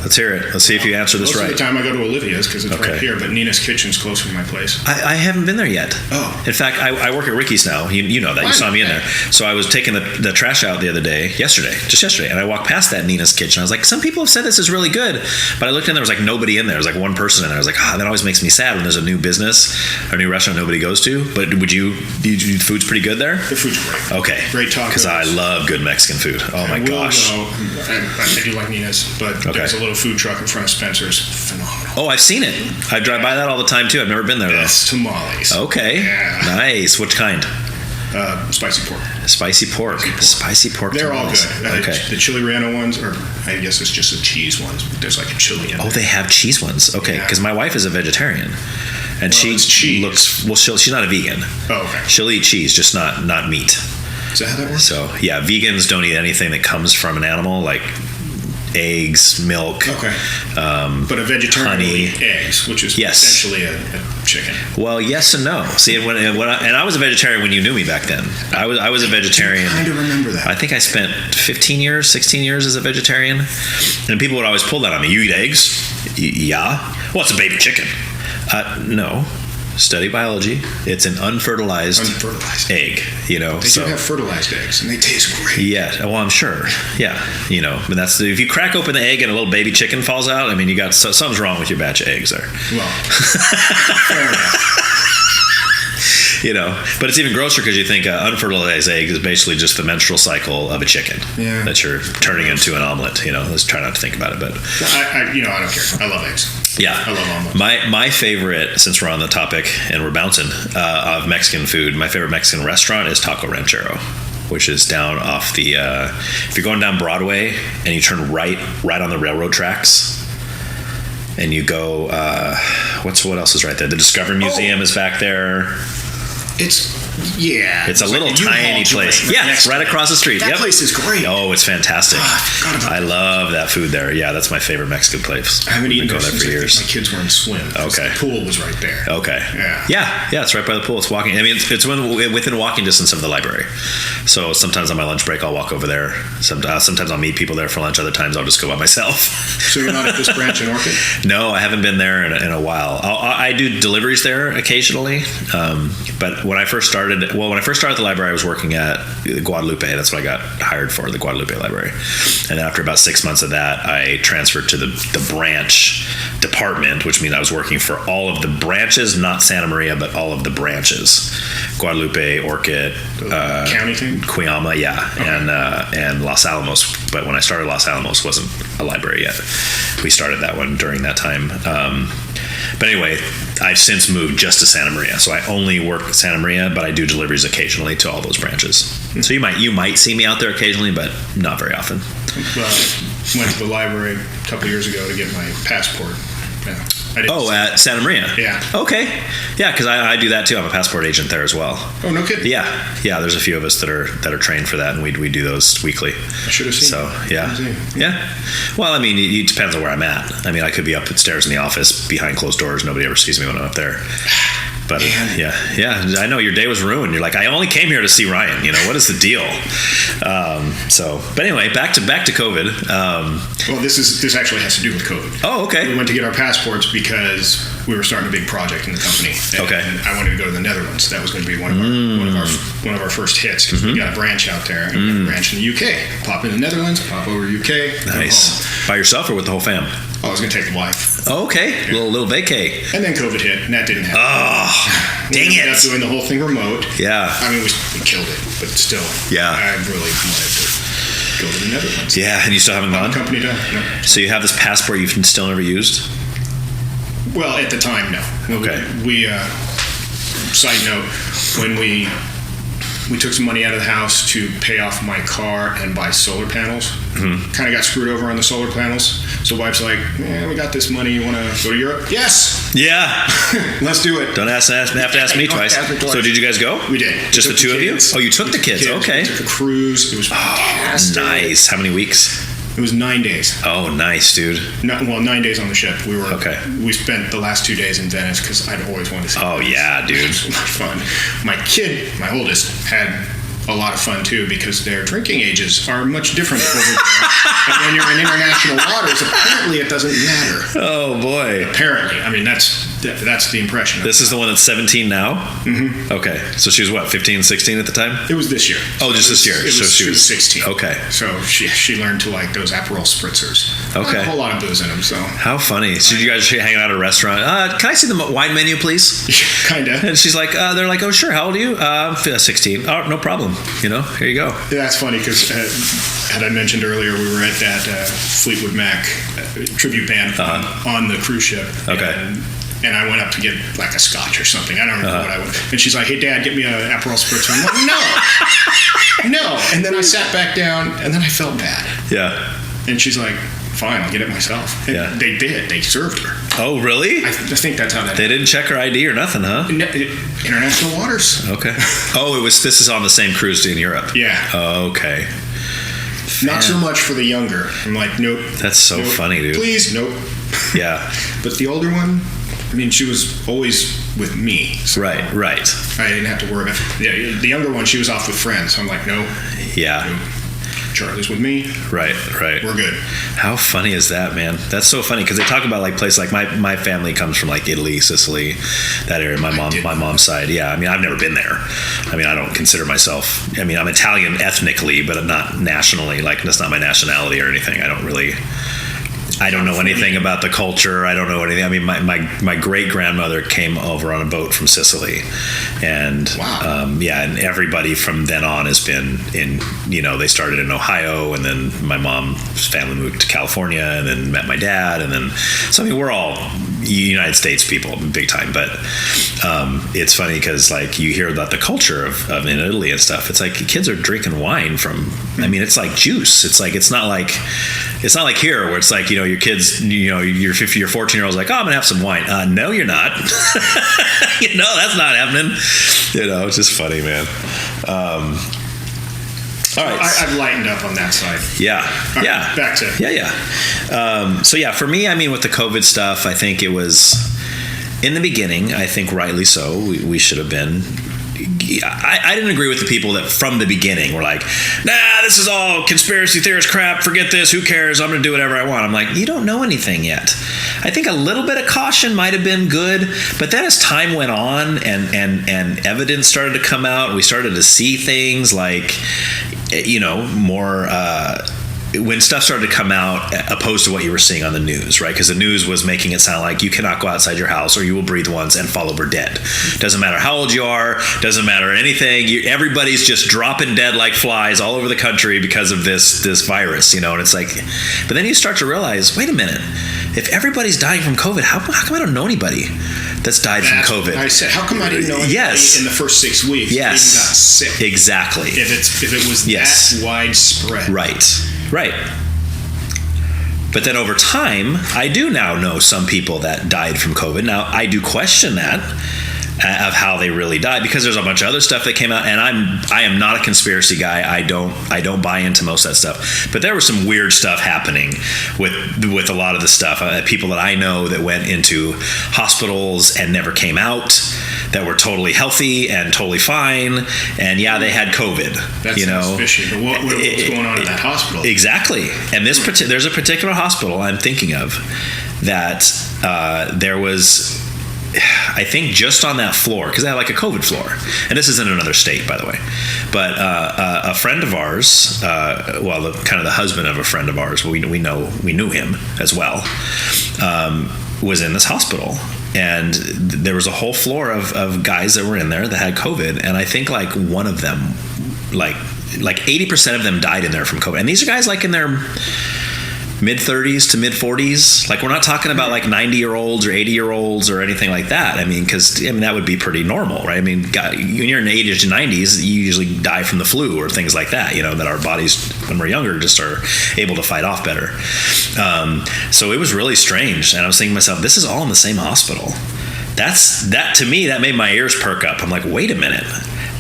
Let's hear it. Let's see if you answer this right. Most of the time I go to Olivia's because it's right here, but Nina's Kitchen's closer to my place. I haven't been there yet. Oh. In fact, I work at Ricky's now. You know that. You saw me in there. So I was taking the trash out the other day, just yesterday, and I walked past that Nina's Kitchen. I was like, some people have said this is really good, but I looked in there was like nobody in there. There was like one person in there. I was like, that always makes me sad when there's a new business or a new restaurant nobody goes to. But the food's pretty good there? The food's great. Okay. Great tacos. Because I love good Mexican food. Oh my gosh. I do like Nina's, but there's a little food truck in front of Spencer's. Phenomenal. Oh, I've seen it. I drive by that all the time too. I've never been there though. Best tamales. Okay. Yeah. Nice. Which kind? Spicy pork. Spicy pork. They're tamales. all good. Okay. The chili relleno ones, or I guess it's just the cheese ones. There's like a chili in there. Oh, they have cheese ones. Okay, because my wife is a vegetarian, and she looks. Well, she's not a vegan. Oh, okay. She'll eat cheese, just not meat. Is that how that works? So yeah, vegans don't eat anything that comes from an animal, like eggs, milk. Okay. But a vegetarian will eat eggs, which is essentially a chicken. Well, yes and no. See, I was a vegetarian when you knew me back then. I was a vegetarian. I kind of remember that. I think I spent 16 years as a vegetarian, and people would always pull that on me. You eat eggs? Yeah. Well, it's a baby chicken. No. Study biology. It's an unfertilized egg. They do have fertilized eggs, and they taste great. Yeah. Well, I'm sure. Yeah. But that's if you crack open the egg and a little baby chicken falls out. I mean, you got something's wrong with your batch of eggs there. Well, fair enough. But it's even grosser because you think unfertilized egg is basically just the menstrual cycle of a chicken that you're turning into an omelet. Let's try not to think about it, but I don't care. I love eggs. Yeah, I love omelets. My favorite, since we're on the topic and we're bouncing of Mexican food, my favorite Mexican restaurant is Taco Ranchero, which is down off the. If you're going down Broadway and you turn right on the railroad tracks, and you go, what else is right there? The Discovery Museum is back there. It's Yeah. It's a little tiny place. Yeah, right across the street. That place is great. Oh, it's fantastic. I forgot about I love that food there. Yeah, that's my favorite Mexican place. I haven't eaten there since for years. My kids were in swim. Okay. The pool was right there. Okay. Yeah. It's right by the pool. It's walking. I mean, it's within walking distance of the library. So sometimes on my lunch break, I'll walk over there. Sometimes I'll meet people there for lunch. Other times I'll just go by myself. So you're not at this branch in Orchid? No, I haven't been there in a while. I do deliveries there occasionally. But when I first started at the library, I was working at Guadalupe. That's what I got hired for, the Guadalupe Library. And after about 6 months of that, I transferred to the branch department, which means I was working for all of the branches, not Santa Maria, but all of the branches. Guadalupe, Orchid, county thing? Cuyama, yeah, okay. and Los Alamos. But when I started, Los Alamos wasn't a library yet. We started that one during that time. But anyway, I've since moved just to Santa Maria, so I only work at Santa Maria, but I do deliveries occasionally to all those branches. So you might see me out there occasionally, but not very often. Went to the library a couple years ago to get my passport. Yeah. At Santa Maria? Yeah. Okay. Yeah, because I do that too. I'm a passport agent there as well. Oh, no kidding. Yeah. There's a few of us that are trained for that, and we do those weekly. I should have seen. So yeah. Well, I mean, it depends on where I'm at. I mean, I could be upstairs in the office behind closed doors. Nobody ever sees me when I'm up there. But yeah. I know your day was ruined. You're like, I only came here to see Ryan. What is the deal? But anyway, back to COVID. Well, this actually has to do with COVID. Oh, okay. We went to get our passports because we were starting a big project in the company. And I wanted to go to the Netherlands. That was going to be one of our first hits because we got a branch out there and we got a branch in the UK. Pop in the Netherlands, pop over to UK. Nice. By yourself or with the whole fam? I was going to take the wife. Oh, okay. Yeah. Little vacay. And then COVID hit, and that didn't happen. Oh, dang it. We ended up doing the whole thing remote. Yeah. I mean, we killed it, but still. Yeah. I really wanted to go to the Netherlands. Yeah, and you still haven't gone? Company done. No. So you have this passport you've still never used? Well, at the time, no. Okay. We side note, when we took some money out of the house to pay off my car and buy solar panels. Mm-hmm. Kind of got screwed over on the solar panels. So wife's like, we got this money. You want to go to Europe? Yes. Yeah. Let's do it. Don't have to ask me twice. So did you guys go? We did. Just the two of you? Oh, you took the kids. Okay. We took a cruise. It was fantastic. Nice. How many weeks? It was 9 days. Oh, nice, dude. 9 days on the ship. Okay. We spent the last 2 days in Venice because I'd always wanted to see. Oh, yeah, dude. It was so much fun. My kid, my oldest, had a lot of fun too because their drinking ages are much different over there. And when you're in international waters, apparently it doesn't matter. Oh boy. Apparently, I mean that's the impression. This is the one that's 17 now. Mm-hmm. Okay, so she was what, 15, 16 at the time? It was this year. Oh, just this year. So she was 16. Okay. So she learned to like those Aperol spritzers. Okay. Not a whole lot of booze in them. So how funny. So you guys hanging out at a restaurant? Can I see the wine menu, please? Kinda. And she's like, they're like, oh sure. How old are you? 16. Oh, no problem. Here you go. Yeah, that's funny because had I mentioned earlier, we were at that Fleetwood Mac tribute band on the cruise ship. Okay. And I went up to get like a scotch or something. I don't remember what I went. And she's like, "Hey, Dad, get me an Aperol spritzer." I'm like, "No." And then I sat back down, and then I felt bad. Yeah. And she's like, "Fine, I'll get it myself." And yeah. They did. They served her. Oh, really? I think that's how that. They didn't check her ID or nothing, huh? International waters. Okay. Oh, this is on the same cruise in Europe. Yeah. Oh, okay. Not so much for the younger. I'm like, nope. That's so funny, dude. Please, nope. Yeah. But the older one, I mean, she was always with me. So right. I didn't have to worry about it. Yeah, the younger one, she was off with friends. So I'm like, no. Yeah. Nope. Charlie's with me. Right. We're good. How funny is that, man? That's so funny because they talk about like places like my family comes from like Italy, Sicily, that area. My mom's side. Yeah, I mean, I've never been there. I mean, I don't consider myself. I mean, I'm Italian ethnically, but I'm not nationally. Like, that's not my nationality or anything. I don't know anything about the culture. I don't know anything. I mean, my great grandmother came over on a boat from Sicily, and wow. And everybody from then on has been in. They started in Ohio, and then my mom's family moved to California, and then met my dad, and then so I mean, we're all United States people, big time. But it's funny because like you hear about the culture of in Italy and stuff. It's like kids are drinking wine from. I mean, it's like juice. It's not like here where it's like your kids, your 14-year-old's like, oh, I'm gonna have some wine. No, you're not. That's not happening. It's just funny, man. All right. I've lightened up on that side. Yeah. All yeah. Right, back to. Yeah. So yeah, for me, I mean, with the COVID stuff, I think it was in the beginning, I think rightly so, we should have been. I didn't agree with the people that from the beginning were like, nah, this is all conspiracy theorist crap. Forget this. Who cares? I'm going to do whatever I want. I'm like, you don't know anything yet. I think a little bit of caution might have been good. But then as time went on and evidence started to come out, we started to see things like, more when stuff started to come out opposed to what you were seeing on the news, right? Because the news was making it sound like you cannot go outside your house or you will breathe once and fall over dead. Doesn't matter how old you are, doesn't matter anything. Everybody's just dropping dead like flies all over the country because of this virus, and it's like, but then you start to realize, wait a minute, if everybody's dying from COVID, how come I don't know anybody that's died from COVID? I said, how come I didn't know anybody in the first 6 weeks? Yes. Even got sick. Exactly. If it was that widespread. Right. But then over time, I do now know some people that died from COVID. Now, I do question that of how they really died, because there's a bunch of other stuff that came out, and I am not a conspiracy guy. I don't buy into most of that stuff. But there was some weird stuff happening with a lot of the stuff. People that I know that went into hospitals and never came out, that were totally healthy and totally fine, and they had COVID. That sounds fishy. But what was going on in that hospital? Exactly. And there's a particular hospital I'm thinking of that there was, I think, just on that floor, because they had like a COVID floor, and this is in another state, by the way, but a friend of ours, the husband of a friend of ours, we knew him as well, was in this hospital. And there was a whole floor of guys that were in there that had COVID. And I think like one of them, like 80% of them died in there from COVID. And these are guys like in their mid-30s to mid-40s. Like, we're not talking about like 90-year-olds or 80-year-olds or anything like that. I mean, because that would be pretty normal, right? I mean, when you're in the 80s to 90s, you usually die from the flu or things like that, that our bodies, when we're younger, just are able to fight off better. So it was really strange. And I was thinking to myself, this is all in the same hospital. That to me, that made my ears perk up. I'm like, wait a minute.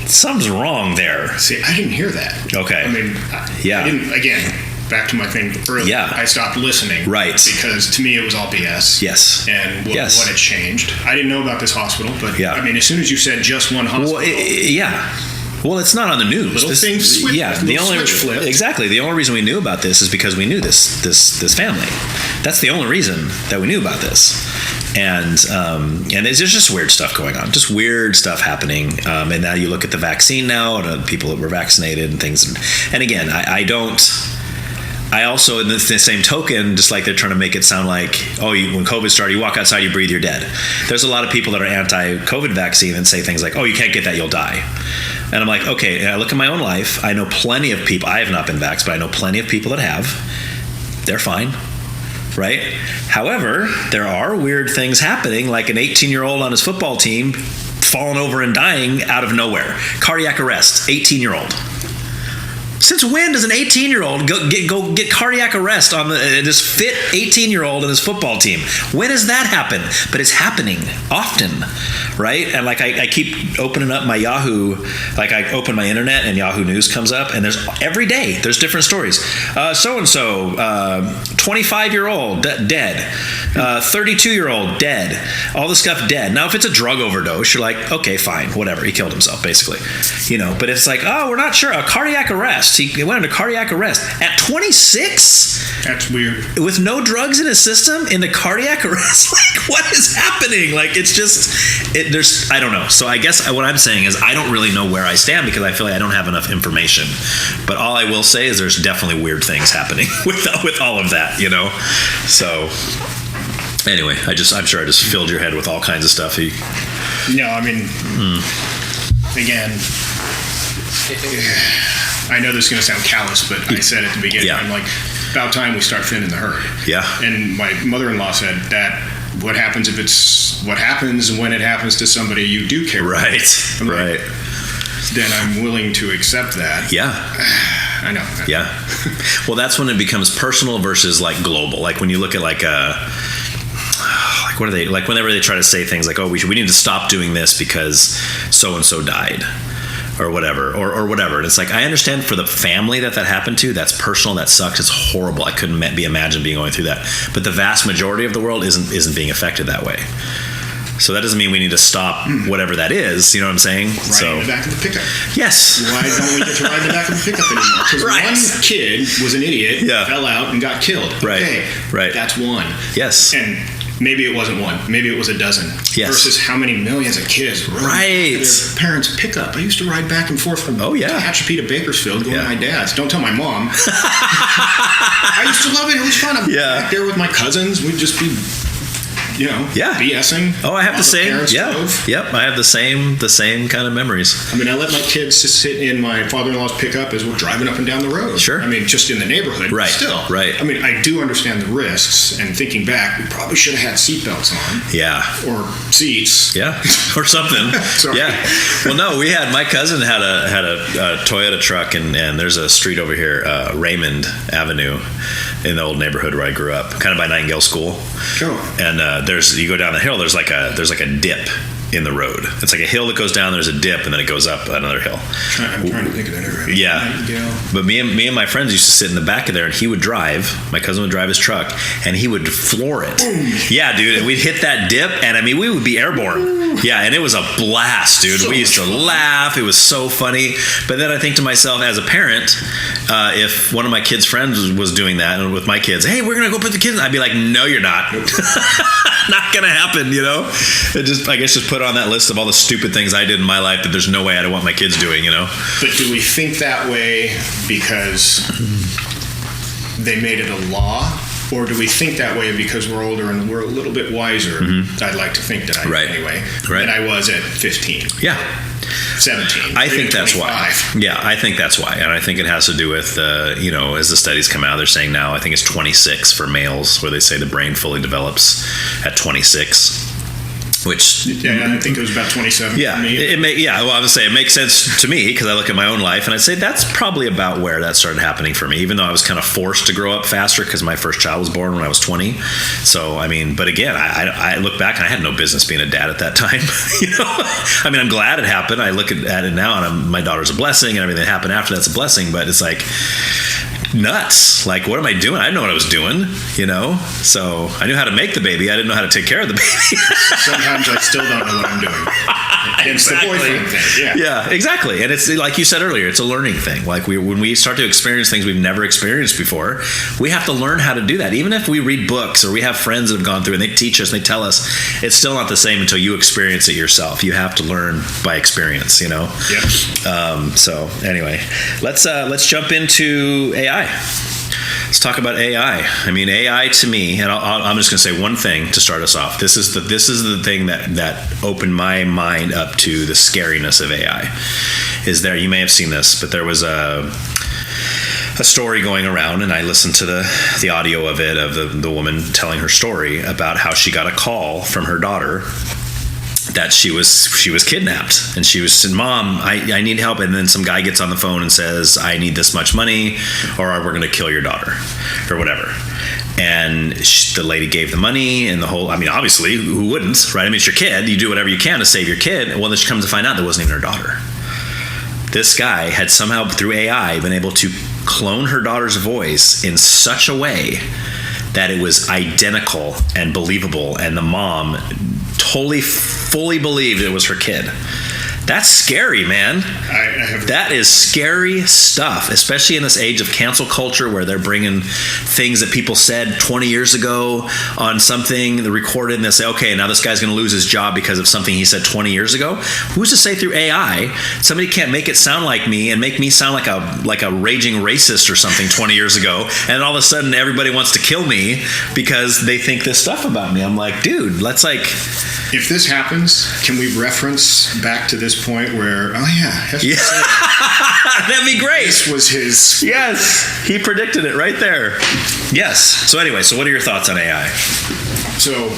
Something's wrong there. See, I didn't hear that. Okay. I mean, I didn't, again, back to my thing earlier. Yeah. I stopped listening. Right. Because to me it was all BS. Yes. And what had changed. I didn't know about this hospital, but I mean, as soon as you said just one hospital. Well, it's not on the news. Things switch. Yeah. Exactly. The only reason we knew about this is because we knew this family. That's the only reason that we knew about this. And there's just weird stuff going on, just weird stuff happening. And now you look at the vaccine now, and people that were vaccinated and things. And again, I also, in the same token, just like they're trying to make it sound like, when COVID started, you walk outside, you breathe, you're dead. There's a lot of people that are anti-COVID vaccine and say things like, you can't get that, you'll die. And I'm like, okay, and I look at my own life. I know plenty of people, I have not been vaxxed, but I know plenty of people that have. They're fine, right? However, there are weird things happening, like an 18-year-old on his football team falling over and dying out of nowhere. Cardiac arrest, 18-year-old. Since when does an 18-year-old go get cardiac arrest on this fit 18-year-old in his football team? When does that happen? But it's happening often, right? And like I keep opening up my Yahoo, like I open my internet and Yahoo News comes up, and there's every day there's different stories. So-and-so, 25-year-old dead, 32-year-old dead, all this stuff dead. Now, if it's a drug overdose, you're like, okay, fine, whatever. He killed himself, basically, But it's like, we're not sure. A cardiac arrest. He went into cardiac arrest at 26. That's weird. With no drugs in his system, in the cardiac arrest. Like, what is happening? Like, it's just, I don't know. So I guess what I'm saying is I don't really know where I stand, because I feel like I don't have enough information. But all I will say is there's definitely weird things happening with all of that, So anyway, I'm sure I just filled your head with all kinds of stuff. No, I mean, again, I know this is going to sound callous, but I said at the beginning, I'm like, about time we start thinning the herd. Yeah. And my mother-in-law said that what happens when it happens to somebody you do care about. Right. Right. Then I'm willing to accept that. Yeah. I know. Yeah. Well, that's when it becomes personal versus like global. Like when you look at what are they like? Whenever they try to say things like, "Oh, we need to stop doing this because so and so died," or whatever, or whatever. And it's like, I understand for the family that happened to, that's personal, that sucks, it's horrible. I couldn't imagine going through that. But the vast majority of the world isn't being affected that way. So that doesn't mean we need to stop whatever that is. You know what I'm saying? Riding in the back of the pickup. Yes. Why don't we get to ride in the back of the pickup anymore? Because one kid was an idiot, fell out, and got killed. Right. Okay, right. That's one. Yes. And maybe it wasn't one. Maybe it was a dozen. Yes. Versus how many millions of kids ride their parents' pickup. I used to ride back and forth from Tehachapi to Bakersfield going to my dad's. Don't tell my mom. I used to love it. It was fun. I'm back there with my cousins. We'd just be... BSing. Oh, I have the same. Yep. I have the same kind of memories. I mean, I let my kids just sit in my father-in-law's pickup as we're driving up and down the road. Sure. I mean, just in the neighborhood. Right. Still. Right. I mean, I do understand the risks, and thinking back, we probably should have had seatbelts on. Yeah. Or seats. Yeah. Or something. Sorry. Yeah. Well, no, my cousin had a Toyota truck, and there's a street over here, Raymond Avenue, in the old neighborhood where I grew up, kind of by Nightingale School. Cool. And you go down the hill, there's like a dip in the road. It's like a hill that goes down, there's a dip, and then it goes up another hill. I'm trying to think of that area. Yeah. But me and my friends used to sit in the back of there, and he would drive, my cousin would drive his truck, and he would floor it. Boom. Yeah, dude. And we'd hit that dip, and I mean, we would be airborne. Ooh. Yeah, and it was a blast, dude. We used to laugh. It was so funny. But then I think to myself, as a parent, if one of my kids' friends was doing that, and with my kids, hey, we're going to go put the kids in, I'd be like, no, you're not. Not going to happen, you know? I guess just put on that list of all the stupid things I did in my life that there's no way I'd want my kids doing, you know? But do we think that way because they made it a law? Or do we think that way because we're older and we're a little bit wiser? Mm-hmm. I'd like to think that anyway. Right. Than I was at 15. Yeah. 17. I think that's 25. why. Yeah, I think that's why. And I think it has to do with, as the studies come out, they're saying now, I think it's 26 for males, where they say the brain fully develops at 26. Which I think it was about 27 for me. Well, I would say it makes sense to me because I look at my own life and I'd say that's probably about where that started happening for me, even though I was kind of forced to grow up faster because my first child was born when I was 20. So, I mean, but again, I look back and I had no business being a dad at that time. You know, I mean, I'm glad it happened. I look at it now and my daughter's a blessing, and everything that happened after that's a blessing, but it's like nuts. Like, what am I doing? I didn't know what I was doing, you know? So I knew how to make the baby. I didn't know how to take care of the baby. Sometimes I still don't know what I'm doing. It's exactly. The boyfriend thing. Yeah, exactly. And it's like you said earlier, it's a learning thing. Like when we start to experience things we've never experienced before, we have to learn how to do that. Even if we read books or we have friends that have gone through and they teach us and they tell us, it's still not the same until you experience it yourself. You have to learn by experience, you know? Yep. So anyway, let's jump into AI. Let's talk about AI. I mean, AI to me, and I'm just going to say one thing to start us off. This is the thing that opened my mind up to the scariness of AI. You may have seen this, but there was a story going around, and I listened to the audio of it, of the woman telling her story about how she got a call from her daughter that she was kidnapped, and she was said, "Mom, I need help." And then some guy gets on the phone and says, "I need this much money, or we're going to kill your daughter," or whatever. And the lady gave the money, and the whole. I mean, obviously, who wouldn't, right? I mean, it's your kid. You do whatever you can to save your kid. Well, then she comes to find out that wasn't even her daughter. This guy had somehow, through AI, been able to clone her daughter's voice in such a way that it was identical and believable, and the mom totally fully believed it was her kid. That's scary, man. That is scary stuff, especially in this age of cancel culture where they're bringing things that people said 20 years ago on something, they recorded, and they say, okay, now this guy's going to lose his job because of something he said 20 years ago. Who's to say through AI somebody can't make it sound like me and make me sound like a raging racist or something 20 years ago, and all of a sudden everybody wants to kill me because they think this stuff about me? I'm like, dude, let's like... If this happens, can we reference back to this point where, that'd be great. This was his. Yes, he predicted it right there. Yes. So anyway, what are your thoughts on AI? So,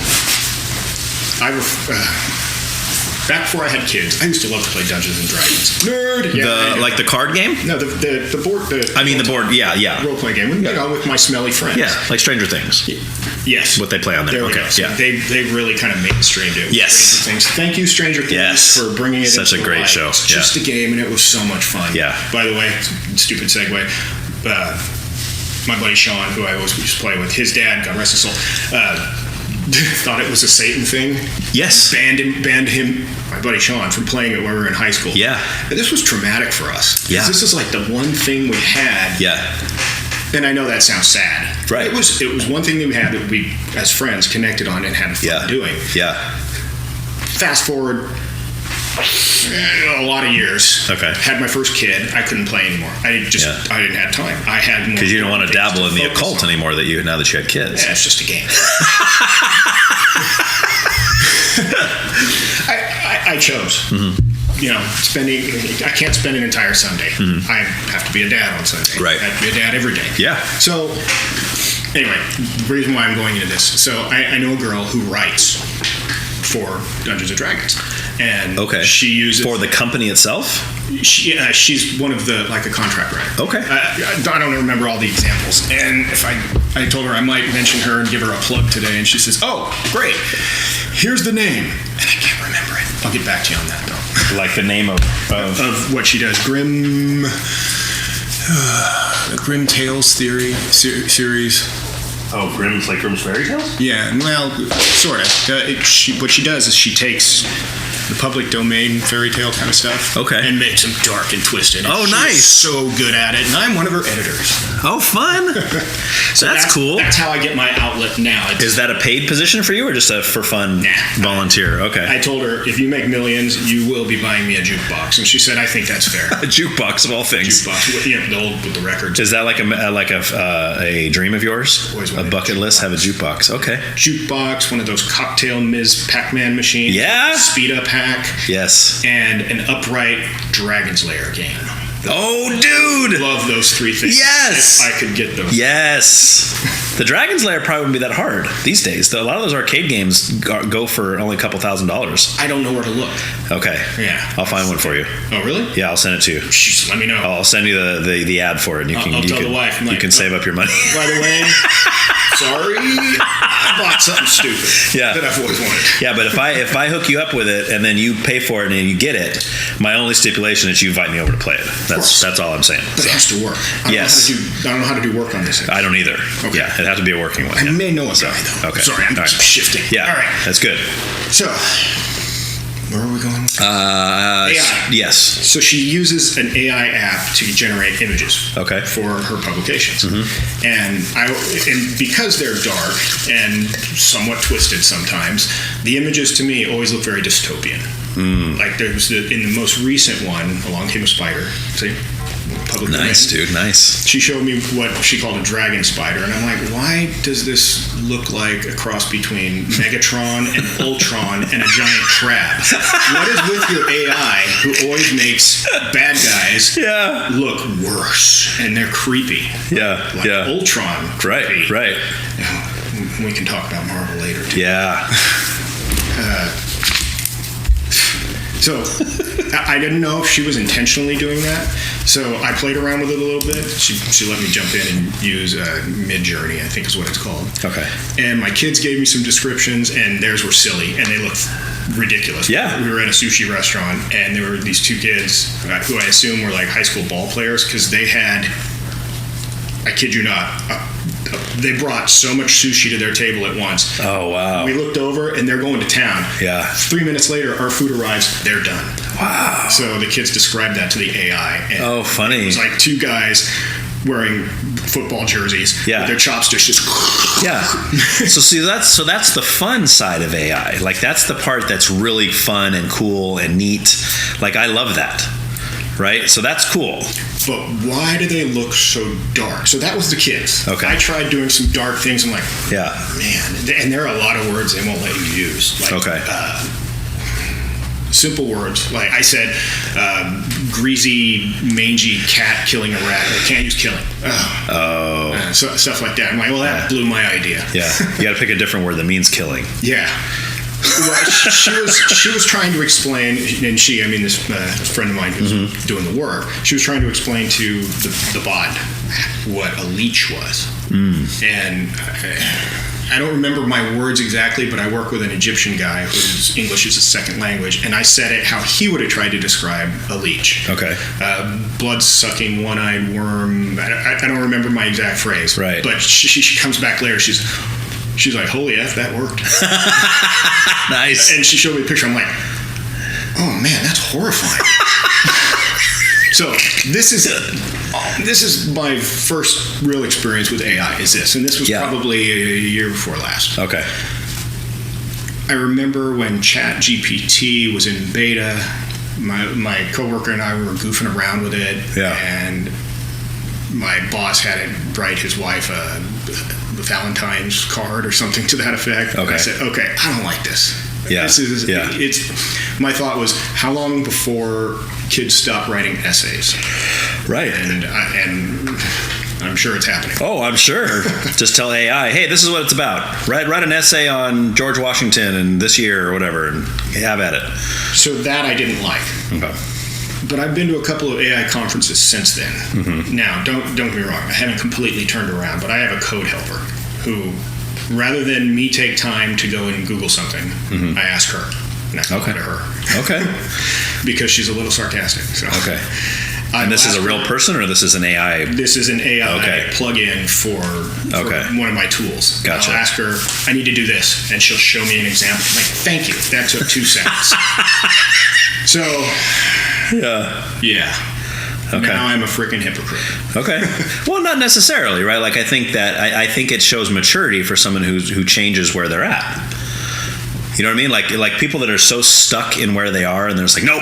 back before I had kids, I used to love to play Dungeons and Dragons. Nerd. Yeah, like the card game? No, the board. The board. Yeah. Role play game. With my smelly friends. Yeah, like Stranger Things. Yes. What they play on there. There we go. So they really kind of mainstreamed it. Yes. Things. Thank you, Stranger Things, for bringing it. Such into a great life. show. It's just a game, and it was so much fun. Yeah. By the way, stupid segue. My buddy Sean, who I always used to play with, his dad, God rest his soul, thought it was a Satan thing. Yes. Banned him, my buddy Sean, from playing it when we were in high school. Yeah. And this was traumatic for us. Yeah. This is like the one thing we had. Yeah. And I know that sounds sad. Right. It was one thing that we had that we, as friends, connected on and had fun doing. Yeah. Fast forward a lot of years. Okay. Had my first kid. I couldn't play anymore. I didn't have time. I had more. Because you don't want to dabble in the occult anymore now that you had kids. Yeah, it's just a game. I chose. Mm-hmm. I can't spend an entire Sunday. Mm-hmm. I have to be a dad on Sunday. Right. I have to be a dad every day. Yeah. So, anyway, the reason why I'm going into this. So, I know a girl who writes for Dungeons and Dragons. And she uses... For the company itself? She's one of a contract writer. Okay. I don't remember all the examples. And if I told her I might mention her and give her a plug today, and she says, "Oh, great. Here's the name." And I can't remember it. I'll get back to you on that, though. Like the name of what she does. The Grimm Tales series. Oh, Grimm's like Grimm's Fairy Tales? Yeah, well, sort of. What she does is she takes the public domain fairy tale kind of stuff. Okay. And makes them dark and twisted. Oh, She's nice. so good at it. And I'm one of her editors. Oh, fun. So that's cool. That's how I get my outlet now. Is that a paid position for you or just a for fun volunteer? Okay. I told her, if you make millions, you will be buying me a jukebox. And she said, I think that's fair. A jukebox of all things. Jukebox. The old with the records. Is that like a dream of yours? A bucket list? Have a jukebox. Okay. Jukebox, one of those cocktail Ms. Pac-Man machines. Yeah. Speed up hack. Yes. And an upright Dragon's Lair game. Oh, dude! Love those three things. Yes! If I could get those. Yes! The Dragon's Lair probably wouldn't be that hard these days. A lot of those arcade games go for only a couple $1,000s. I don't know where to look. Okay. Yeah. I'll find one for you. Oh, really? Yeah, I'll send it to you. Just let me know. I'll send you the ad for it. And I'll tell the wife. You can save up your money. By the way, sorry, I bought something stupid that I've always wanted. Yeah, but if I hook you up with it and then you pay for it and you get it, my only stipulation is you invite me over to play it. That's all I'm saying. But it has to work. I don't know how to do work on this. I don't either. Okay. Yeah, it has to be a working one. I may know a guy, though. Okay. Sorry, I'm just shifting. Yeah. All right. That's good. So, where are we going? AI. Yes. So she uses an AI app to generate images. Okay. For her publications. Mm-hmm. And because they're dark and somewhat twisted sometimes, the images to me always look very dystopian. Like there's in the most recent one, Along Came a Spider. See? Public nice, domain. dude. Nice. She showed me what she called a dragon spider, and I'm like, why does this look like a cross between Megatron and Ultron and a giant crab? What is with your AI who always makes bad guys look worse and they're creepy? Yeah, like Ultron. Creepy. Right. We can talk about Marvel later too. Yeah. So I didn't know if she was intentionally doing that. So I played around with it a little bit. She let me jump in and use Midjourney, I think is what it's called. Okay. And my kids gave me some descriptions, and theirs were silly, and they looked ridiculous. Yeah. We were at a sushi restaurant, and there were these two kids who I assume were like high school ball players because they had, I kid you not, they brought so much sushi to their table at once. Oh, wow. We looked over, and they're going to town. Yeah. 3 minutes later, our food arrives. They're done. Wow. So the kids described that to the AI. And oh, funny. It was like two guys wearing football jerseys with their chopsticks just... Yeah. So that's the fun side of AI. Like, that's the part that's really fun and cool and neat. Like, I love that. Right? So that's cool. But why do they look so dark? So that was the kids. Okay. I tried doing some dark things. I'm like, man. And there are a lot of words they won't let you use. Like, okay. Simple words. Like I said, greasy, mangy cat killing a rat. They can't use killing. So, stuff like that. I'm like, well, that blew my idea. Yeah. You got to pick a different word that means killing. Yeah. She was trying to explain, and this friend of mine who's doing the work, she was trying to explain to the bot what a leech was. And I don't remember my words exactly, but I work with an Egyptian guy whose English is a second language, and I said it how he would have tried to describe a leech. Okay. Blood-sucking, one-eyed worm. I don't remember my exact phrase. Right. But she comes back later. She's like, holy F, that worked. Nice. And she showed me a picture. I'm like, oh man, that's horrifying. So this is my first real experience with AI. Is this, and this was probably a year before last. Okay. I remember when ChatGPT was in beta. My coworker and I were goofing around with it, and my boss had it write his wife a Valentine's card or something to that effect. Okay. And I said, okay, I don't like this. Yeah. My thought was, how long before kids stop writing essays? Right. And I'm sure it's happening. Oh, I'm sure. Just tell AI, hey, this is what it's about. Write an essay on George Washington and this year or whatever, and have at it. So that I didn't like. Okay. But I've been to a couple of AI conferences since then. Mm-hmm. Now, don't get me wrong, I haven't completely turned around, but I have a code helper who, rather than me take time to go and Google something, I ask her. And I talk to her. Okay. Because she's a little sarcastic. So. Okay. And this is a real person, or this is an AI? This is an AI plug-in for one of my tools. Gotcha. I'll ask her, I need to do this, and she'll show me an example. I'm like, thank you. That took 2 seconds. So, yeah. Okay. Now I'm a freaking hypocrite. Okay. Well, not necessarily, right? Like, I think it shows maturity for someone who changes where they're at. You know what I mean? Like people that are so stuck in where they are, and they're just like, no,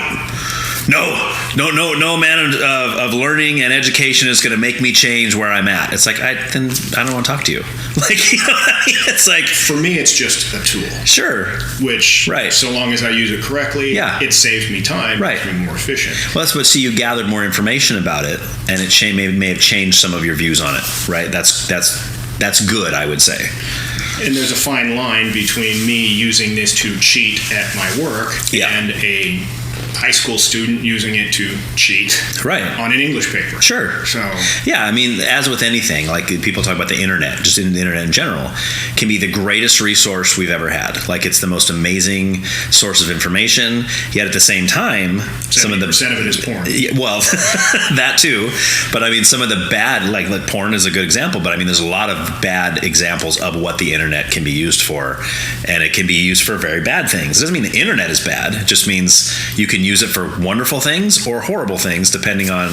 man of learning and education is going to make me change where I'm at. It's like, then I don't want to talk to you. Like, you know what I mean? It's like, for me, it's just a tool. Sure. Which, so long as I use it correctly, it saves me time. Right. Makes me more efficient. Well, that's what. See, you gathered more information about it, and it may have changed some of your views on it. Right. That's good, I would say. And there's a fine line between me using this to cheat at my work and a high school student using it to cheat on an English paper. Sure. So yeah, I mean, as with anything, like people talk about the internet, just in the internet in general, can be the greatest resource we've ever had. Like, it's the most amazing source of information. Yet at the same time, 70% of it is porn. Well, that too. But I mean, some of the bad, like porn is a good example. But I mean, there's a lot of bad examples of what the internet can be used for, and it can be used for very bad things. It doesn't mean the internet is bad. It just means you can use it for wonderful things or horrible things depending on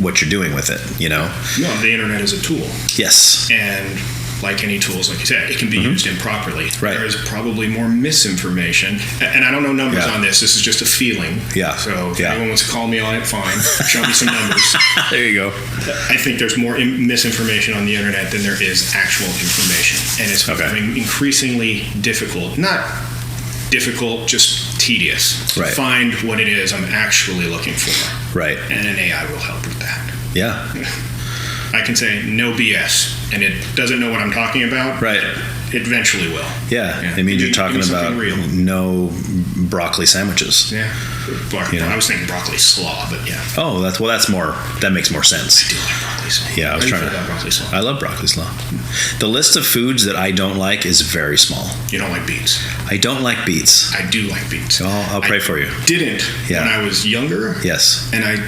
what you're doing with it, you know? No, the internet is a tool. Yes. And like any tools, like you said, it can be used improperly. Right. There is probably more misinformation. And I don't know numbers on this. This is just a feeling. Yeah. So if anyone wants to call me on it, fine. Show me some numbers. There you go. I think there's more misinformation on the internet than there is actual information. And it's becoming increasingly difficult. Not difficult, just tedious. Right. To find what it is I'm actually looking for. Right. And an AI will help with that. Yeah. I can say no BS, and it doesn't know what I'm talking about. Right. It eventually will. Yeah. It means you're talking about no broccoli sandwiches. Yeah. I was thinking broccoli slaw, but yeah. Oh, that makes more sense. I do like broccoli slaw. Yeah, I was trying to. Broccoli slaw? I love broccoli slaw. The list of foods that I don't like is very small. You don't like beets? I don't like beets. I do like beets. So I'll pray for you. Didn't when I was younger. Yes. And I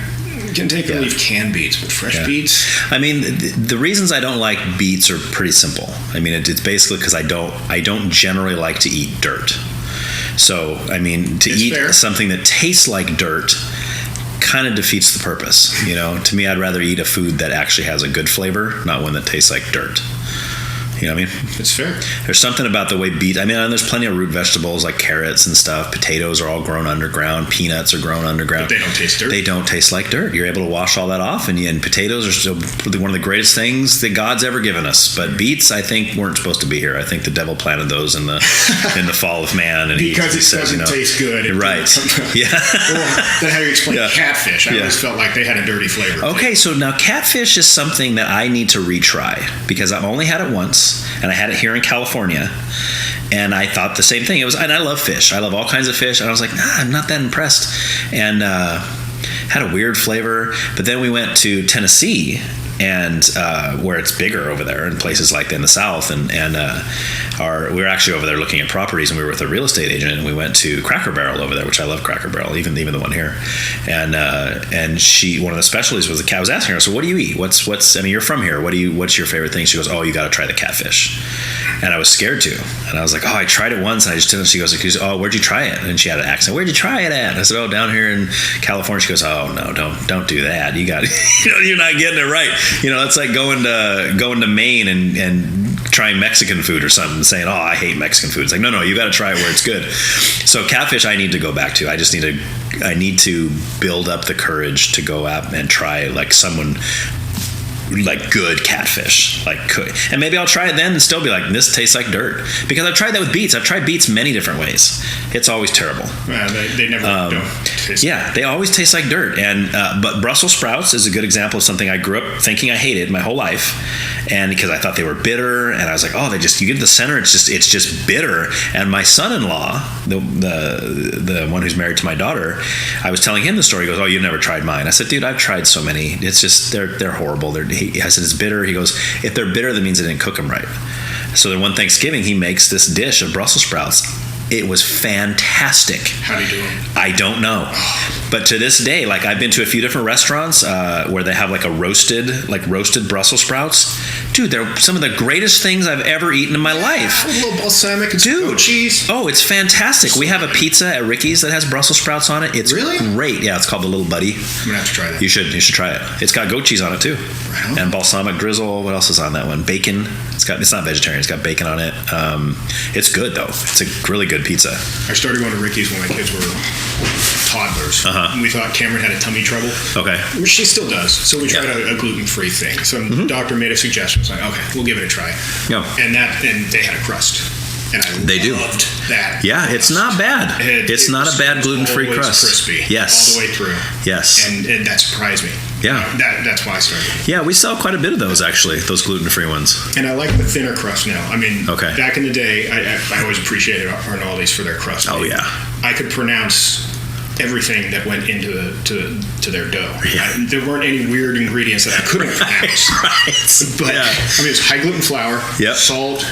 can take or leave canned beets, but fresh beets. I mean, the reasons I don't like beets are pretty simple. I mean, it's basically because I don't generally like to eat dirt. So I mean, to eat something that tastes like dirt kind of defeats the purpose. You know, to me, I'd rather eat a food that actually has a good flavor, not one that tastes like dirt. You know what I mean? It's fair. There's something about the way beets. I mean, there's plenty of root vegetables like carrots and stuff. Potatoes are all grown underground. Peanuts are grown underground. But they don't taste dirt. They don't taste like dirt. You're able to wash all that off, and potatoes are still one of the greatest things that God's ever given us. But beets, I think, weren't supposed to be here. I think the devil planted those in the fall of man, and because it doesn't taste good. Right? Yeah. Then how do you explain catfish? I always felt like they had a dirty flavor. Okay, so now catfish is something that I need to retry because I've only had it once. once, and I had it here in California, and I thought the same thing. And I love fish. I love all kinds of fish, and I was like, I'm not that impressed. And had a weird flavor. But then we went to Tennessee, and where it's bigger over there in places like that in the South, and we were actually over there looking at properties, and we were with a real estate agent, and we went to Cracker Barrel over there, which I love Cracker Barrel, even the one here, and one of the specialties was the cat. I was asking her, so what do you eat? What's I mean, you're from here. What's your favorite thing? She goes, oh, you got to try the catfish. And I was scared to, and I was like, oh, I tried it once, and I just didn't. She goes, oh, where'd you try it? And she had an accent. Where'd you try it at? And I said, oh, down here in California. She goes, oh no, don't do that. You got, you're not getting it right. It's like going to Maine and trying Mexican food or something, saying, oh, I hate Mexican food. It's like, no, you got to try it where it's good. So catfish, I need to go back to. I need to build up the courage to go out and try like someone like good catfish, and maybe I'll try it then and still be like, this tastes like dirt, because I've tried that with beets. I've tried beets many different ways. It's always terrible. They never don't taste. Yeah, they always taste like dirt. And but Brussels sprouts is a good example of something I grew up thinking I hated my whole life, and because I thought they were bitter, and I was like, oh, you get to the center, it's just bitter. And my son-in-law, the one who's married to my daughter, I was telling him the story. He goes, oh, you've never tried mine. I said, dude, I've tried so many. It's just they're horrible. I said, it's bitter. He goes, if they're bitter, that means I didn't cook them right. So then one Thanksgiving, he makes this dish of Brussels sprouts. It was fantastic. How do you do it? I don't know. But to this day, like I've been to a few different restaurants where they have like roasted Brussels sprouts. Dude, they're some of the greatest things I've ever eaten in my life. A little balsamic and goat cheese. Oh, it's fantastic. We have a pizza at Ricky's that has Brussels sprouts on it. It's really great. Yeah, it's called the Little Buddy. I'm gonna have to try that. You should try it. It's got goat cheese on it too, right. And balsamic drizzle. What else is on that one? Bacon. It's not vegetarian. It's got bacon on it. It's good though. It's a really good pizza. I started going to Ricky's when my kids were toddlers. We thought Cameron had a tummy trouble. Okay. Which she still does. So we tried a gluten-free thing. So the doctor made a suggestion. It's like, okay, we'll give it a try. Yeah. And they had a crust. And I loved that. Yeah, it's not bad. It's not a bad gluten-free crust. Crispy. Yes. All the way through. Yes. And that surprised me. Yeah. That's why I started. Yeah, we sell quite a bit of those, actually, those gluten-free ones. And I like the thinner crust now. I mean, okay. Back in the day, I always appreciated Arnaldi's for their crust. Oh, yeah. I could pronounce everything that went into their dough. Yeah. There weren't any weird ingredients that I couldn't pronounce. Right. But, I mean, it's high gluten flour, salt,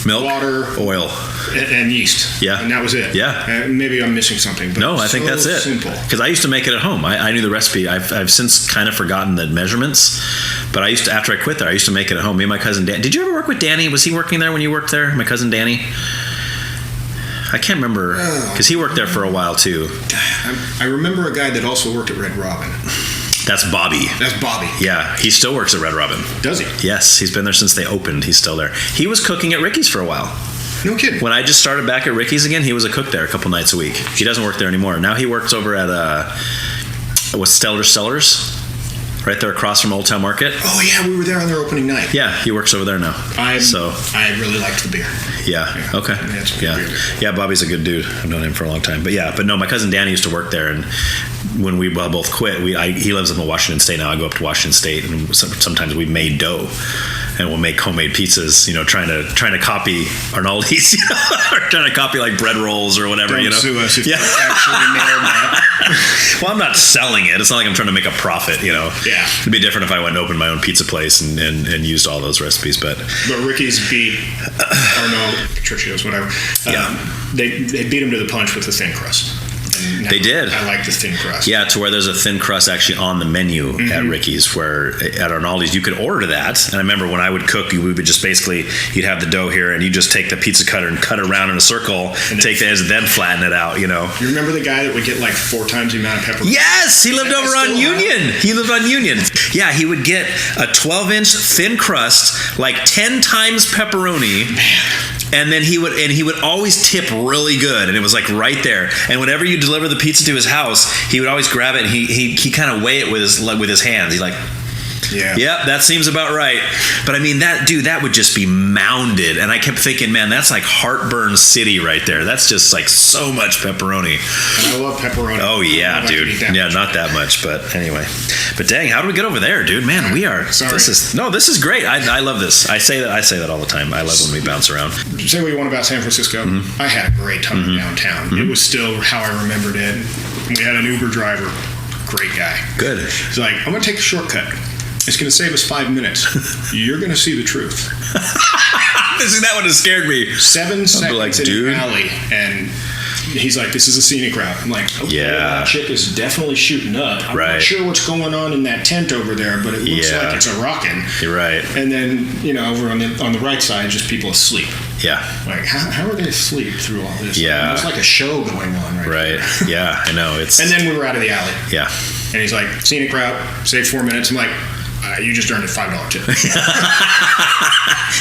milk, water, oil, and yeast. Yeah. And that was it. Yeah. Maybe I'm missing something. But no, I think that's it. Simple. Because I used to make it at home. I knew the recipe. I've since kind of forgotten the measurements. But after I quit there, I used to make it at home. Me and my cousin Dan. Did you ever work with Danny? Was he working there when you worked there? My cousin Danny? I can't remember, because he worked there for a while too. I remember a guy that also worked at Red Robin. That's Bobby. That's Bobby. Yeah, he still works at Red Robin. Does he? Yes, he's been there since they opened. He's still there. He was cooking at Ricky's for a while. No kidding. When I just started back at Ricky's again, he was a cook there a couple nights a week. He doesn't work there anymore. Now he works over at Stellar Cellars, right there across from Old Town Market. Oh yeah, we were there on their opening night. Yeah, he works over there now. I really liked the beer. Yeah. Okay. Yeah, Bobby's a good dude. I've known him for a long time. But no, my cousin Danny used to work there, and when we both quit, he lives in Washington State now. I go up to Washington State, and sometimes we made dough, and we'll make homemade pizzas. Trying to copy Arnaldi's, or trying to copy like bread rolls or whatever. Don't sue us if you actually nailed that. Well, I'm not selling it. It's not like I'm trying to make a profit. Yeah. It'd be different if I went and opened my own pizza place and used all those recipes. But Ricky's beat Arnold, Patricio's, whatever. They beat him to the punch with the thin crust. They did. I like the thin crust. Yeah, to where there's a thin crust actually on the menu at Ricky's, where at Arnaldi's you could order that. And I remember when I would cook, we would just basically, you'd have the dough here and you just take the pizza cutter and cut it around in a circle, and take the edge and then flatten it out, You remember the guy that would get like 4 times the amount of pepperoni? Yes! He lived over on Union. He lived on Union. Yeah, he would get a 12-inch thin crust, like 10 times pepperoni. Man. And then he would always tip really good, and it was like right there. And whenever you deliver the pizza to his house, he would always grab it and he kind of weigh it with his hands. He's like, Yeah. Yep, that seems about right. But I mean, that would just be mounded. And I kept thinking, man, that's like heartburn city right there. That's just like so much pepperoni. And I love pepperoni. Oh yeah, dude. Yeah, not that much, but anyway. But dang, how do we get over there, dude? Man, we are. Sorry. This is great. I love this. I say that all the time. I love when we bounce around. Say what you want about San Francisco. Mm-hmm. I had a great time downtown. Mm-hmm. It was still how I remembered it. We had an Uber driver, great guy. Good. He's like, I'm gonna take a shortcut. It's going to save us 5 minutes. You're going to see the truth. That one has scared me. 7 seconds like, in dude. an alley, and he's like, this is a scenic route. I'm like, okay, that chick is definitely shooting up. I'm not sure what's going on in that tent over there, but it looks like it's a rockin'. You're right. And then, over on the right side, just people asleep. Yeah. Like, how are they asleep through all this? Yeah. There's like a show going on right now. Yeah, I know. And then we were out of the alley. Yeah. And he's like, scenic route, save 4 minutes. I'm like, you just earned a $5 tip.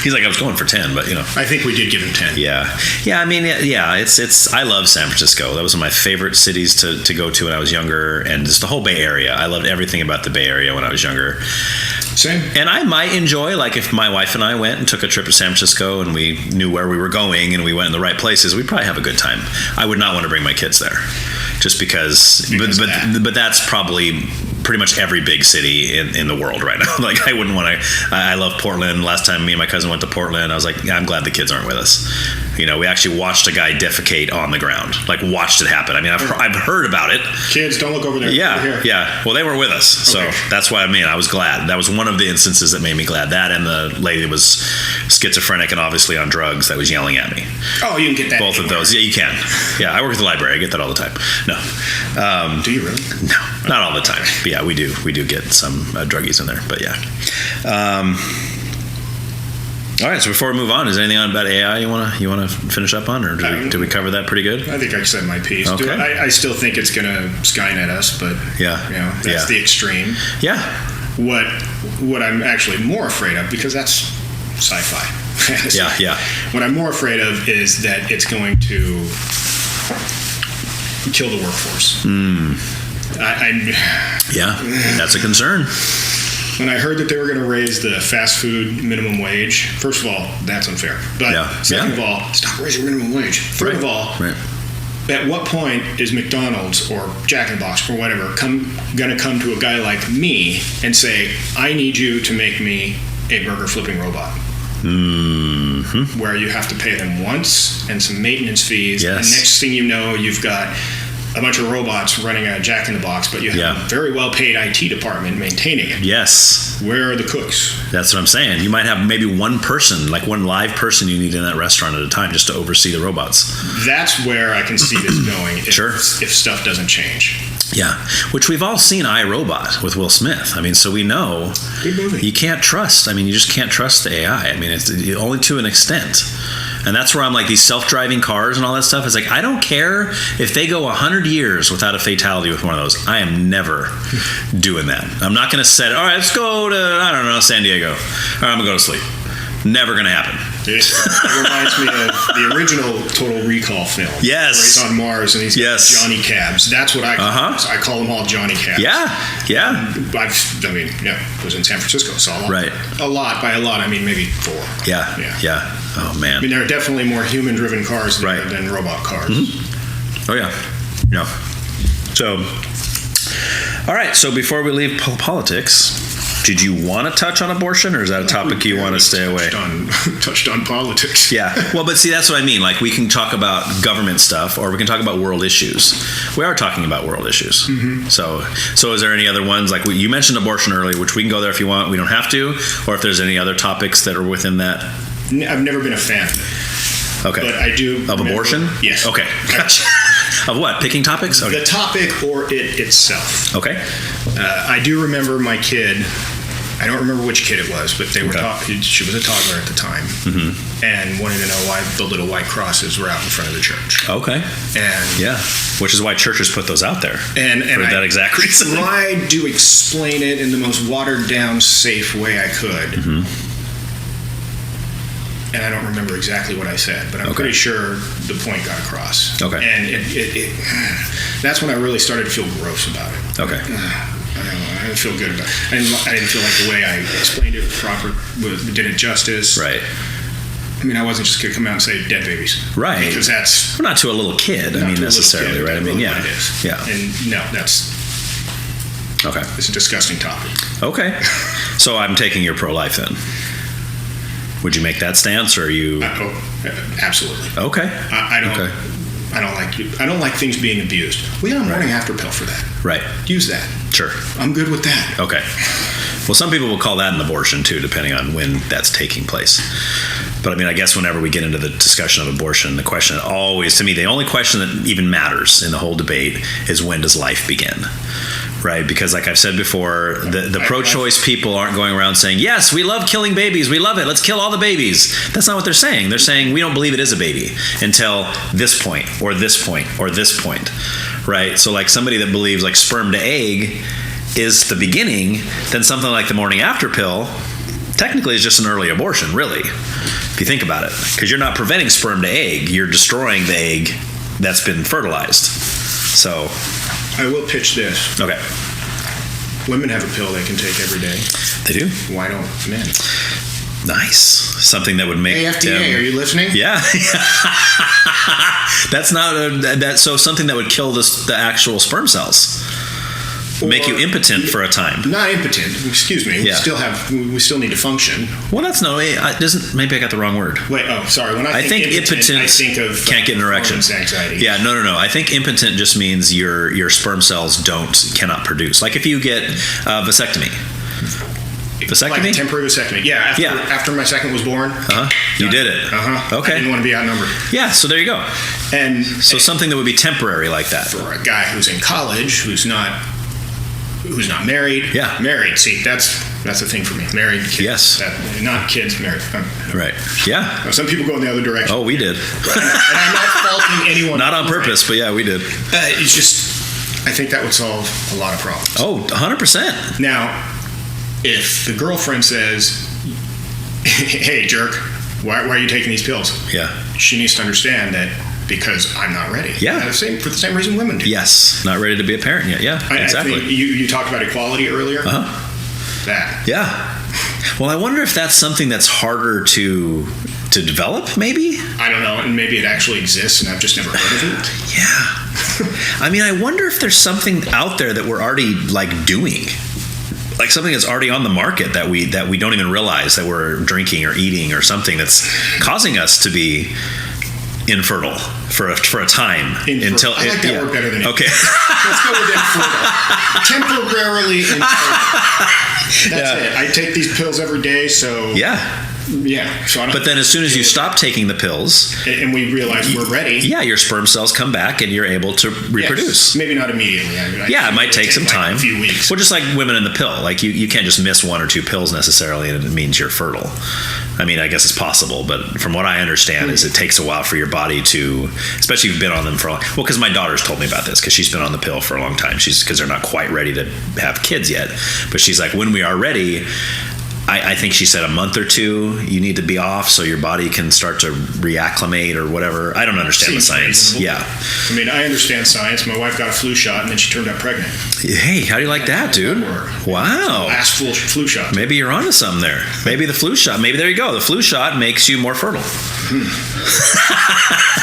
He's like, I was going for 10, but I think we did give him 10. Yeah. I mean, it's. I love San Francisco. That was one of my favorite cities to go to when I was younger, and just the whole Bay Area. I loved everything about the Bay Area when I was younger. Same. And I might enjoy, like, if my wife and I went and took a trip to San Francisco and we knew where we were going and we went in the right places, we'd probably have a good time. I would not want to bring my kids there, just because but that's probably pretty much every big city in the world right now. Like, I wouldn't want to. I love Portland. Last time me and my cousin went to Portland, I was like, I'm glad the kids aren't with us. We actually watched a guy defecate on the ground. Like, watched it happen. I mean, I've heard about it. Kids, don't look over there. Yeah. Well, they were with us, so that's what I mean. I was glad. That was one of the instances that made me glad. That, and the lady was schizophrenic and obviously on drugs that was yelling at me. Oh, you can get that. Both of those. Yeah, you can. Yeah, I work at the library. I get that all the time. No. Do you really? No, not all the time. But yeah, we do. We do get some druggies in there. But yeah. All right. So before we move on, is there anything about AI you want to finish up on, or did we cover that pretty good? I think I said my piece. Okay. I still think it's going to Skynet us, but that's the extreme. Yeah. What I'm actually more afraid of, because that's sci-fi. Yeah. What I'm more afraid of is that it's going to kill the workforce. That's a concern. When I heard that they were going to raise the fast food minimum wage, first of all, that's unfair. But second of all, stop raising minimum wage. Third of all, at what point is McDonald's or Jack in the Box or whatever going to come to a guy like me and say, I need you to make me a burger flipping robot? Mm-hmm. Where you have to pay them once and some maintenance fees. Yes. And next thing you know, you've got a bunch of robots running a Jack in the Box, but you have a very well-paid IT department maintaining it. Yes. Where are the cooks? That's what I'm saying. You might have maybe one person, like one live person you need in that restaurant at a time just to oversee the robots. That's where I can see this going if stuff doesn't change. Yeah, which we've all seen iRobot with Will Smith. I mean, so we know good movie. You can't trust. I mean, you just can't trust the AI. I mean, it's only to an extent. And that's where I'm like, these self-driving cars and all that stuff. It's like, I don't care if they go 100 years without a fatality with one of those. I am never doing that. I'm not going to set, all right, let's go to, I don't know, San Diego. All right, I'm going to go to sleep. Never going to happen. It reminds me of the original Total Recall film. Yes. Where he's on Mars and he's got Johnny Cabs. That's what I call them. I call them all Johnny Cabs. Yeah. I was in San Francisco, saw a lot. Right. A lot. By a lot, I mean maybe 4. Yeah. Oh, man. I mean, there are definitely more human-driven cars than robot cars. Mm-hmm. Oh, yeah. So, all right. So before we leave politics, did you want to touch on abortion, or is that a topic you want to stay away? Touched on politics. Yeah. Well, but see, that's what I mean. Like, we can talk about government stuff, or we can talk about world issues. We are talking about world issues. Mm-hmm. So is there any other ones? Like, you mentioned abortion earlier, which we can go there if you want. We don't have to. Or if there's any other topics that are within that. I've never been a fan of it. Okay. But I do. Of abortion? Yes. Okay. Gotcha. Of what? Picking topics? Okay. The topic or it itself. Okay. I do remember my kid. I don't remember which kid it was, but they were talking. She was a toddler at the time, and wanted to know why the little white crosses were out in front of the church. Okay. And which is why churches put those out there. And for that exact reason. I tried to explain it in the most watered down, safe way I could. Mm-hmm. And I don't remember exactly what I said, but I'm pretty sure the point got across. Okay. And it that's when I really started to feel gross about it. Okay. I didn't feel good about it. I didn't feel like the way I explained it did it justice. Right. I mean, I wasn't just going to come out and say dead babies. Right. Because that's... Well, not to a little kid, I mean, necessarily, right? I mean, yeah. It is. Yeah. And no, that's... Okay. It's a disgusting topic. Okay. So I'm taking your pro-life then. Would you make that stance, or are you... Absolutely. Okay. I don't like things being abused. We got a morning after pill for that. Right. Use that. Sure. I'm good with that. Okay. Well, some people will call that an abortion too, depending on when that's taking place. But I mean, I guess whenever we get into the discussion of abortion, the question always, to me, the only question that even matters in the whole debate is, when does life begin? Right? Because like I've said before, the pro-choice people aren't going around saying, yes, we love killing babies. We love it. Let's kill all the babies. That's not what they're saying. They're saying we don't believe it is a baby until this point or this point or this point. Right? So like somebody that believes like sperm to egg is the beginning, then something like the morning after pill technically is just an early abortion, really, if you think about it. Because you're not preventing sperm to egg. You're destroying the egg that's been fertilized. So... I will pitch this. Okay. Women have a pill they can take every day. They do? Why don't men? Nice. Something that would make FDA, are you listening? Yeah. That's not so something that would kill the actual sperm cells. Make you impotent for a time. Not impotent. Excuse me. Yeah. We still need to function. Well, that's maybe I got the wrong word. Wait. Oh, sorry. When I think impotent, I think of can't get an erection. Anxiety. Yeah. No. I think impotent just means your sperm cells cannot produce. Like if you get vasectomy. Vasectomy? Like a temporary vasectomy. Yeah. After my second was born. You did it. Okay. I didn't want to be outnumbered. Yeah. So there you go. And so something that would be temporary like that for a guy who's in college who's not married. Yeah. Married. See, that's the thing for me. Married kids. Yes. Not kids, married. Right. Yeah. Some people go in the other direction. Oh, we did. And I'm not faulting anyone. Not on purpose, but yeah, we did. It's just, I think that would solve a lot of problems. Oh, 100%. Now, if the girlfriend says, hey, jerk, why are you taking these pills? Yeah. She needs to understand that because I'm not ready. Yeah. For the same reason women do. Yes. Not ready to be a parent yet. Yeah, exactly. I think you talked about equality earlier. That. Yeah. Well, I wonder if that's something that's harder to develop, maybe? I don't know. And maybe it actually exists and I've just never heard of it. Yeah. I mean, I wonder if there's something out there that we're already like doing. Like something that's already on the market that we don't even realize that we're drinking or eating or something that's causing us to be infertile for a time until I like that word better than okay. Let's go with infertile. Temporarily infertile. That's it. I take these pills every day, so yeah. So but then as soon as you stop taking the pills and we realize we're ready, your sperm cells come back and you're able to reproduce. Yes. Maybe not immediately. It might take some time. A few weeks. Well, just like women in the pill, like you can't just miss one or two pills necessarily and it means you're fertile. I mean, I guess it's possible, but from what I understand is it takes a while for your body to, especially if you've been on them for a long. Well, because my daughter's told me about this because she's been on the pill for a long time. Because they're not quite ready to have kids yet, but she's like, when we are ready. I think she said a month or two you need to be off so your body can start to reacclimate or whatever. I don't understand the science. Reasonable. Yeah. I mean, I understand science. My wife got a flu shot and then she turned out pregnant. Hey, how do you like that, dude? Wow. Last flu shot. Maybe you're onto something there. Maybe the flu shot. Maybe there you go. The flu shot makes you more fertile.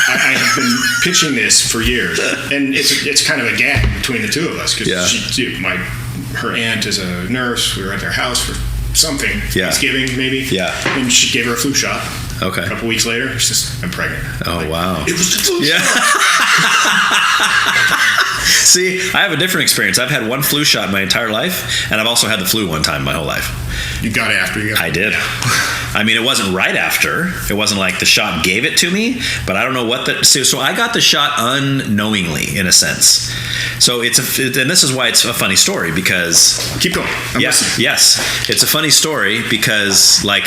I have been pitching this for years, and it's kind of a gag between the two of us because her aunt is a nurse. We were at their house for something, Thanksgiving maybe, and she gave her a flu shot. Okay. A couple weeks later, it's just, I'm pregnant. Oh, wow. It was the flu shot. See, I have a different experience. I've had one flu shot my entire life, and I've also had the flu one time my whole life. You got it after you got it? I did. I mean, it wasn't right after. It wasn't like the shot gave it to me, but I don't know what so I got the shot unknowingly, in a sense. So and this is why it's a funny story, because... Keep going. I'm listening. Yes. It's a funny story because, like,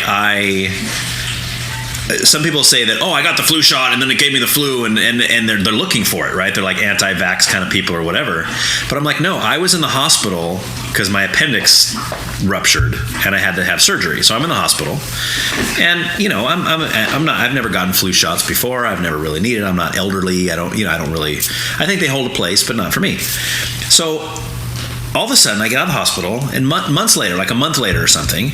some people say that, I got the flu shot and then it gave me the flu and they're looking for it, right? They're like anti-vax kind of people or whatever. But I'm like, no, I was in the hospital because my appendix ruptured and I had to have surgery. So I'm in the hospital, and I've never gotten flu shots before. I've never really needed. I'm not elderly. I don't really. I think they hold a place, but not for me. So all of a sudden I get out of the hospital, and months later, like a month later or something,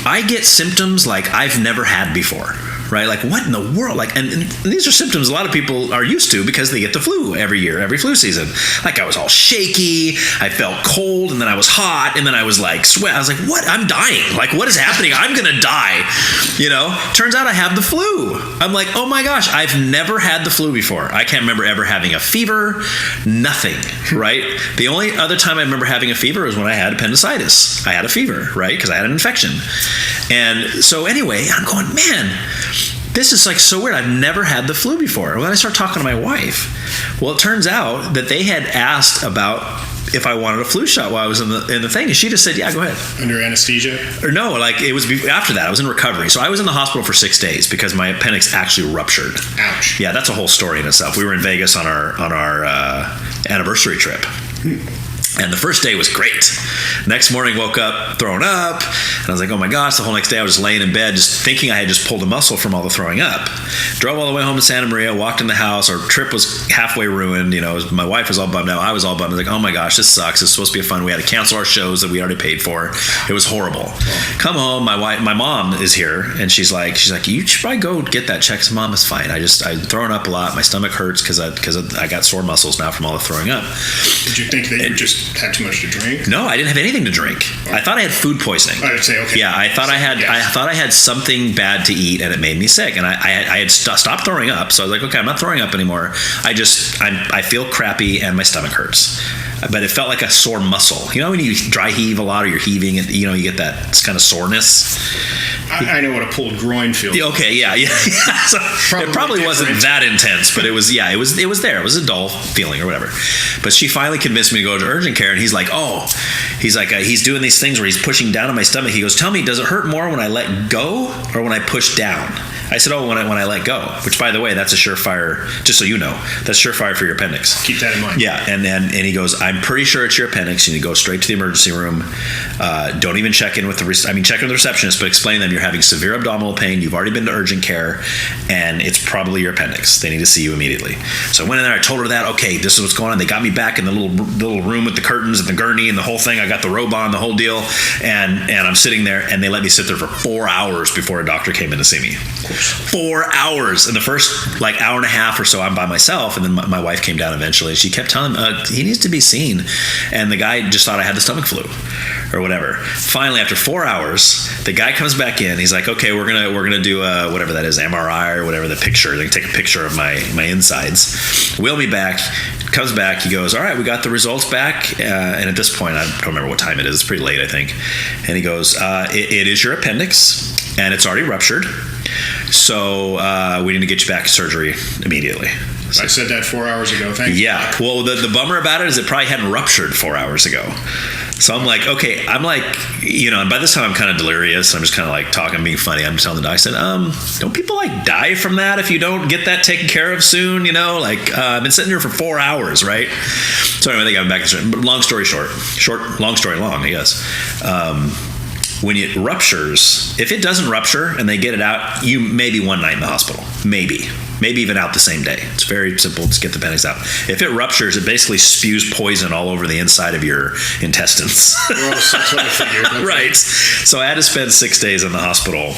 I get symptoms like I've never had before. Right? Like, what in the world? Like, and these are symptoms a lot of people are used to because they get the flu every year, every flu season. Like, I was all shaky, I felt cold, and then I was hot, and then I was like sweat. I was like, what? I'm dying. Like, what is happening? I'm gonna die. You know? Turns out I have the flu. I'm like, oh my gosh, I've never had the flu before. I can't remember ever having a fever, nothing, right? The only other time I remember having a fever was when I had appendicitis. I had a fever, right? Because I had an infection. And so anyway, I'm going, man, this is like so weird. I've never had the flu before. When I start talking to my wife, well, it turns out that they had asked about if I wanted a flu shot while I was in the thing, and she just said, "Yeah, go ahead." Under anesthesia? Or no, like it was after that. I was in recovery, so I was in the hospital for 6 days because my appendix actually ruptured. Ouch. Yeah, that's a whole story in itself. We were in Vegas on our anniversary trip. And the first day was great. Next morning, woke up throwing up, and I was like, oh my gosh. The whole next day I was just laying in bed just thinking I had just pulled a muscle from all the throwing up. Drove all the way home to Santa Maria, walked in the house. Our trip was halfway ruined. You know, my wife was all bummed out. I was all bummed. I was like, oh my gosh, this sucks. It's supposed to be fun. We had to cancel our shows that we already paid for. It was horrible. Come home, my mom is here, and she's like, you should probably go get that checked. Mom, it's fine. I'm throwing up a lot. My stomach hurts because I got sore muscles now from all the throwing up. Did you think that you just had too much to drink? No, I didn't have anything to drink. I thought I had food poisoning. I would say, okay. Yeah, I thought I had something bad to eat, and it made me sick. And I had stopped throwing up, so I was like, okay, I'm not throwing up anymore. I feel crappy, and my stomach hurts. But it felt like a sore muscle. You know when you dry heave a lot, or you're heaving, and you get that kind of soreness. I know what a pulled groin feels. Okay, yeah. So it probably wasn't that intense, but it was there. It was a dull feeling or whatever. But she finally convinced me to go to urgent care, and he's like, he's doing these things where he's pushing down on my stomach. He goes, tell me, does it hurt more when I let go or when I push down? I said, when I let go, which, by the way, that's a surefire, just so you know, that's surefire for your appendix. Keep that in mind. Yeah, and he goes, I'm pretty sure it's your appendix. You need to go straight to the emergency room. Don't even check in with check in with the receptionist, but explain to them you're having severe abdominal pain. You've already been to urgent care, and it's probably your appendix. They need to see you immediately. So I went in there. I told her that, okay, this is what's going on. They got me back in the little room with the curtains and the gurney and the whole thing. I got the robe on, the whole deal, and I'm sitting there, and they let me sit there for 4 hours before a doctor came in to see me. 4 hours. In the first hour and a half or so, I'm by myself, and then my wife came down eventually, and she kept telling me he needs to be seen, and the guy just thought I had the stomach flu or whatever. Finally, after 4 hours, the guy comes back in. He's like, okay, we're gonna do whatever that is, MRI or whatever, the picture. They take a picture of my insides, wheel me back. Comes back, he goes, all right, we got the results back, and at this point, I don't remember what time it is. It's pretty late, I think. And he goes, it is your appendix, and it's already ruptured, so we need to get you back to surgery immediately. I said that 4 hours ago. Thank you. Yeah. Well, the bummer about it is it probably hadn't ruptured 4 hours ago. So I'm like, okay, and by this time I'm kind of delirious. I'm just kind of talking, being funny. I'm telling the doc, I said, don't people die from that if you don't get that taken care of soon? I've been sitting here for 4 hours, right? So anyway, they got me back to surgery. But long story short, long story long, I guess. When it ruptures, if it doesn't rupture and they get it out, you maybe one night in the hospital. Maybe even out the same day. It's very simple to get the appendix out. If it ruptures, it basically spews poison all over the inside of your intestines. Right. So I had to spend 6 days in the hospital.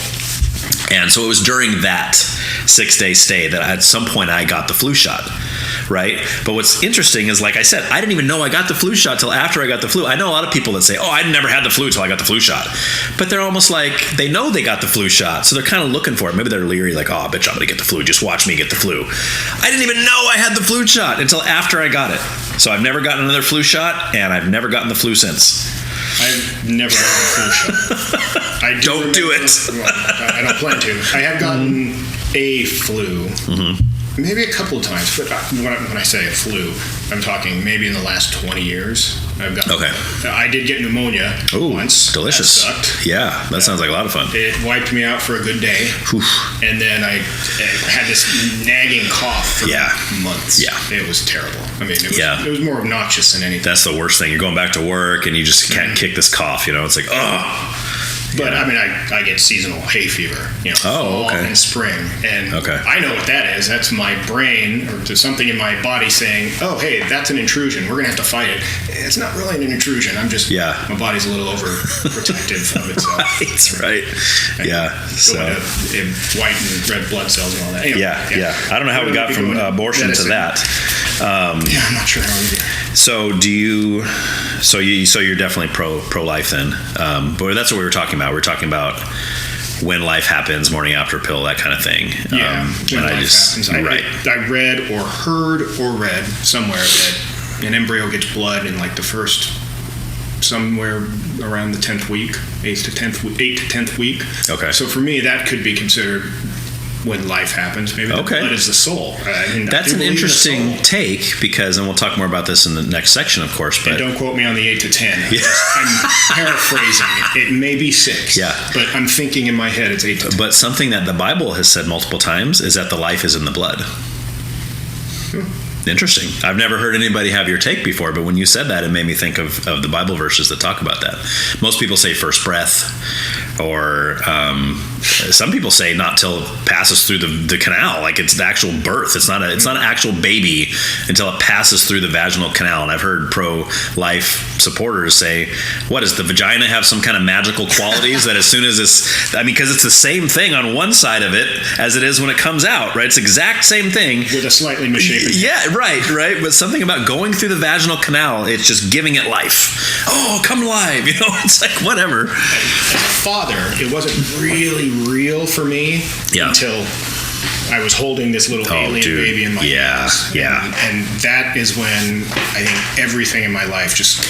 And so it was during that 6-day stay that at some point I got the flu shot. Right? But what's interesting is, like I said, I didn't even know I got the flu shot till after I got the flu. I know a lot of people that say, I never had the flu till I got the flu shot. But they're almost like, they know they got the flu shot, so they're kind of looking for it. Maybe they're leery, like, I bet you I'm going to get the flu. Just watch me get the flu. I didn't even know I had the flu shot until after I got it. So I've never gotten another flu shot, and I've never gotten the flu since. I've never gotten a flu shot. Don't do it. I don't plan to. I have gotten a flu. Mm-hmm. Maybe a couple of times, but when I say a flu, I'm talking maybe in the last 20 years. I've got. Okay. I did get pneumonia once. Delicious. That sucked. Yeah, that sounds like a lot of fun. It wiped me out for a good day. Oof. And then I had this nagging cough for months. Yeah. It was terrible. I mean, it was more obnoxious than anything. That's the worst thing. You're going back to work and you just can't kick this cough. It's like, But I mean, I get seasonal hay fever, fall and spring, and I know what that is. That's my brain or just something in my body saying, "Oh, hey, that's an intrusion. We're gonna have to fight it." It's not really an intrusion. I'm just my body's a little overprotective of itself. Right. So white and red blood cells and all that. Anyway, I don't know how we got from abortion to that. I'm not sure how we did. So do you? So you're definitely pro-life then, but that's what we were talking about. We're talking about when life happens, morning after pill, that kind of thing. When life happens. I read or heard or read somewhere that an embryo gets blood in like the first, somewhere around the 10th week, 8th to 10th week. Okay. So for me, that could be considered when life happens. Maybe the blood is the soul. That's an interesting take, because, and we'll talk more about this in the next section, of course. But and don't quote me on the 8 to 10. I'm paraphrasing. It may be 6. But I'm thinking in my head it's 8 to 10. But something that the Bible has said multiple times is that the life is in the blood. Interesting. I've never heard anybody have your take before, but when you said that, it made me think of the Bible verses that talk about that. Most people say first breath, or some people say not till it passes through the canal, like it's the actual birth. It's not an actual baby until it passes through the vaginal canal. And I've heard pro-life supporters say, what, does the vagina have some kind of magical qualities that as soon as because it's the same thing on one side of it as it is when it comes out, right? It's the exact same thing. With a slightly misshapen. Right. But something about going through the vaginal canal, it's just giving it life. Oh, come alive. It's like whatever. As a father, it wasn't really real for me until I was holding this little alien baby in my hands. And that is when I think everything in my life just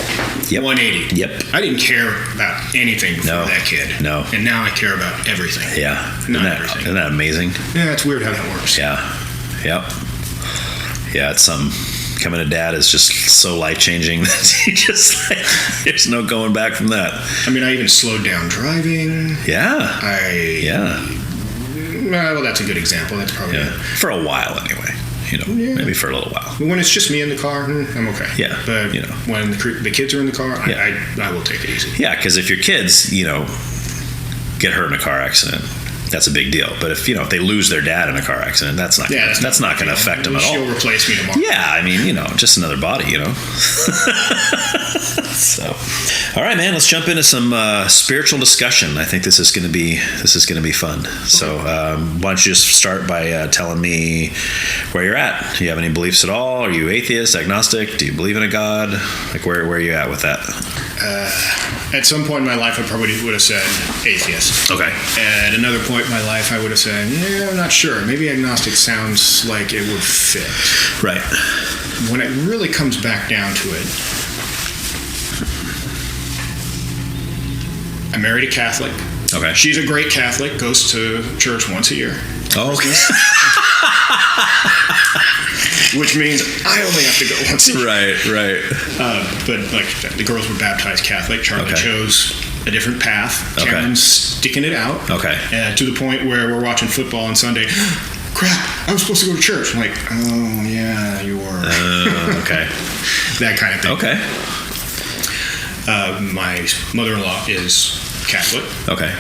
180. I didn't care about anything before that kid. No. And now I care about everything. Everything. Isn't that amazing? Yeah, it's weird how that works. It's becoming a dad is just so life-changing that you just there's no going back from that. I mean, I even slowed down driving. Well, that's a good example. That's probably for a while anyway. Maybe for a little while. When it's just me in the car, I'm okay. But when the kids are in the car, I will take it easy. Because if your kids, get hurt in a car accident, that's a big deal. But if they lose their dad in a car accident, that's not going to affect them at all. She'll replace me tomorrow. Just another body. So, all right, man. Let's jump into some spiritual discussion. I think this is going to be fun. So, why don't you just start by telling me where you're at? Do you have any beliefs at all? Are you atheist, agnostic? Do you believe in a God? Like, where are you at with that? At some point in my life, I probably would have said atheist. Okay. At another point in my life, I would have said, I'm not sure. Maybe agnostic sounds like it would fit. Right. When it really comes back down to it, I married a Catholic. Okay. She's a great Catholic, goes to church once a year. Oh, okay. Which means I only have to go once a year. Right. But the girls were baptized Catholic. Charlie chose a different path. Cameron's sticking it out. Okay. To the point where we're watching football on Sunday. Crap, I was supposed to go to church. I'm like, oh yeah, you were. Okay. That kind of thing. Okay. My mother-in-law is Catholic. Okay.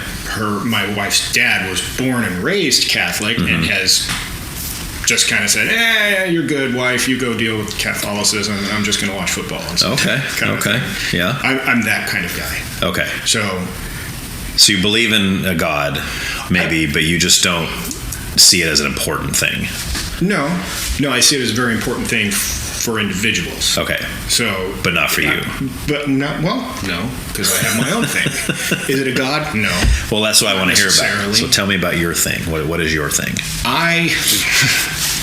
My wife's dad was born and raised Catholic and has just kind of said, you're good, wife. You go deal with Catholicism, and I'm just going to watch football. And stuff. Okay. Yeah. I'm that kind of guy. Okay. So you believe in a God, maybe, but you just don't see it as an important thing. No, I see it as a very important thing for individuals. Okay. So, but not for you. But not no, because I have my own thing. Is it a God? No. Well, that's what I want to hear about. So tell me about your thing. What is your thing?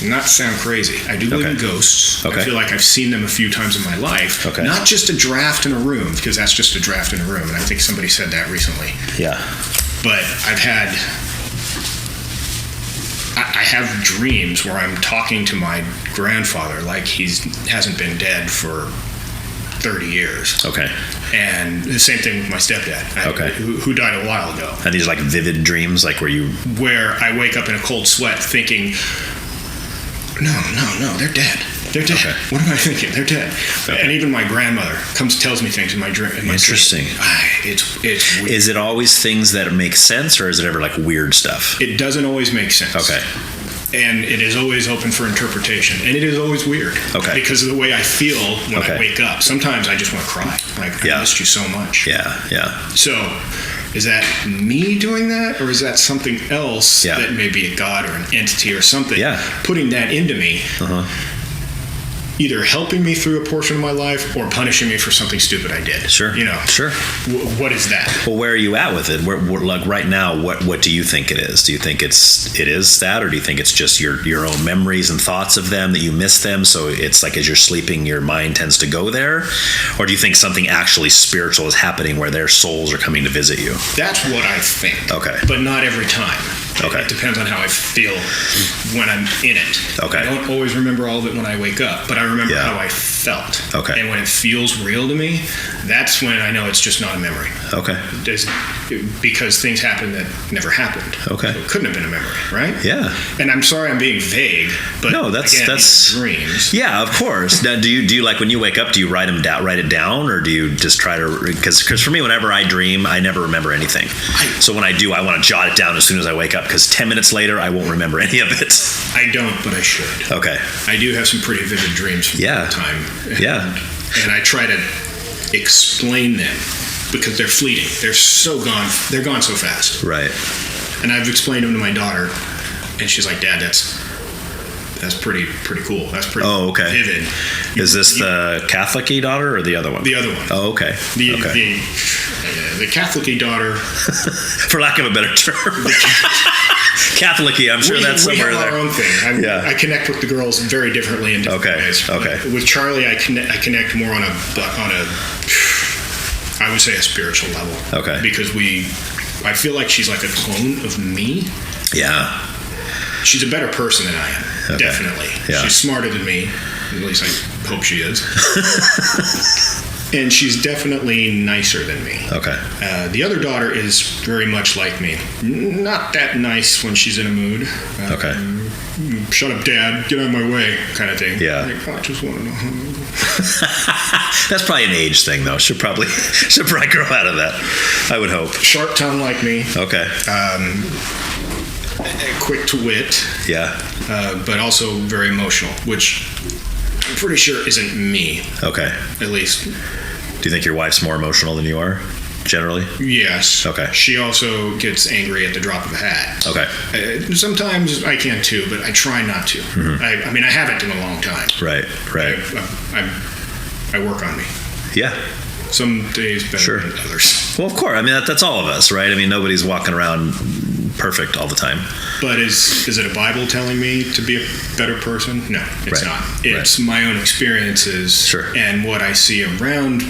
Not to sound crazy, I do believe in ghosts. I feel like I've seen them a few times in my life. Not just a draft in a room, because that's just a draft in a room, and I think somebody said that recently. Yeah. But I have dreams where I'm talking to my grandfather like he hasn't been dead for 30 years. Okay. And the same thing with my stepdad, who died a while ago. And these vivid dreams, where I wake up in a cold sweat thinking, no, they're dead. They're dead. Okay. What am I thinking? They're dead. Okay. And even my grandmother tells me things in my dream. Interesting. It's weird. Is it always things that make sense, or is it ever like weird stuff? It doesn't always make sense. Okay. And it is always open for interpretation. And it is always weird. Okay. Because of the way I feel when Okay. I wake up. Sometimes I just want to cry. Like, I missed you so much. Yeah, yeah. So, is that me doing that? Or is that something else Yeah. that may be a god or an entity or something Yeah. putting that into me? Uh-huh. Either helping me through a portion of my life or punishing me for something stupid I did. Sure. You know. Sure. What is that? Well, where are you at with it? Where, like right now, what do you think it is? Do you think it is that, or do you think it's just your own memories and thoughts of them that you miss them? So it's like as you're sleeping, your mind tends to go there, or do you think something actually spiritual is happening where their souls are coming to visit you? That's what I think. Okay. But not every time. Okay. It depends on how I feel when I'm in it. Okay. I don't always remember all of it when I wake up, but I remember Yeah. how I felt. Okay. And when it feels real to me, that's when I know it's just not a memory. Okay. Because things happen that never happened. Okay. So it couldn't have been a memory, right? Yeah. And I'm sorry I'm being vague, but No, that's dreams. Yeah, of course. Now, do you like when you wake up? Do you write it down, or do you just try to? Because for me, whenever I dream, I never remember anything. So when I do, I want to jot it down as soon as I wake up. Because 10 minutes later, I won't remember any of it. I don't, but I should. Okay. I do have some pretty vivid dreams from time to time. Yeah. And I try to explain them because they're fleeting. They're so gone. They're gone so fast. Right. And I've explained them to my daughter, and she's like, "Dad, that's pretty cool. That's pretty vivid." Is this the Catholic-y daughter or the other one? The other one. Oh, okay. The Catholic-y daughter, for lack of a better term. Catholic-y, I'm sure that's somewhere we have there. our own thing. I connect with the girls very differently in different ways. Okay. But with Charlie, I connect more on a I would say a spiritual level. Okay. Because I feel like she's like a clone of me. Yeah. She's a better person than I am. Okay. Definitely. Yeah. She's smarter than me. At least I hope she is. And she's definitely nicer than me. Okay. The other daughter is very much like me. Not that nice when she's in a mood. Okay. Shut up, Dad. Get out of my way, kind of thing. Yeah. Like, I just want to know. That's probably an age thing, though. She'll probably grow out of that. I would hope. Sharp tongue like me. Okay. Quick to wit. Yeah. But also very emotional, which I'm pretty sure isn't me. Okay. At least. Do you think your wife's more emotional than you are, generally? Yes. Okay. She also gets angry at the drop of a hat. Okay. Sometimes I can too, but I try not to. Mm-hmm. I mean, I haven't in a long time. Right. I work on me. Yeah. Some days better than others. Well, of course. I mean, that's all of us, right? I mean, nobody's walking around perfect all the time. But is it a Bible telling me to be a better person? No, it's not. It's my own experiences and what I see around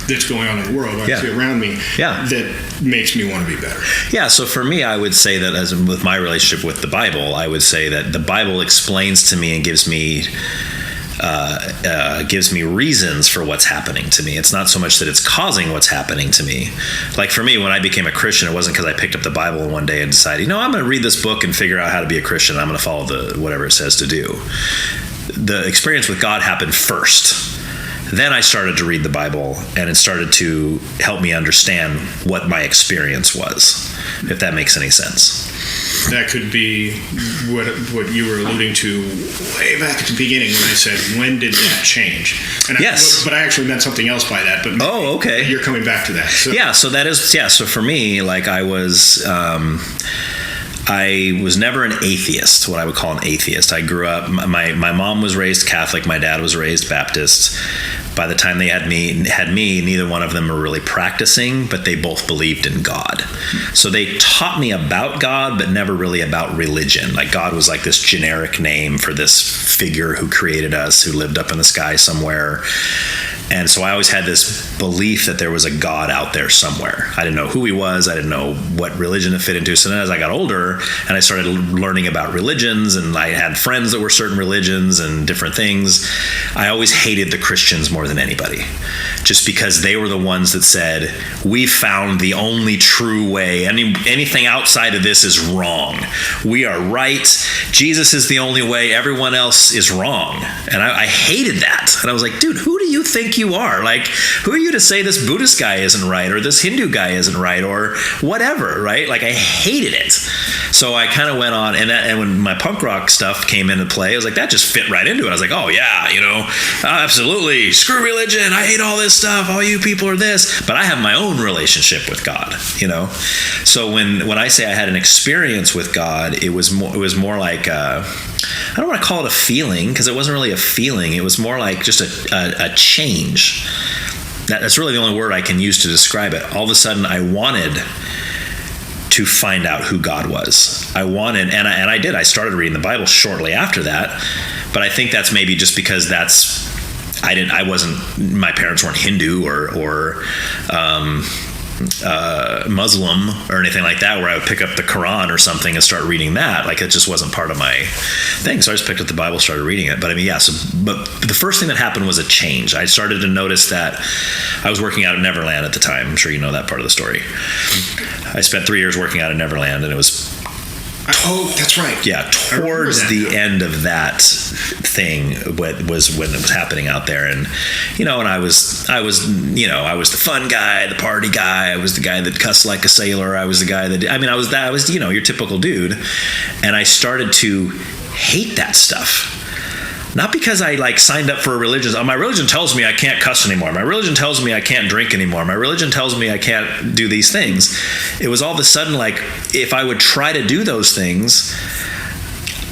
that's going on in the world, what I see around me that makes me want to be better. Yeah, so for me, I would say that as with my relationship with the Bible, I would say that the Bible explains to me and gives me reasons for what's happening to me. It's not so much that it's causing what's happening to me. Like for me, when I became a Christian, it wasn't because I picked up the Bible one day and decided, I'm going to read this book and figure out how to be a Christian. I'm going to follow whatever it says to do. The experience with God happened first. Then I started to read the Bible, and it started to help me understand what my experience was, if that makes any sense. That could be what you were alluding to way back at the beginning when I said, when did that change? And but I actually meant something else by that. But okay. You're coming back to that. So. Yeah, so that is, so for me, like I was never an atheist, what I would call an atheist. I grew up, my mom was raised Catholic, my dad was raised Baptist. By the time they had me, neither one of them were really practicing, but they both believed in God. So they taught me about God, but never really about religion. Like God was like this generic name for this figure who created us, who lived up in the sky somewhere. And so I always had this belief that there was a God out there somewhere. I didn't know who he was. I didn't know what religion to fit into. So then as I got older and I started learning about religions, and I had friends that were certain religions and different things, I always hated the Christians more than anybody, just because they were the ones that said, we found the only true way. Anything outside of this is wrong. We are right. Jesus is the only way. Everyone else is wrong. And I hated that. And I was like, dude, who do you think you are? Like, who are you to say this Buddhist guy isn't right, or this Hindu guy isn't right, or whatever, right? Like, I hated it. So I kind of went on, and when my punk rock stuff came into play, I was like, that just fit right into it. I was like, oh yeah, absolutely, screw religion. I hate all this stuff. All you people are this. But I have my own relationship with God, So when I say I had an experience with God, it was more like I don't want to call it a feeling, because it wasn't really a feeling. It was more like just a change. That's really the only word I can use to describe it. All of a sudden, I wanted to find out who God was. I wanted, and I did. I started reading the Bible shortly after that, but I think that's maybe just because my parents weren't Hindu or Muslim or anything like that, where I would pick up the Quran or something and start reading that. Like, it just wasn't part of my thing. So I just picked up the Bible, started reading it. But but the first thing that happened was a change. I started to notice that I was working out at Neverland at the time. I'm sure you know that part of the story. I spent 3 years working out at Neverland, and it was Oh, that's right. Yeah, towards the end of that thing was when it was happening out there, and and I was the fun guy, the party guy. I was the guy that cussed like a sailor. I was the guy that I was your typical dude, and I started to hate that stuff. Not because I signed up for a religion. My religion tells me I can't cuss anymore. My religion tells me I can't drink anymore. My religion tells me I can't do these things. It was all of a sudden like, if I would try to do those things,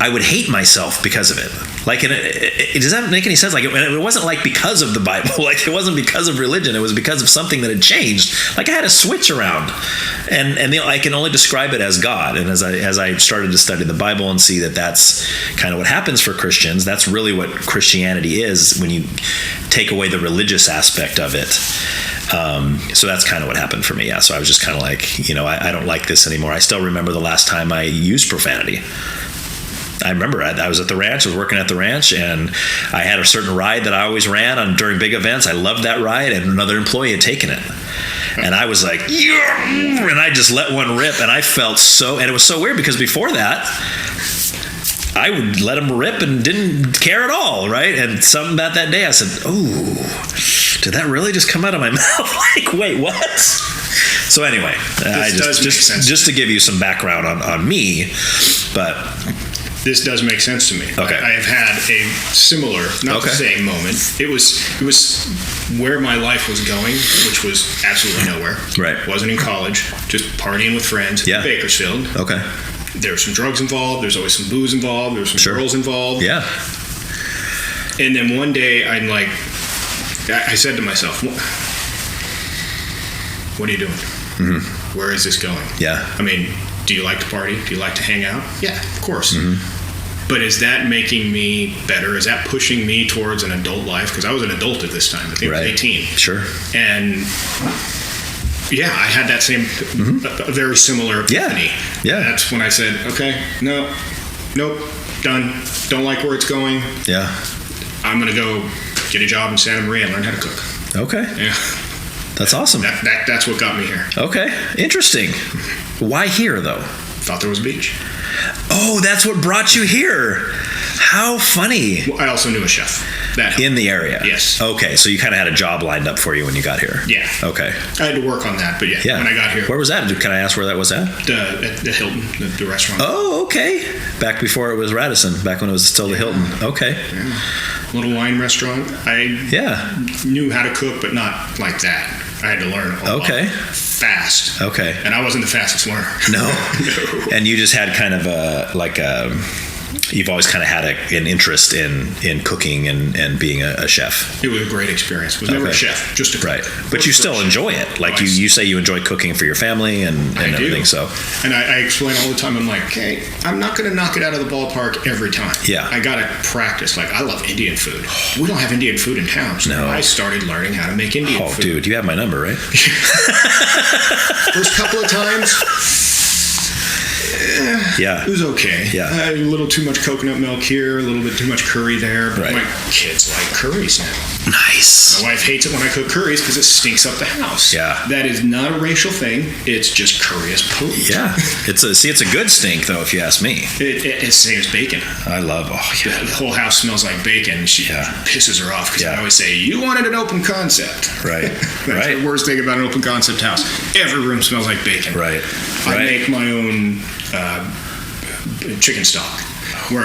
I would hate myself because of it. Like, does that make any sense? Like, it wasn't like because of the Bible. Like, it wasn't because of religion. It was because of something that had changed. Like, I had a switch around, and I can only describe it as God. And as I started to study the Bible and see that that's kind of what happens for Christians, that's really what Christianity is when you take away the religious aspect of it. So that's kind of what happened for me. Yeah. So I was just kind of like, I don't like this anymore. I still remember the last time I used profanity. I remember I was at the ranch. I was working at the ranch, and I had a certain ride that I always ran during big events. I loved that ride, and another employee had taken it. And I was like, yeah! And I just let one rip, and I felt and it was so weird because before that, I would let him rip and didn't care at all, right? And something about that day, I said, oh, did that really just come out of my mouth? Like, wait, what? So anyway, just to give you some background on me, but this does make sense to me. Okay. I have had a similar, not the same moment. It was where my life was going, which was absolutely nowhere. Right. Wasn't in college, just partying with friends in Bakersfield. Okay. There's some drugs involved. There's always some booze involved. There's some girls involved. Yeah. And then one day, I said to myself, what are you doing? Mm-hmm. Where is this going? Yeah. I mean, do you like to party? Do you like to hang out? Yeah, of course. Mm-hmm. But is that making me better? Is that pushing me towards an adult life? Because I was an adult at this time. I think I was 18. Sure. And yeah, I had that same, a very similar epiphany. Yeah. That's when I said, okay, nope, done. Don't like where it's going. Yeah. I'm going to go get a job in Santa Maria and learn how to cook. Okay. Yeah. That's awesome. That's what got me here. Okay. Interesting. Why here, though? Thought there was a beach. Oh, that's what brought you here. How funny. Well, I also knew a chef. That helped. In the area? Yes. Okay, so you kind of had a job lined up for you when you got here? Yeah. Okay. I had to work on that, but yeah. When I got here. Where was that? Can I ask where that was at? The Hilton, the restaurant. Oh, okay. Back before it was Radisson, back when it was still the Hilton. Okay. Yeah. Little wine restaurant. I knew how to cook, but not like that. I had to learn a lot fast. Okay. And I wasn't the fastest learner. No. And you just had kind of you've always kind of had an interest in cooking and being a chef. It was a great experience. Was never a chef, just a cook. Right. But you still enjoy it. Like you say you enjoy cooking for your family and everything. Do. So. And I explain all the time, I'm like, hey, I'm not going to knock it out of the ballpark every time. Yeah. I got to practice. Like, I love Indian food. We don't have Indian food in town, so I started learning how to make Indian food. Oh, dude, you have my number, right? First couple of times, it was okay. Yeah. A little too much coconut milk here, a little bit too much curry there, but right. my kids like curries now. Nice. My wife hates it when I cook curries because it stinks up the house. Yeah. That is not a racial thing. It's just curry is potent. Yeah. It's a good stink, though, if you ask me. It's the same as bacon. I love, The whole house smells like bacon. She pisses her off because I always say, you wanted an open concept. Right. That's the worst thing about an open concept house. Every room smells like bacon. Right. I make my own chicken stock where,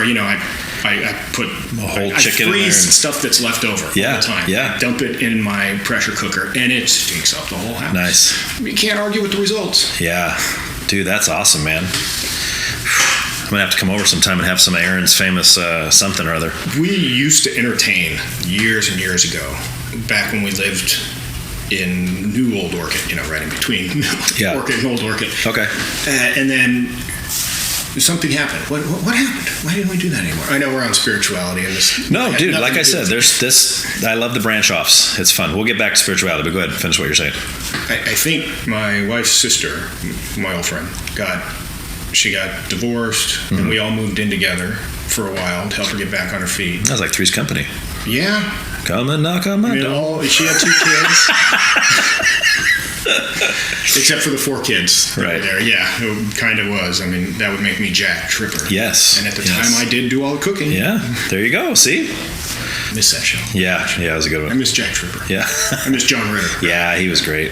I put a whole chicken I freeze in there stuff that's left over all the time. Yeah. Dump it in my pressure cooker, and it stinks up the whole house. Nice. You can't argue with the results. Yeah. Dude, that's awesome, man. I'm going to have to come over sometime and have some of Aaron's famous something or other. We used to entertain years and years ago, back when we lived in New Old Orchid, right in between Orchid and Old Orchid. Okay. And then something happened. What happened? Why didn't we do that anymore? I know we're on spirituality and this. No, dude, like I said, there's this. I love the branch offs. It's fun. We'll get back to spirituality, but go ahead and finish what you're saying. I think my wife's sister, my old friend, got divorced, and we all moved in together for a while to help her get back on her feet. That was like Three's Company. Yeah. Come and knock on my door. She had 2 kids. Except for the 4 kids that were there. Yeah, it kind of was. I mean, that would make me Jack Tripper. Yes. And at the time, I did do all the cooking. Yeah, there you go. See? Miss that show. Yeah, that was a good one. I miss Jack Tripper. Yeah. I miss John Ritter. Yeah, he was great.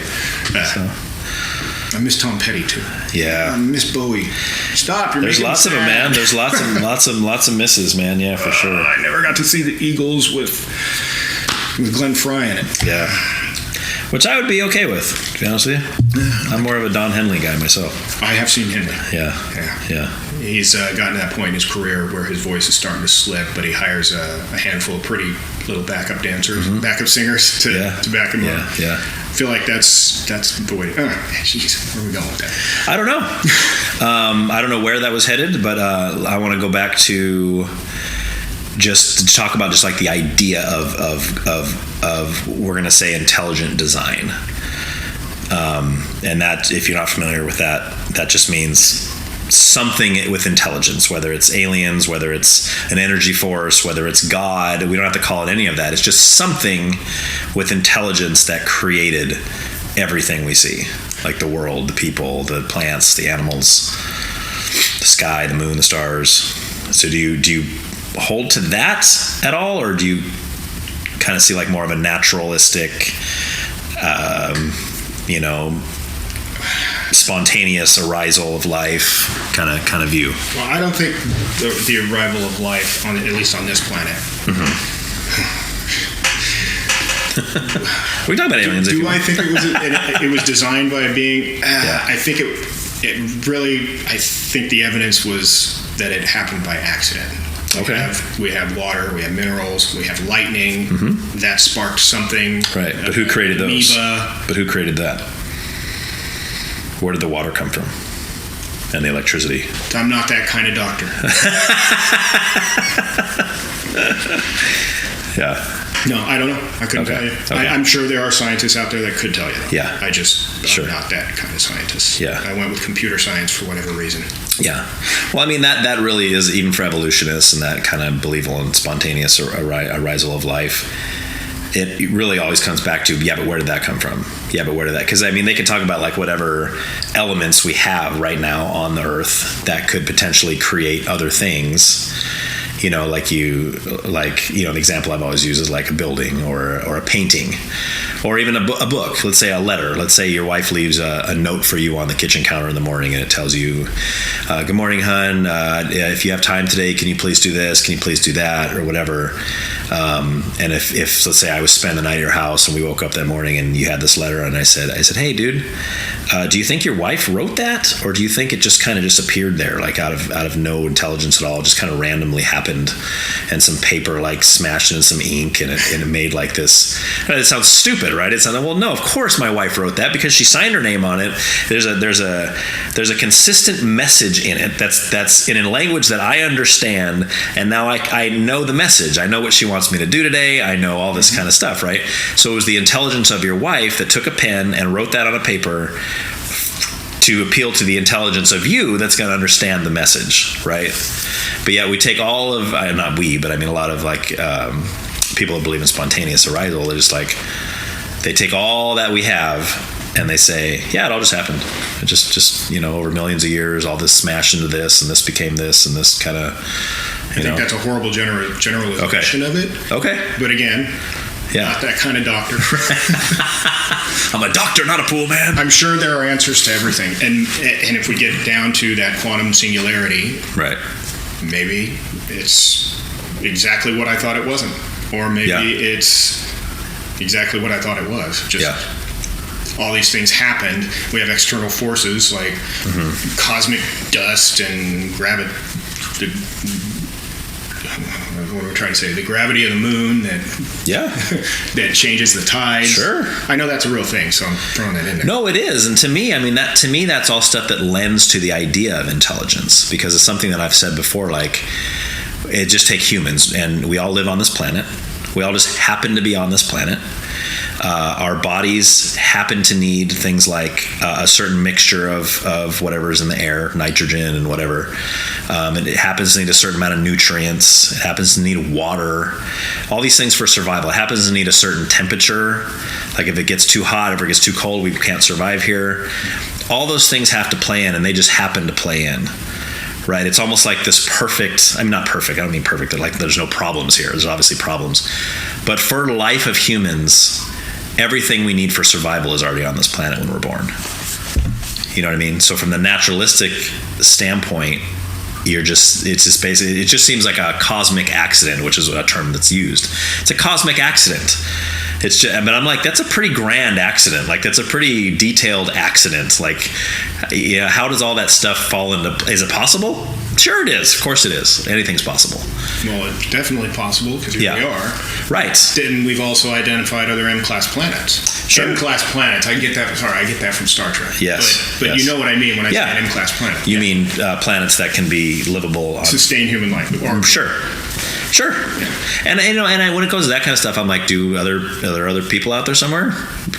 I miss Tom Petty too. Yeah. I miss Bowie. Stop! There's lots of them, man. There's lots of misses, man. Yeah, for sure. I never got to see the Eagles with Glenn Frey in it. Yeah. Which I would be okay with, to be honest with you. I'm more of a Don Henley guy myself. I have seen Henley. Yeah. He's gotten to that point in his career where his voice is starting to slip, but he hires a handful of pretty little backup dancers, backup singers to back him up. Yeah. I feel like that's the way. Jeez, where are we going with that? I don't know. I don't know where that was headed, but I want to go back to just to talk about just like the idea of we're going to say intelligent design, and that, if you're not familiar with that just means something with intelligence, whether it's aliens, whether it's an energy force, whether it's God. We don't have to call it any of that. It's just something with intelligence that created everything we see, like the world, the people, the plants, the animals, the sky, the moon, the stars. So do you hold to that at all, or do you kind of see like more of a naturalistic, spontaneous arisal of life kind of view? Well, I don't think the arrival of life, at least on this planet. We talk about aliens. Do I think it was designed by a being? I think I think the evidence was that it happened by accident. We have water, we have minerals, we have lightning. That sparked something. Right, but who created those? But who created that? Where did the water come from? And the electricity? I'm not that kind of doctor. Yeah. No, I don't know. I couldn't tell you. Okay. I'm sure there are scientists out there that could tell you. Yeah. I'm not that kind of scientist. Yeah. I went with computer science for whatever reason. Yeah. Well, I mean, that really is, even for evolutionists and that kind of believable and spontaneous arisal of life, it really always comes back to, but where did that come from? Because, I mean, they can talk about like whatever elements we have right now on the earth that could potentially create other things. an example I've always used is like a building or a painting, or even a book. Let's say a letter. Let's say your wife leaves a note for you on the kitchen counter in the morning, and it tells you, "Good morning, hon. If you have time today, can you please do this? Can you please do that?" or whatever. And if let's say I was spending the night at your house and we woke up that morning and you had this letter, and I said, "Hey, dude, do you think your wife wrote that, or do you think it just kind of just appeared there, like out of no intelligence at all, just kind of randomly happened, and some paper like smashed into some ink and it made like this?" It sounds stupid, right? It sounds, well, no, of course my wife wrote that because she signed her name on it. There's a consistent message in it that's in a language that I understand, and now I know the message. I know what she wants me to do today. I know all this kind of stuff, right? So it was the intelligence of your wife that took a pen and wrote that on a paper to appeal to the intelligence of you that's going to understand the message, right? But yeah, we take all of, not we, but I mean a lot of like people that believe in spontaneous arousal, they're just like, they take all that we have and they say, yeah, it all just happened. It just over millions of years, all this smashed into this, and this became this, and this kind of, I think that's a horrible generalization of it. Okay. But again, yeah, not that kind of doctor. I'm a doctor, not a pool man. I'm sure there are answers to everything. And if we get down to that quantum singularity, right, maybe it's exactly what I thought it wasn't. Or maybe it's exactly what I thought it was. Just all these things happened. We have external forces like cosmic dust and gravity. What am I trying to say? The gravity of the moon that changes the tides. Sure. I know that's a real thing, so I'm throwing that in there. No, it is. And to me, that's all stuff that lends to the idea of intelligence, because it's something that I've said before, like, it just takes humans, and we all live on this planet. We all just happen to be on this planet. Our bodies happen to need things like a certain mixture of whatever's in the air, nitrogen and whatever. And it happens to need a certain amount of nutrients. It happens to need water. All these things for survival. It happens to need a certain temperature. Like if it gets too hot, if it gets too cold, we can't survive here. All those things have to play in, and they just happen to play in. Right? It's almost like this perfect, not perfect, I don't mean perfect, like there's no problems here. There's obviously problems. But for life of humans, everything we need for survival is already on this planet when we're born. You know what I mean? So from the naturalistic standpoint, it just seems like a cosmic accident, which is a term that's used. It's a cosmic accident. But I'm like, that's a pretty grand accident. Like, that's a pretty detailed accident. Like, how does all that stuff fall into? Is it possible? Sure, it is. Of course, it is. Anything's possible. Well, it's definitely possible because here we are. Right. Then we've also identified other M-class planets. Sure. M-class planets. I get that from Star Trek. Yes. But you know what I mean when I say an M-class planet. You mean planets that can be livable, sustain human life. Sure. Yeah. And when it comes to that kind of stuff, I'm like, are there other people out there somewhere?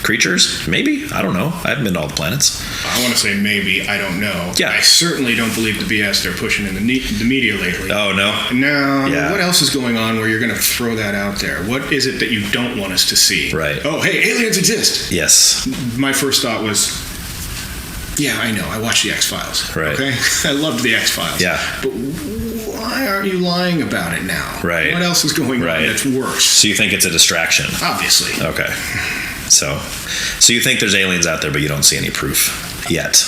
Creatures? Maybe. I don't know. I haven't been to all the planets. I want to say maybe. I don't know. Yeah. I certainly don't believe the BS they're pushing in the media lately. Oh, no? No. Yeah. What else is going on where you're going to throw that out there? What is it that you don't want us to see? Right. Oh, hey, aliens exist. Yes. My first thought was, yeah, I know. I watched the X-Files. Right. Okay? I loved the X-Files. Yeah. But why aren't you lying about it now? Right. What else is going on that's worse? So you think it's a distraction? Obviously. Okay. So you think there's aliens out there, but you don't see any proof yet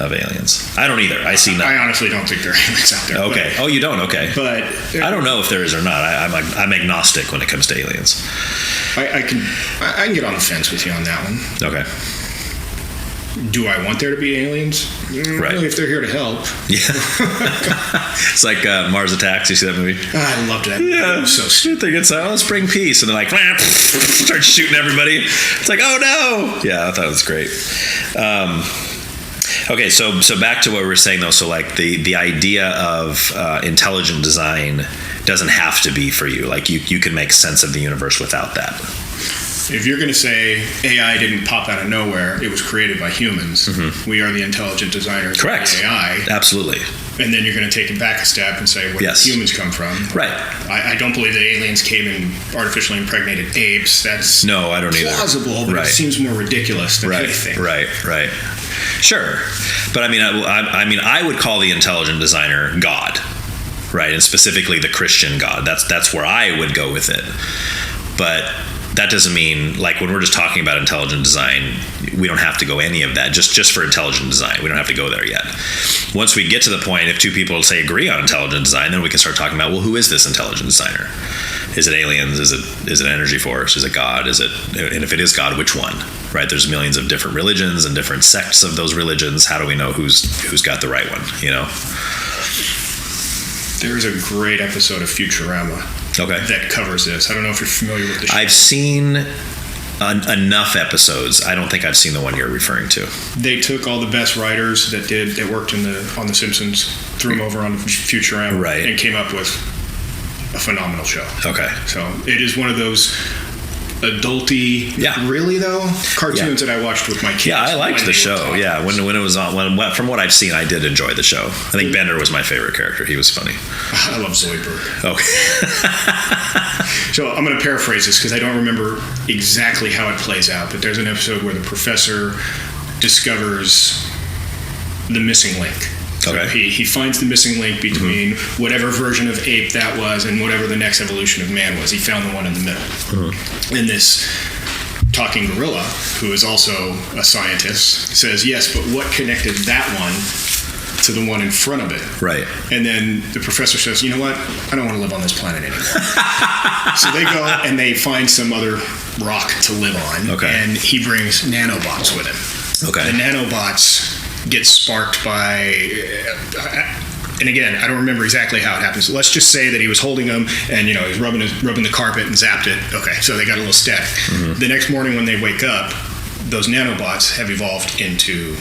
of aliens? I don't either. I see nothing. I honestly don't think there are aliens out there. Okay. Oh, you don't? Okay. But I don't know if there is or not. I'm agnostic when it comes to aliens. I can get on the fence with you on that one. Okay. Do I want there to be aliens? Right. Really, if they're here to help. Yeah. It's like Mars Attacks. You see that movie? I loved that movie. Yeah. It was so stupid. They get let's bring peace. And they're like, start shooting everybody. It's like, oh no. Yeah, I thought it was great. Okay, so back to what we were saying though. So like the idea of intelligent design doesn't have to be for you. Like you can make sense of the universe without that. If you're going to say AI didn't pop out of nowhere, it was created by humans. Mm-hmm. We are the intelligent designers Correct. of the AI. Absolutely. And then you're going to take it back a step and say, where did humans come from? Right. I don't believe that aliens came and artificially impregnated apes. That's no, I don't either. Plausible, but it seems more ridiculous than anything. Right. Sure. But I mean, I would call the intelligent designer God. right? And specifically the Christian God. That's where I would go with it. But that doesn't mean, like, when we're just talking about intelligent design, we don't have to go any of that. Just for intelligent design, we don't have to go there yet. Once we get to the point, if two people say agree on intelligent design, then we can start talking about, well, who is this intelligent designer? Is it aliens? Is it an energy force? Is it God? And if it is God, which one? Right? There's millions of different religions and different sects of those religions. How do we know who's got the right one? You know. There is a great episode of Futurama. Okay. That covers this. I don't know if you're familiar with the show. I've seen enough episodes. I don't think I've seen the one you're referring to. They took all the best writers that worked on The Simpsons, threw them over on Futurama, right, and came up with a phenomenal show. Okay. So it is one of those adulty, really though, cartoons that I watched with my kids. Yeah, I liked the show. Yeah, when it was on. From what I've seen, I did enjoy the show. I think Bender was my favorite character. He was funny. I love Zoidberg. Okay. So I'm going to paraphrase this because I don't remember exactly how it plays out, but there's an episode where the professor discovers the missing link. So he finds the missing link between whatever version of ape that was and whatever the next evolution of man was. He found the one in the middle. And this talking gorilla, who is also a scientist, says, yes, but what connected that one to the one in front of it? Right. And then the professor says, you know what? I don't want to live on this planet anymore. So they go and they find some other rock to live on. Okay. And he brings nanobots with him. Okay. The nanobots get sparked by, and again, I don't remember exactly how it happens. Let's just say that he was holding them, and he's rubbing the carpet and zapped it. Okay, so they got a little static. The next morning when they wake up, those nanobots have evolved into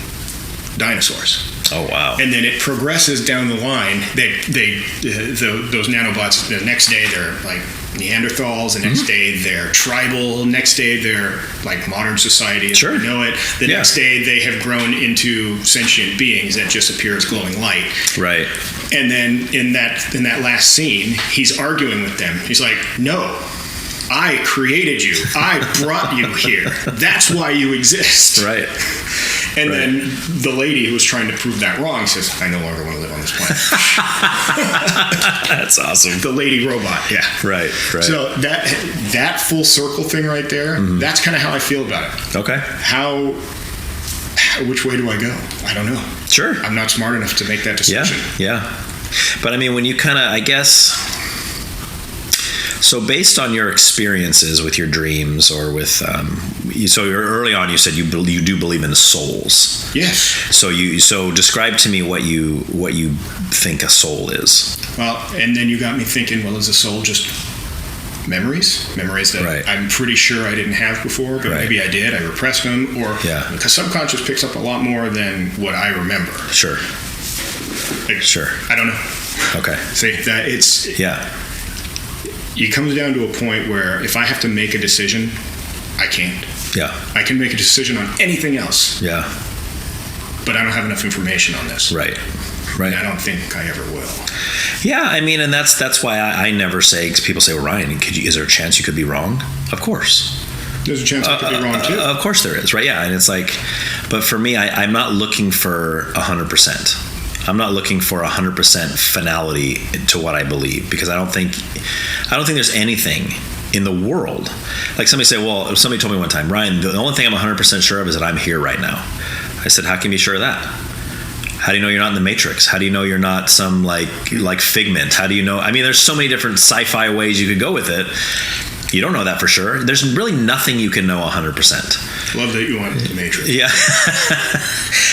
dinosaurs. Oh wow! And then it progresses down the line. Those nanobots. The next day they're like Neanderthals. The next day they're tribal. Next day they're like modern society as we know it. The next day they have grown into sentient beings that just appear as glowing light. Right. And then in that last scene, he's arguing with them. He's like, "No, I created you. I brought you here. That's why you exist." Right. And then the lady who was trying to prove that wrong says, I no longer want to live on this planet. That's awesome. The lady robot, yeah. Right. So that full circle thing right there, that's kind of how I feel about it. Okay. Which way do I go? I don't know. Sure. I'm not smart enough to make that decision. Yeah. But I mean, when you kind of, I guess... So based on your experiences with your dreams or with, so early on you said you do believe in souls. Yes. So describe to me what you think a soul is. Well, and then you got me thinking, well, is a soul just memories that I'm pretty sure I didn't have before, but maybe I did. I repressed them, or because subconscious picks up a lot more than what I remember. Sure. I don't know. Okay. See that it's It comes down to a point where if I have to make a decision, I can't. Yeah. I can make a decision on anything else. Yeah. But I don't have enough information on this. Right. And I don't think I ever will. Yeah, I mean, and that's why I never say, because people say, well, Ryan, is there a chance you could be wrong? Of course. There's a chance I could be wrong too. Of course there is, right? Yeah, and it's like, but for me, I'm not looking for 100%. I'm not looking for 100% finality to what I believe, because I don't think there's anything in the world. Like somebody told me one time, Ryan, the only thing I'm 100% sure of is that I'm here right now. I said, how can you be sure of that? How do you know you're not in the Matrix? How do you know you're not some like Figment? How do you know? I mean, there's so many different sci-fi ways you could go with it. You don't know that for sure. There's really nothing you can know 100%. Love that you went with the Matrix. Yeah.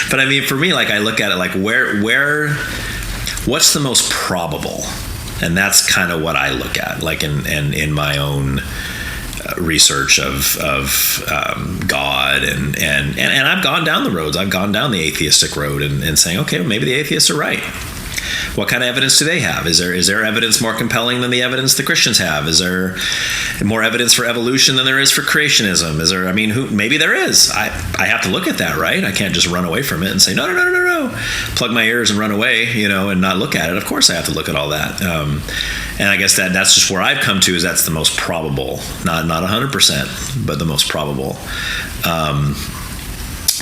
But I mean, for me, like I look at it like what's the most probable? And that's kind of what I look at, like in my own research of God and I've gone down the roads. I've gone down the atheistic road and saying, okay, well, maybe the atheists are right. What kind of evidence do they have? Is there evidence more compelling than the evidence the Christians have? Is there more evidence for evolution than there is for creationism? Maybe there is. I have to look at that, right? I can't just run away from it and say, no. Plug my ears and run away, and not look at it. Of course I have to look at all that. And I guess that's just where I've come to, is that's the most probable. Not 100%, but the most probable.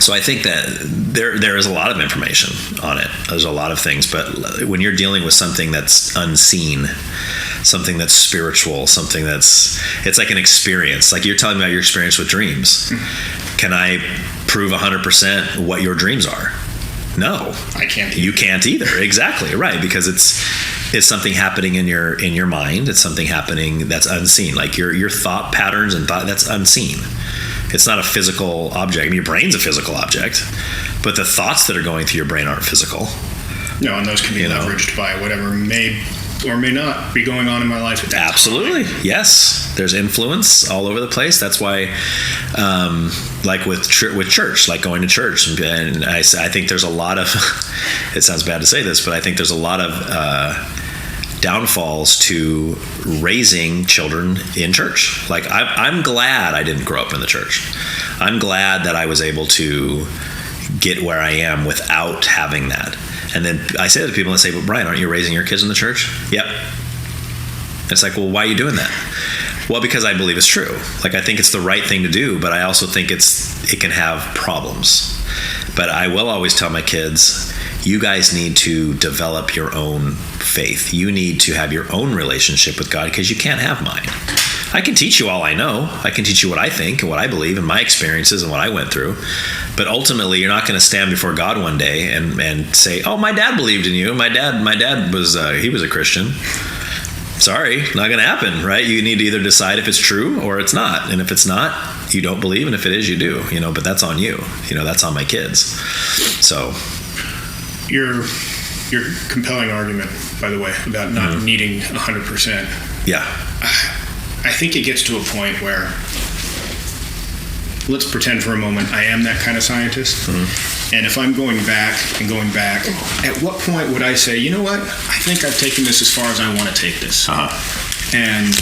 So I think that there is a lot of information on it. There's a lot of things, but when you're dealing with something that's unseen, something that's spiritual, something it's like an experience. Like you're telling me about your experience with dreams. Can I prove 100% what your dreams are? No, I can't either. You can't either. Exactly, right, because it's something happening in your mind. It's something happening that's unseen. Like your thought patterns and thought, that's unseen. It's not a physical object. I mean, your brain's a physical object, but the thoughts that are going through your brain aren't physical. No, and those can be leveraged by whatever may or may not be going on in my life at that Absolutely. time. Yes. There's influence all over the place. That's why, like with church, like going to church, and I think there's a lot of, it sounds bad to say this, but I think there's a lot of downfalls to raising children in church. Like I'm glad I didn't grow up in the church. I'm glad that I was able to get where I am without having that. And then I say that to people and say, "Well, Brian, aren't you raising your kids in the church?" Yep. It's like, well, why are you doing that? Well, because I believe it's true. Like I think it's the right thing to do, but I also think it can have problems. But I will always tell my kids, you guys need to develop your own faith. You need to have your own relationship with God because you can't have mine. I can teach you all I know. I can teach you what I think and what I believe and my experiences and what I went through. But ultimately, you're not going to stand before God one day and say, "Oh, my dad believed in you. My dad was he was a Christian." Sorry, not going to happen, right? You need to either decide if it's true or it's not. And if it's not, you don't believe. And if it is, you do. But that's on you. That's on my kids. So Your compelling argument, by the way, about not needing 100%. Yeah. I think it gets to a point where, let's pretend for a moment I am that kind of scientist. And if I'm going back, at what point would I say, you know what? I think I've taken this as far as I want to take this. And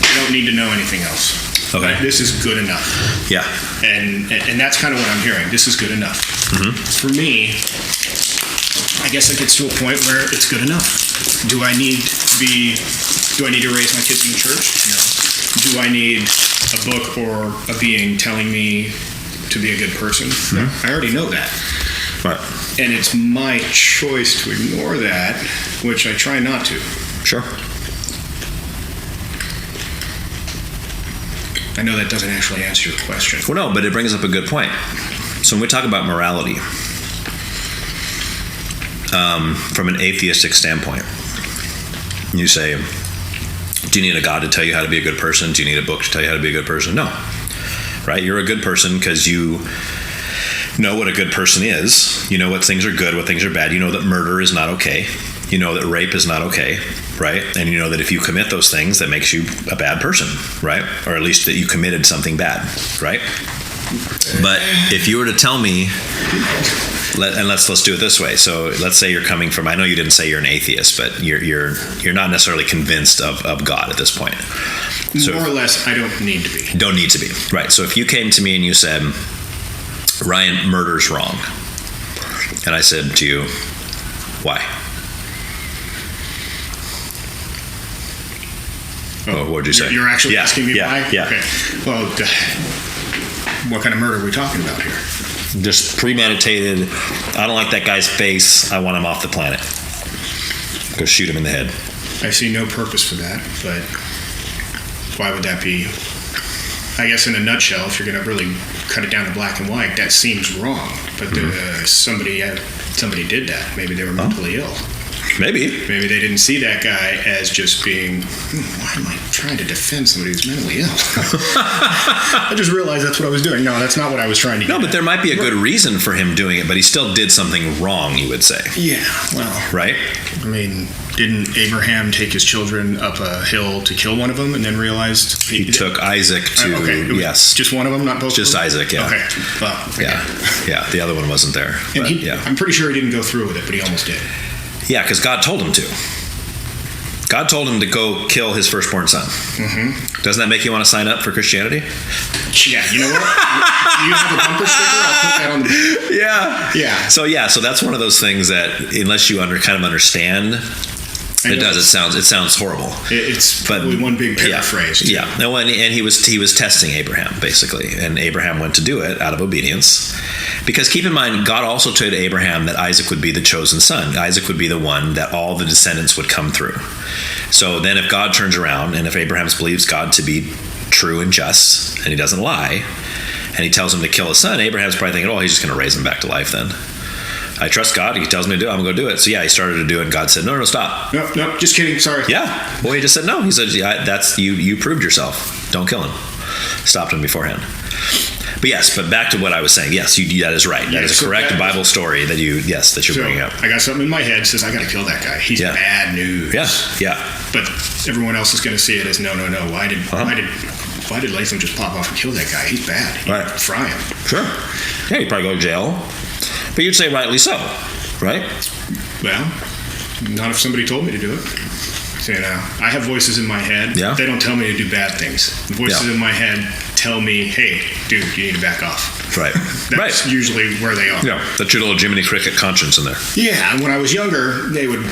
I don't need to know anything else. Okay. This is good enough. Yeah. And that's kind of what I'm hearing. This is good enough. For me, I guess it gets to a point where it's good enough. Do I need to raise my kids in the church? No. Do I need a book or a being telling me to be a good person? No. I already know that. Right. And it's my choice to ignore that, which I try not to. Sure. I know that doesn't actually answer your question. Well, no, but it brings up a good point. So when we talk about morality, from an atheistic standpoint, you say, do you need a God to tell you how to be a good person? Do you need a book to tell you how to be a good person? No. Right? You're a good person because you know what a good person is. You know what things are good, what things are bad. You know that murder is not okay. You know that rape is not okay, right? And you know that if you commit those things, that makes you a bad person, right? Or at least that you committed something bad, right? But if you were to tell me, let's do it this way. So let's say you're coming from, I know you didn't say you're an atheist, but you're not necessarily convinced of God at this point. So more or less, I don't need to be. Don't need to be, right? So if you came to me and you said, Ryan, murder's wrong, and I said to you, why? Oh, what would you say? You're actually asking me why? Yeah. Okay. Well, what kind of murder are we talking about here? Just premeditated. I don't like that guy's face. I want him off the planet. Go shoot him in the head. I see no purpose for that, but why would that be? I guess in a nutshell, if you're going to really cut it down to black and white, that seems wrong. But somebody did that. Maybe they were mentally ill. Maybe they didn't see that guy as just being, why am I trying to defend somebody who's mentally ill? I just realized that's what I was doing. No, that's not what I was trying to do. No, but there might be a good reason for him doing it, but he still did something wrong, you would say. Yeah, well. Right? I mean, didn't Abraham take his children up a hill to kill one of them and then realized... He took Isaac to, yes. Just one of them, not both Just of them? Isaac, yeah. Okay, well. Yeah, the other one wasn't there. And but, I'm pretty sure he didn't go through with it, but he almost did. Yeah, because God told him to. God told him to go kill his firstborn son. Mm-hmm. Doesn't that make you want to sign up for Christianity? Yeah, you know what? You have a bumper sticker? I'll put that on the... Yeah. So that's one of those things that unless you kind of understand It does. It sounds horrible. It's probably one big paraphrase. Yeah. No, and he was testing Abraham basically, and Abraham went to do it out of obedience. Because keep in mind, God also told Abraham that Isaac would be the chosen son. Isaac would be the one that all the descendants would come through. So then, if God turns around and if Abraham believes God to be true and just, and he doesn't lie, and he tells him to kill his son, Abraham's probably thinking, "Oh, he's just going to raise him back to life then." I trust God. He tells me to do it. I'm going to go do it. So yeah, he started to do it, and God said, "No, stop." No, just kidding. Sorry. Yeah. Well, he just said no. He said, "That's you. You proved yourself. Don't kill him." Stopped him beforehand. But back to what I was saying. Yes, that is right. That is a correct Bible story that you're bringing up. I got something in my head that says I got to kill that guy. He's bad news. Yeah. But everyone else is going to see it as no. Why did Latham just pop off and kill that guy? He's bad. Right. Fry him. Sure. Yeah, he'd probably go to jail. But you'd say rightly so, right? Well, not if somebody told me to do it. You know, I have voices in my head. Yeah. They don't tell me to do bad things. The voices in my head tell me, "Hey, dude, you need to back off." Right. That's usually where they are. Yeah. That's your little Jiminy Cricket conscience in there. Yeah. And when I was younger, they would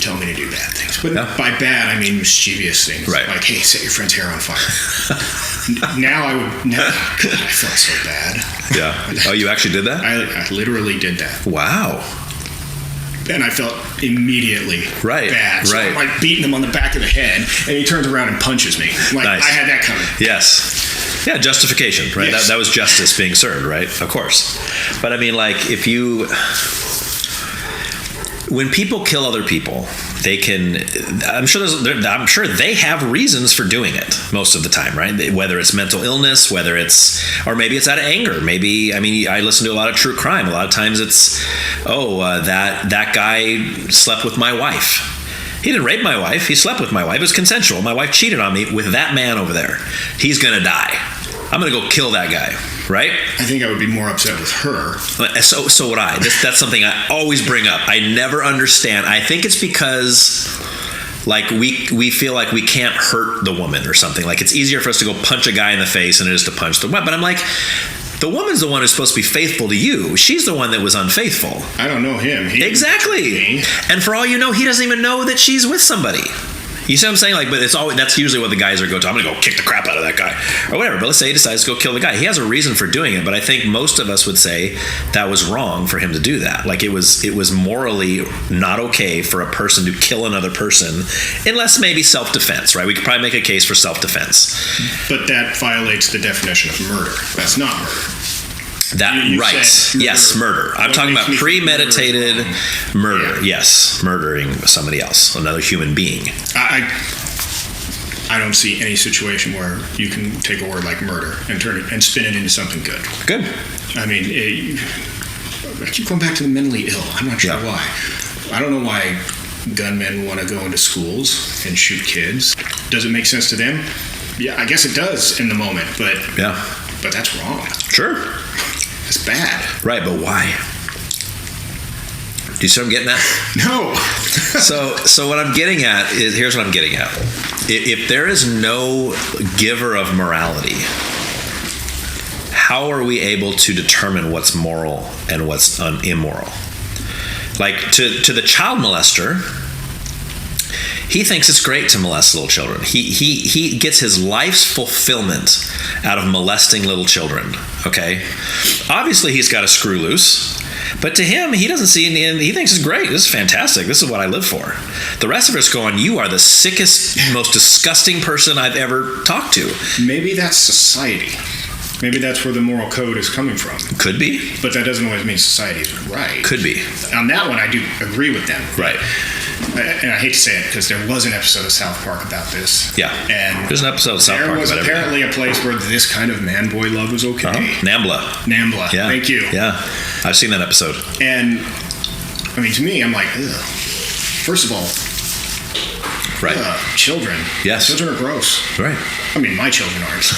tell me to do bad things. But by bad, I mean mischievous things. Right. Like, "Hey, set your friend's hair on fire." Now I would never. God, I felt so bad. Yeah. Oh, you actually did that? I literally did that. Wow. And I felt immediately bad. So I'm like beating him on the back of the head, and he turns around and punches me. Like, nice. I had that coming. Yes. Yeah, justification, right? Yes. That was justice being served, right? Of course. But I mean, like, when people kill other people, they can. I'm sure they have reasons for doing it most of the time, right? Whether it's mental illness, or maybe it's out of anger. Maybe, I mean, I listen to a lot of true crime. A lot of times it's, that guy slept with my wife. He didn't rape my wife. He slept with my wife. It was consensual. My wife cheated on me with that man over there. He's gonna die. I'm gonna go kill that guy. Right? I think I would be more upset with her. So would I. That's something I always bring up. I never understand. I think it's because, like, we feel like we can't hurt the woman or something. Like, it's easier for us to go punch a guy in the face than it is to punch the woman. But I'm like, the woman's the one who's supposed to be faithful to you. She's the one that was unfaithful. I don't know him. Exactly. And for all you know, he doesn't even know that she's with somebody. You see what I'm saying? Like, but that's usually what the guys are going to. I'm going to go kick the crap out of that guy or whatever. But let's say he decides to go kill the guy. He has a reason for doing it. But I think most of us would say that was wrong for him to do that. Like, it was morally not okay for a person to kill another person, unless maybe self-defense, right? We could probably make a case for self-defense. But that violates the definition of murder. That's not murder. Murder. I'm talking about premeditated murder. Yeah. Yes, murdering somebody else, another human being. I don't see any situation where you can take a word like murder and turn it and spin it into something good. Good. I mean, I keep going back to the mentally ill. I'm not sure why. I don't know why gunmen want to go into schools and shoot kids. Does it make sense to them? Yeah, I guess it does in the moment, but that's wrong. Sure. It's bad. Right, but why? Do you see what I'm getting at? No. So what I'm getting at is, here's what I'm getting at. If there is no giver of morality, how are we able to determine what's moral and what's immoral? Like, to the child molester, he thinks it's great to molest little children. He gets his life's fulfillment out of molesting little children. Okay, obviously he's got a screw loose, but to him, he doesn't see any. He thinks it's great. This is fantastic. This is what I live for. The rest of us going, you are the sickest, most disgusting person I've ever talked to. Maybe that's society. Maybe that's where the moral code is coming from. Could be. But that doesn't always mean society is right. Could be. On that one, I do agree with them. Right. And I hate to say it because there was an episode of South Park about this. Yeah. And there's an episode of South Park about there was apparently a place where this kind of man-boy love was okay. NAMBLA. Yeah. Thank you. Yeah. I've seen that episode. And, I mean, to me, I'm like, ugh. First of all, children. Yes. Children are gross. Right. I mean, my children aren't.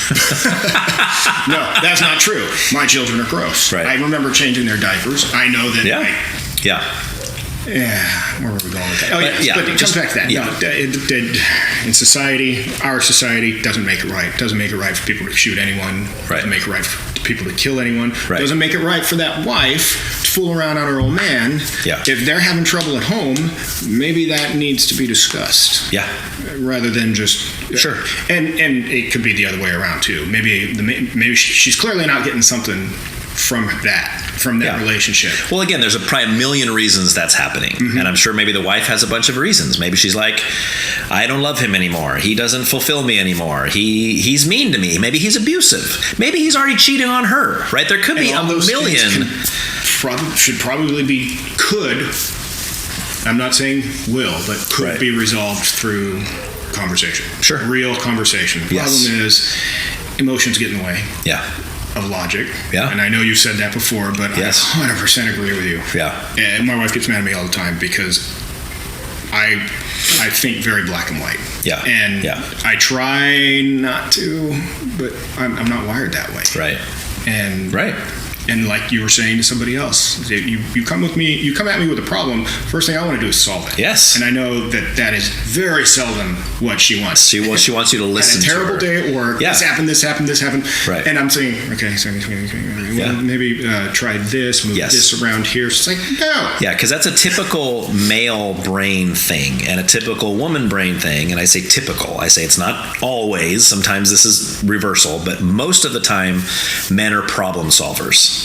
No, that's not true. My children are gross. Right. I remember changing their diapers. I know that. Yeah. Where were we going with that? But it comes back to that. Yeah. In society, our society doesn't make it right. It doesn't make it right for people to shoot anyone. Right. Doesn't make it right for people to kill anyone. Right. Doesn't make it right for that wife to fool around on her old man. Yeah. If they're having trouble at home, maybe that needs to be discussed. Yeah. Rather than just Sure. And it could be the other way around too. Maybe she's clearly not getting something from that relationship. Well, again, there's probably a million reasons that's happening. Mm-hmm. And I'm sure maybe the wife has a bunch of reasons. Maybe she's like, I don't love him anymore. He doesn't fulfill me anymore. He's mean to me. Maybe he's abusive. Maybe he's already cheating on her, right? There could be a million. Could, I'm not saying will, but could be resolved through conversation. Sure. Real conversation. The problem is emotions get in the way. Yeah. Of logic. Yeah. And I know you've said that before, but yes. I 100% agree with you. Yeah. And my wife gets mad at me all the time because I think very black and white. Yeah. And I try not to, but I'm not wired that way. Right. And right. And like you were saying to somebody else, you come at me with a problem, first thing I want to do is solve it. Yes. And I know that is very seldom what she wants. She wants you to listen to her. A terrible day at work. Yeah. This happened. Right. And I'm saying, okay, so maybe try this, move this around here. It's like, no. Yeah, because that's a typical male brain thing and a typical woman brain thing. And I say typical. I say it's not always. Sometimes this is reversal. But most of the time, men are problem solvers.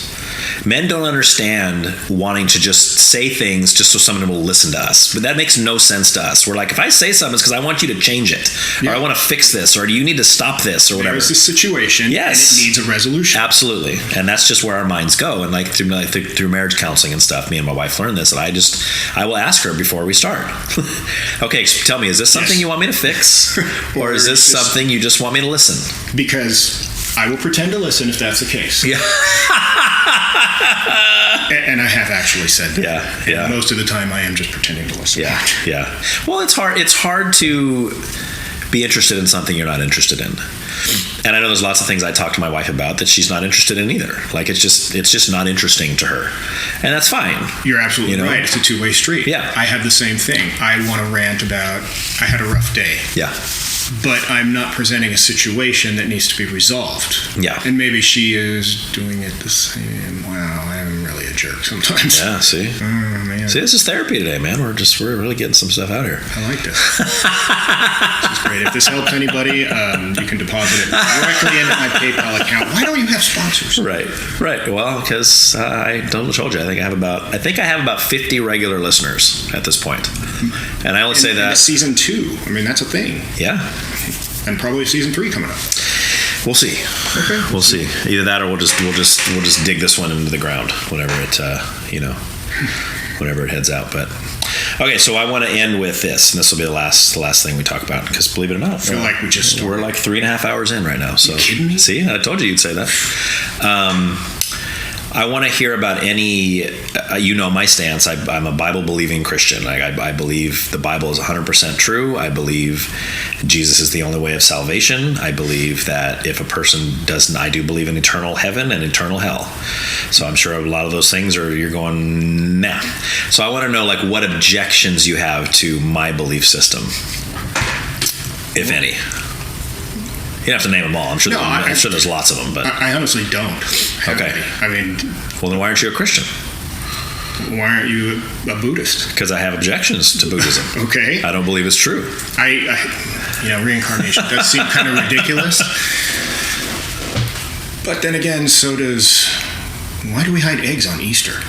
Men don't understand wanting to just say things just so someone will listen to us. But that makes no sense to us. We're like, if I say something, it's because I want you to change it. Or I want to fix this. Or do you need to stop this or whatever. There's a situation. Yes. And it needs a resolution. Absolutely. And that's just where our minds go. And like through marriage counseling and stuff, me and my wife learned this. And I will ask her before we start. Okay, tell me, is this something you want me to fix? Or is this something you just want me to listen? Because I will pretend to listen if that's the case. Yeah. And I have actually said that. Yeah. And most of the time I am just pretending to listen. Yeah. Well, it's hard to be interested in something you're not interested in. And I know there's lots of things I talk to my wife about that she's not interested in either. Like it's just not interesting to her. And that's fine. You're absolutely right. It's a two-way street. Yeah. I have the same thing. I want to rant about I had a rough day. Yeah. But I'm not presenting a situation that needs to be resolved. Yeah. And maybe she is doing it the same. Wow, I'm really a jerk sometimes. Yeah, see? Oh, man. See, this is therapy today, man. We're really getting some stuff out here. I like this. This is great. If this helps anybody, you can deposit it directly into my PayPal account. Why don't you have sponsors? Right. Well, because I told you, I think I have about 50 regular listeners at this point. And I only say that season 2. I mean, that's a thing. Yeah. And probably season 3 coming up. We'll see. Okay. We'll see. Either that, or we'll just dig this one into the ground whenever it heads out. But okay, so I want to end with this, and this will be the last thing we talk about. Because believe it or not, I feel like we're like 3.5 hours in right now. So, are you kidding me? See, I told you you'd say that. I want to hear about any, my stance. I'm a Bible-believing Christian. I believe the Bible is 100% true. I believe Jesus is the only way of salvation. I believe that if a person doesn't, I do believe in eternal heaven and eternal hell. So I'm sure a lot of those things you're going, nah. So I want to know, like, what objections you have to my belief system, if any. You don't have to name them all. I'm sure there's lots of them. But I honestly don't. Okay. I mean, well, then why aren't you a Christian? Why aren't you a Buddhist? Because I have objections to Buddhism. Okay. I don't believe it's true. Reincarnation does seem kind of ridiculous. But then again, so does. Why do we hide eggs on Easter?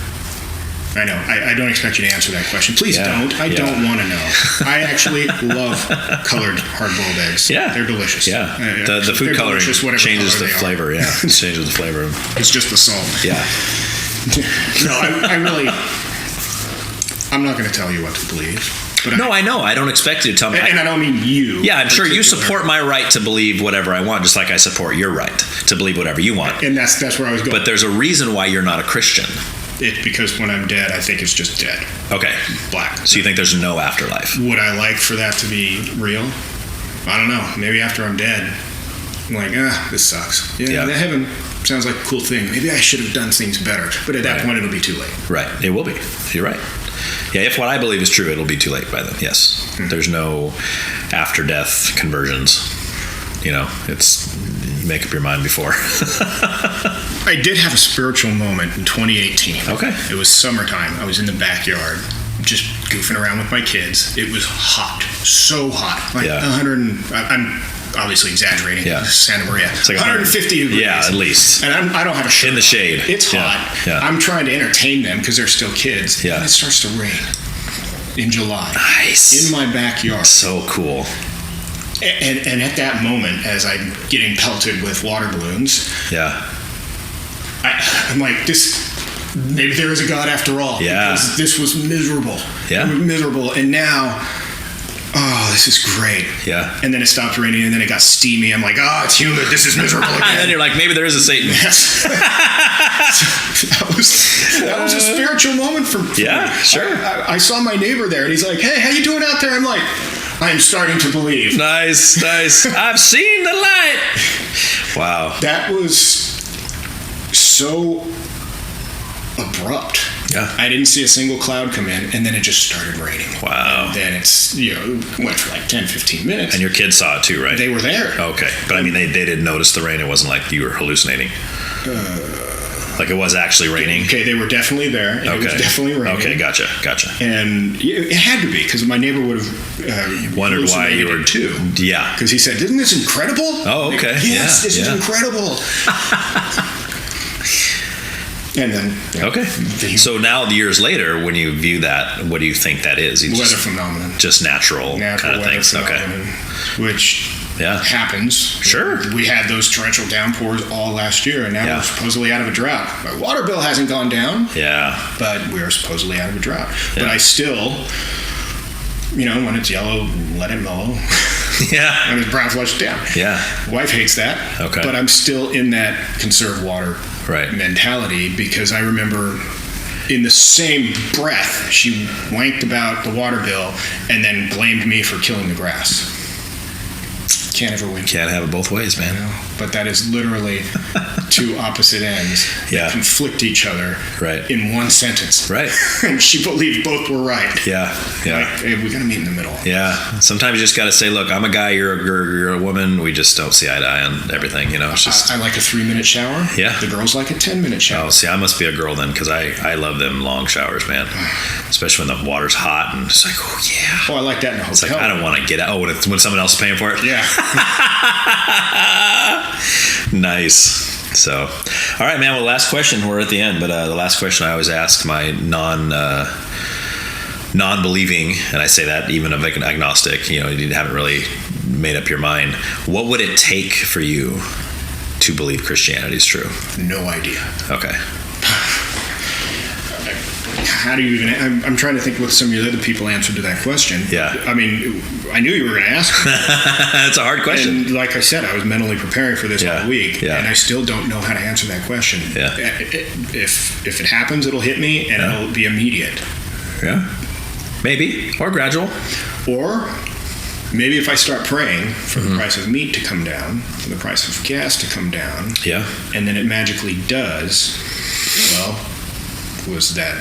I know. I don't expect you to answer that question. Please don't. I don't want to know. I actually love colored hard-boiled eggs. Yeah. They're delicious. Yeah. The food coloring changes the flavor. Yeah. It changes the flavor. It's just the salt. Yeah. No, I'm not going to tell you what to believe. But I know. I don't expect you to tell me. And I don't mean you. Yeah, I'm sure you support my right to believe whatever I want, just like I support your right to believe whatever you want. And that's where I was going. But there's a reason why you're not a Christian. It's because when I'm dead, I think it's just dead. Okay. Black. So you think there's no afterlife? Would I like for that to be real? I don't know. Maybe after I'm dead, I'm like, this sucks. Yeah. The heaven sounds like a cool thing. Maybe I should have done things better. But at that point, it'll be too late. Right. It will be. You're right. Yeah, if what I believe is true, it'll be too late by then. Yes. There's no after-death conversions. you make up your mind before. I did have a spiritual moment in 2018. Okay. It was summertime. I was in the backyard just goofing around with my kids. It was hot, so hot. Like 100, I'm obviously exaggerating. Yeah. Santa Maria. It's like 150 degrees. Yeah, at least. And I don't have a shirt. In the shade. It's hot. Yeah. I'm trying to entertain them because they're still kids. Yeah. And it starts to rain in July. Nice. In my backyard. So cool. And at that moment, as I'm getting pelted with water balloons, I'm like, maybe there is a God after all. Yeah. Because this was miserable. Yeah. It was miserable. And now, this is great. Yeah. And then it stopped raining, and then it got steamy. I'm like, it's humid. This is miserable again. And then you're like, maybe there is a Satan. Yes. that was a spiritual moment for me. Yeah, sure. I saw my neighbor there, and he's like, hey, how you doing out there? I'm like, I'm starting to believe. Nice. I've seen the light. Wow. That was so abrupt. Yeah. I didn't see a single cloud come in, and then it just started raining. Wow. And then it's, went for like 10, 15 minutes. And your kids saw it too, right? They were there. Okay. But I mean, they didn't notice the rain. It wasn't like you were hallucinating. Like it was actually raining. Okay, they were definitely there. It was definitely raining. Okay, gotcha. And it had to be, because my neighbor would have wondered why you were too. Yeah. Because he said, "Isn't this incredible?" Oh, okay. Yes, this is incredible. And then okay. So now, years later, when you view that, what do you think that is? Weather phenomenon. Just natural kind of things. Okay. Which happens. Sure. We had those torrential downpours all last year, and now we're supposedly out of a drought. My water bill hasn't gone down. Yeah. But we are supposedly out of a drought. Yeah. But I still, when it's yellow, let it mellow. Yeah. When it's brown, flush it down. Yeah. Wife hates that. Okay. But I'm still in that conserve water mentality, because I remember in the same breath she wanked about the water bill and then blamed me for killing the grass. Can't ever win. Can't have it both ways, man. But that is literally two opposite ends that conflict each other in one sentence. Right. And she believed both were right. Yeah. Like, hey, we got to meet in the middle. Yeah. Sometimes you just got to say, look, I'm a guy, you're a woman. We just don't see eye to eye on everything. It's just. I like a 3-minute shower. Yeah. The girls like a 10-minute shower. Oh, see, I must be a girl then, because I love them long showers, man. Especially when the water's hot and it's like, oh yeah. Oh, I like that in a hotel. It's like, I don't want to get out. Oh, when someone else is paying for it? Yeah. Nice. So, all right, man. Well, last question. We're at the end, but the last question I always ask my non-believing, and I say that even of an agnostic, you haven't really made up your mind. What would it take for you to believe Christianity is true? No idea. Okay. How do you even? I'm trying to think what some of the other people answered to that question. Yeah. I mean, I knew you were going to ask me. It's a hard question. And like I said, I was mentally preparing for this all week, and I still don't know how to answer that question. Yeah. If it happens, it'll hit me, and it'll be immediate. Yeah. Maybe, or gradual. Or maybe if I start praying for the price of meat to come down, for the price of gas to come down, and then it magically does, well, was that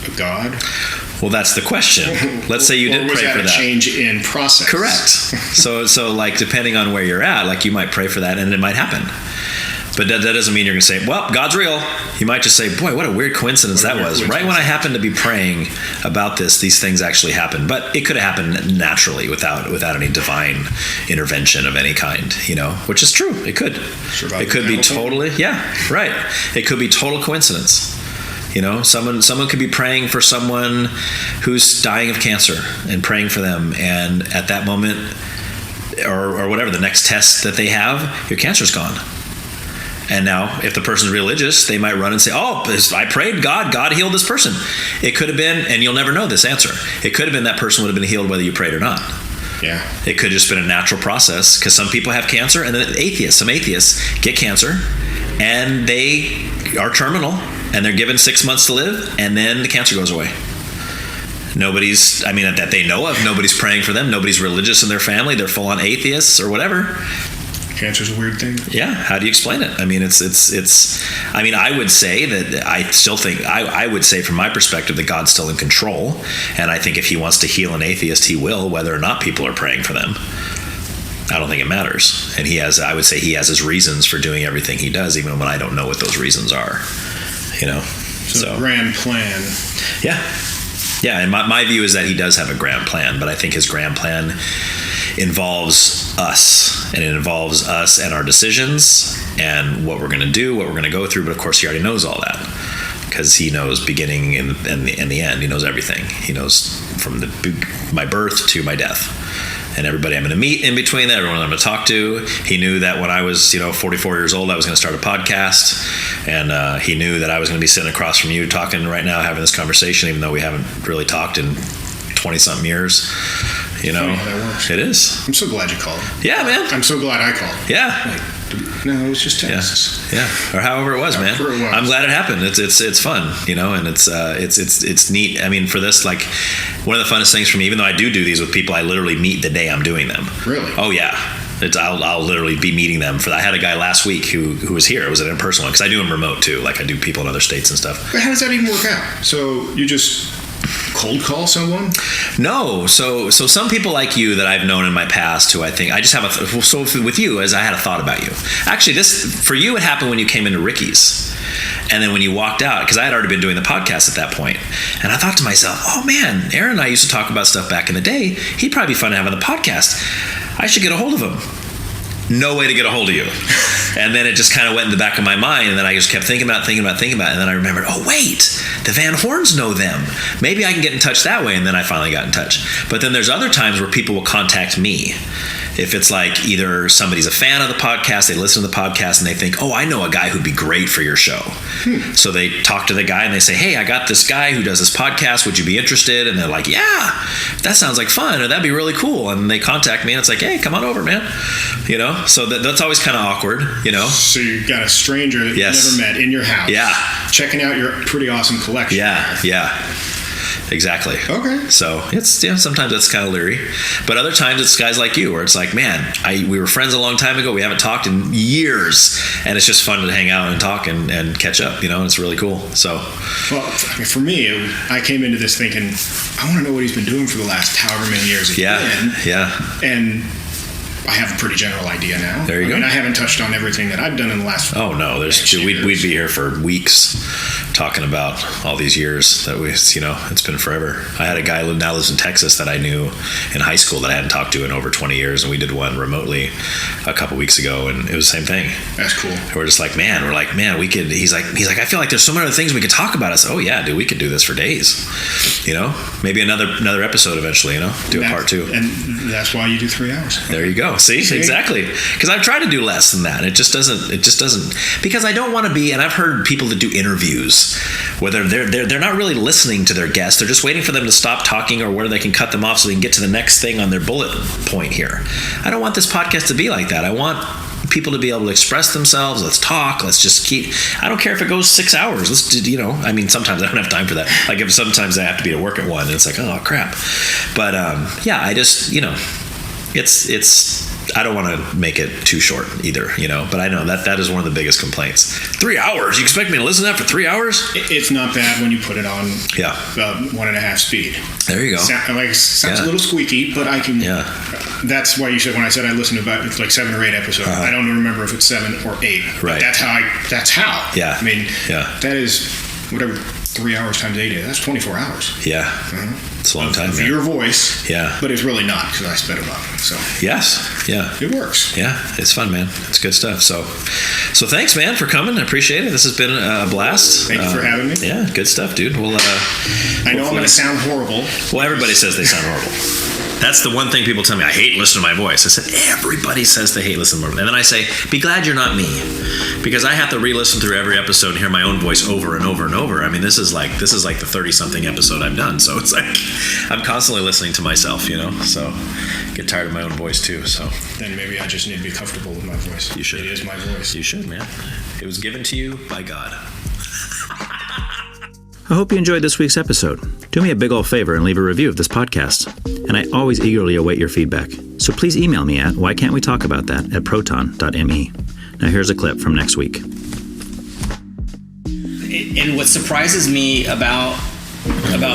a God? Well, that's the question. Let's say you did pray for that. Or was that a change in process? Correct. So like, depending on where you're at, like you might pray for that and it might happen. But that doesn't mean you're going to say, well, God's real. You might just say, boy, what a weird coincidence that was. Right when I happened to be praying about this, these things actually happened. But it could have happened naturally without any divine intervention of any kind, which is true. It could. It could be totally, right. It could be total coincidence. Someone could be praying for someone who's dying of cancer and praying for them. And at that moment, or whatever, the next test that they have, your cancer's gone. And now, if the person's religious, they might run and say, oh, I prayed, God healed this person. It could have been, and you'll never know this answer, it could have been that person would have been healed whether you prayed or not. Yeah. It could have just been a natural process, because some people have cancer, and then some atheists get cancer, and they are terminal, and they're given 6 months to live, and then the cancer goes away. That they know of, nobody's praying for them, nobody's religious in their family, they're full-on atheists or whatever. Cancer's a weird thing. Yeah. How do you explain it? I would say that I still think, I would say from my perspective that God's still in control. And I think if he wants to heal an atheist, he will, whether or not people are praying for them. I don't think it matters. And I would say he has his reasons for doing everything he does, even when I don't know what those reasons are, So grand plan. Yeah. Yeah, and my view is that he does have a grand plan, but I think his grand plan involves us, and it involves us and our decisions and what we're going to do, what we're going to go through. But of course, he already knows all that because he knows beginning and the end. He knows everything. He knows from my birth to my death. And everybody I'm going to meet in between that, everyone I'm going to talk to. He knew that when I was, 44 years old, I was going to start a podcast. And he knew that I was going to be sitting across from you talking right now, having this conversation, even though we haven't really talked in 20-something years. Funny how that works. It is. I'm so glad you called. Yeah, man. I'm so glad I called. Yeah. No, it was just Texas. Yeah. Or however it was, man. I'm glad it happened. It's fun, and it's neat. I mean, for this, like, one of the funnest things for me, even though I do these with people, I literally meet the day I'm doing them. Really? Oh yeah. I'll literally be meeting them I had a guy last week who was here. It was an in-person one because I do them remote too. Like I do people in other states and stuff. But how does that even work out? So you just cold call someone? No. So some people like you that I've known in my past who I think I just have so with you as I had a thought about you. Actually, this for you it happened when you came into Ricky's. And then when you walked out, because I had already been doing the podcast at that point, and I thought to myself, oh man, Aaron and I used to talk about stuff back in the day. He'd probably be fun to have on the podcast. I should get a hold of him. No way to get a hold of you. And then it just kind of went in the back of my mind, and then I just kept thinking about it, and then I remembered, oh wait, the Van Horns know them. Maybe I can get in touch that way, and then I finally got in touch. But then there's other times where people will contact me. If it's like either somebody's a fan of the podcast, they listen to the podcast, and they think, oh, I know a guy who'd be great for your show. So they talk to the guy, and they say, hey, I got this guy who does this podcast. Would you be interested? And they're like, yeah, that sounds like fun, or that'd be really cool. And they contact me, and it's like, hey, come on over, man. So that's always kind of awkward, So you got a stranger that you never met in your house. Yeah. Checking out your pretty awesome collection. Yeah. Exactly. Okay. So it's sometimes it's kind of leery, but other times it's guys like you where it's like, man, we were friends a long time ago. We haven't talked in years, and it's just fun to hang out and talk and catch up. And it's really cool. So, well, for me, I came into this thinking, I want to know what he's been doing for the last however many years. Yeah. And I have a pretty general idea now. There you go. I haven't touched on everything that I've done in the last. Oh no, we'd be here for weeks talking about all these years that it's been forever. I had a guy who now lives in Texas that I knew in high school that I hadn't talked to in over 20 years, and we did one remotely a couple weeks ago, and it was the same thing. That's cool. We're just like, man, we could. He's like, I feel like there's so many other things we could talk about. I said, oh yeah, dude, we could do this for days. Maybe another episode eventually. Do a part 2. And that's why you do 3 hours. There you go. See? Exactly. Because I've tried to do less than that. It just doesn't, because I don't want to be, and I've heard people that do interviews, whether they're not really listening to their guests, they're just waiting for them to stop talking or where they can cut them off so they can get to the next thing on their bullet point here. I don't want this podcast to be like that. I want people to be able to express themselves. Let's talk. Let's just keep, I don't care if it goes 6 hours. Let's do, I mean, sometimes I don't have time for that. Like if sometimes I have to be at work at 1 and it's like, oh crap. But yeah, I just, it's I don't want to make it too short either, but I know that is one of the biggest complaints. 3 hours? You expect me to listen to that for 3 hours? It's not bad when you put it on 1.5 speed. There you go. Sounds a little squeaky, but I can. Yeah. That's why you said when I said I listened to about like 7 or 8 episodes. I don't remember if it's 7 or 8. Right. But that's how. Yeah. I mean, that is whatever 3 hours times 8 is. That's 24 hours. Yeah. It's a long time. For your voice. Yeah. But it's really not because I sped it up. So. Yes. Yeah. It works. Yeah. It's fun, man. It's good stuff. So thanks, man, for coming. I appreciate it. This has been a blast. Thank you for having me. Yeah. Good stuff, dude. We'll. I know I'm going to sound horrible. Well, everybody says they sound horrible. That's the one thing people tell me. I hate listening to my voice. I said, everybody says they hate listening to my voice. And then I say, be glad you're not me. Because I have to re-listen through every episode and hear my own voice over and over and over. I mean, this is like the 30-something episode I've done. So it's like, I'm constantly listening to myself, So get tired of my own voice too, so. Then maybe I just need to be comfortable with my voice. You should. It is my voice. You should, man. It was given to you by God. I hope you enjoyed this week's episode. Do me a big ol' favor and leave a review of this podcast. And I always eagerly await your feedback. So please email me at whycan'twetalkaboutthat at proton.me. Now here's a clip from next week. And what surprises me about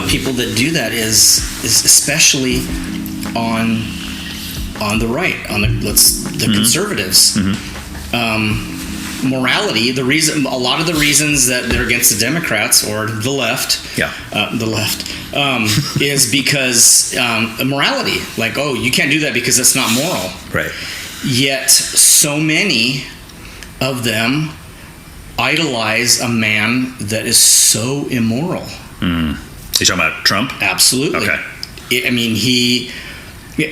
people that do that is especially on on the right, on the conservatives. Morality, a lot of the reasons that they're against the Democrats or the left, is because morality. Like, oh, you can't do that because that's not moral. Right. Yet, so many of them idolize a man that is so immoral. You talking about Trump? Absolutely. Okay. I mean,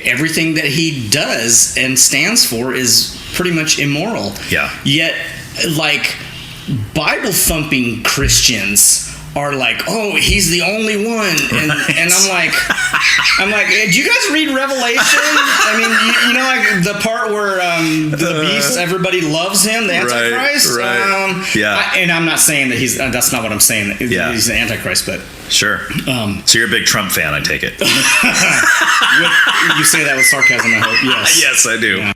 everything that he does and stands for is pretty much immoral. Yeah. Yet, like, Bible thumping Christians are like, oh, he's the only one, and I'm like, do you guys read Revelation? I mean, you know, like the part where the beast, everybody loves him, the Antichrist. Right. And I'm not saying that he's. That's not what I'm saying. He's the Antichrist, but sure. So you're a big Trump fan, I take it. You say that with sarcasm, I hope. Yes. Yes, I do. Yeah.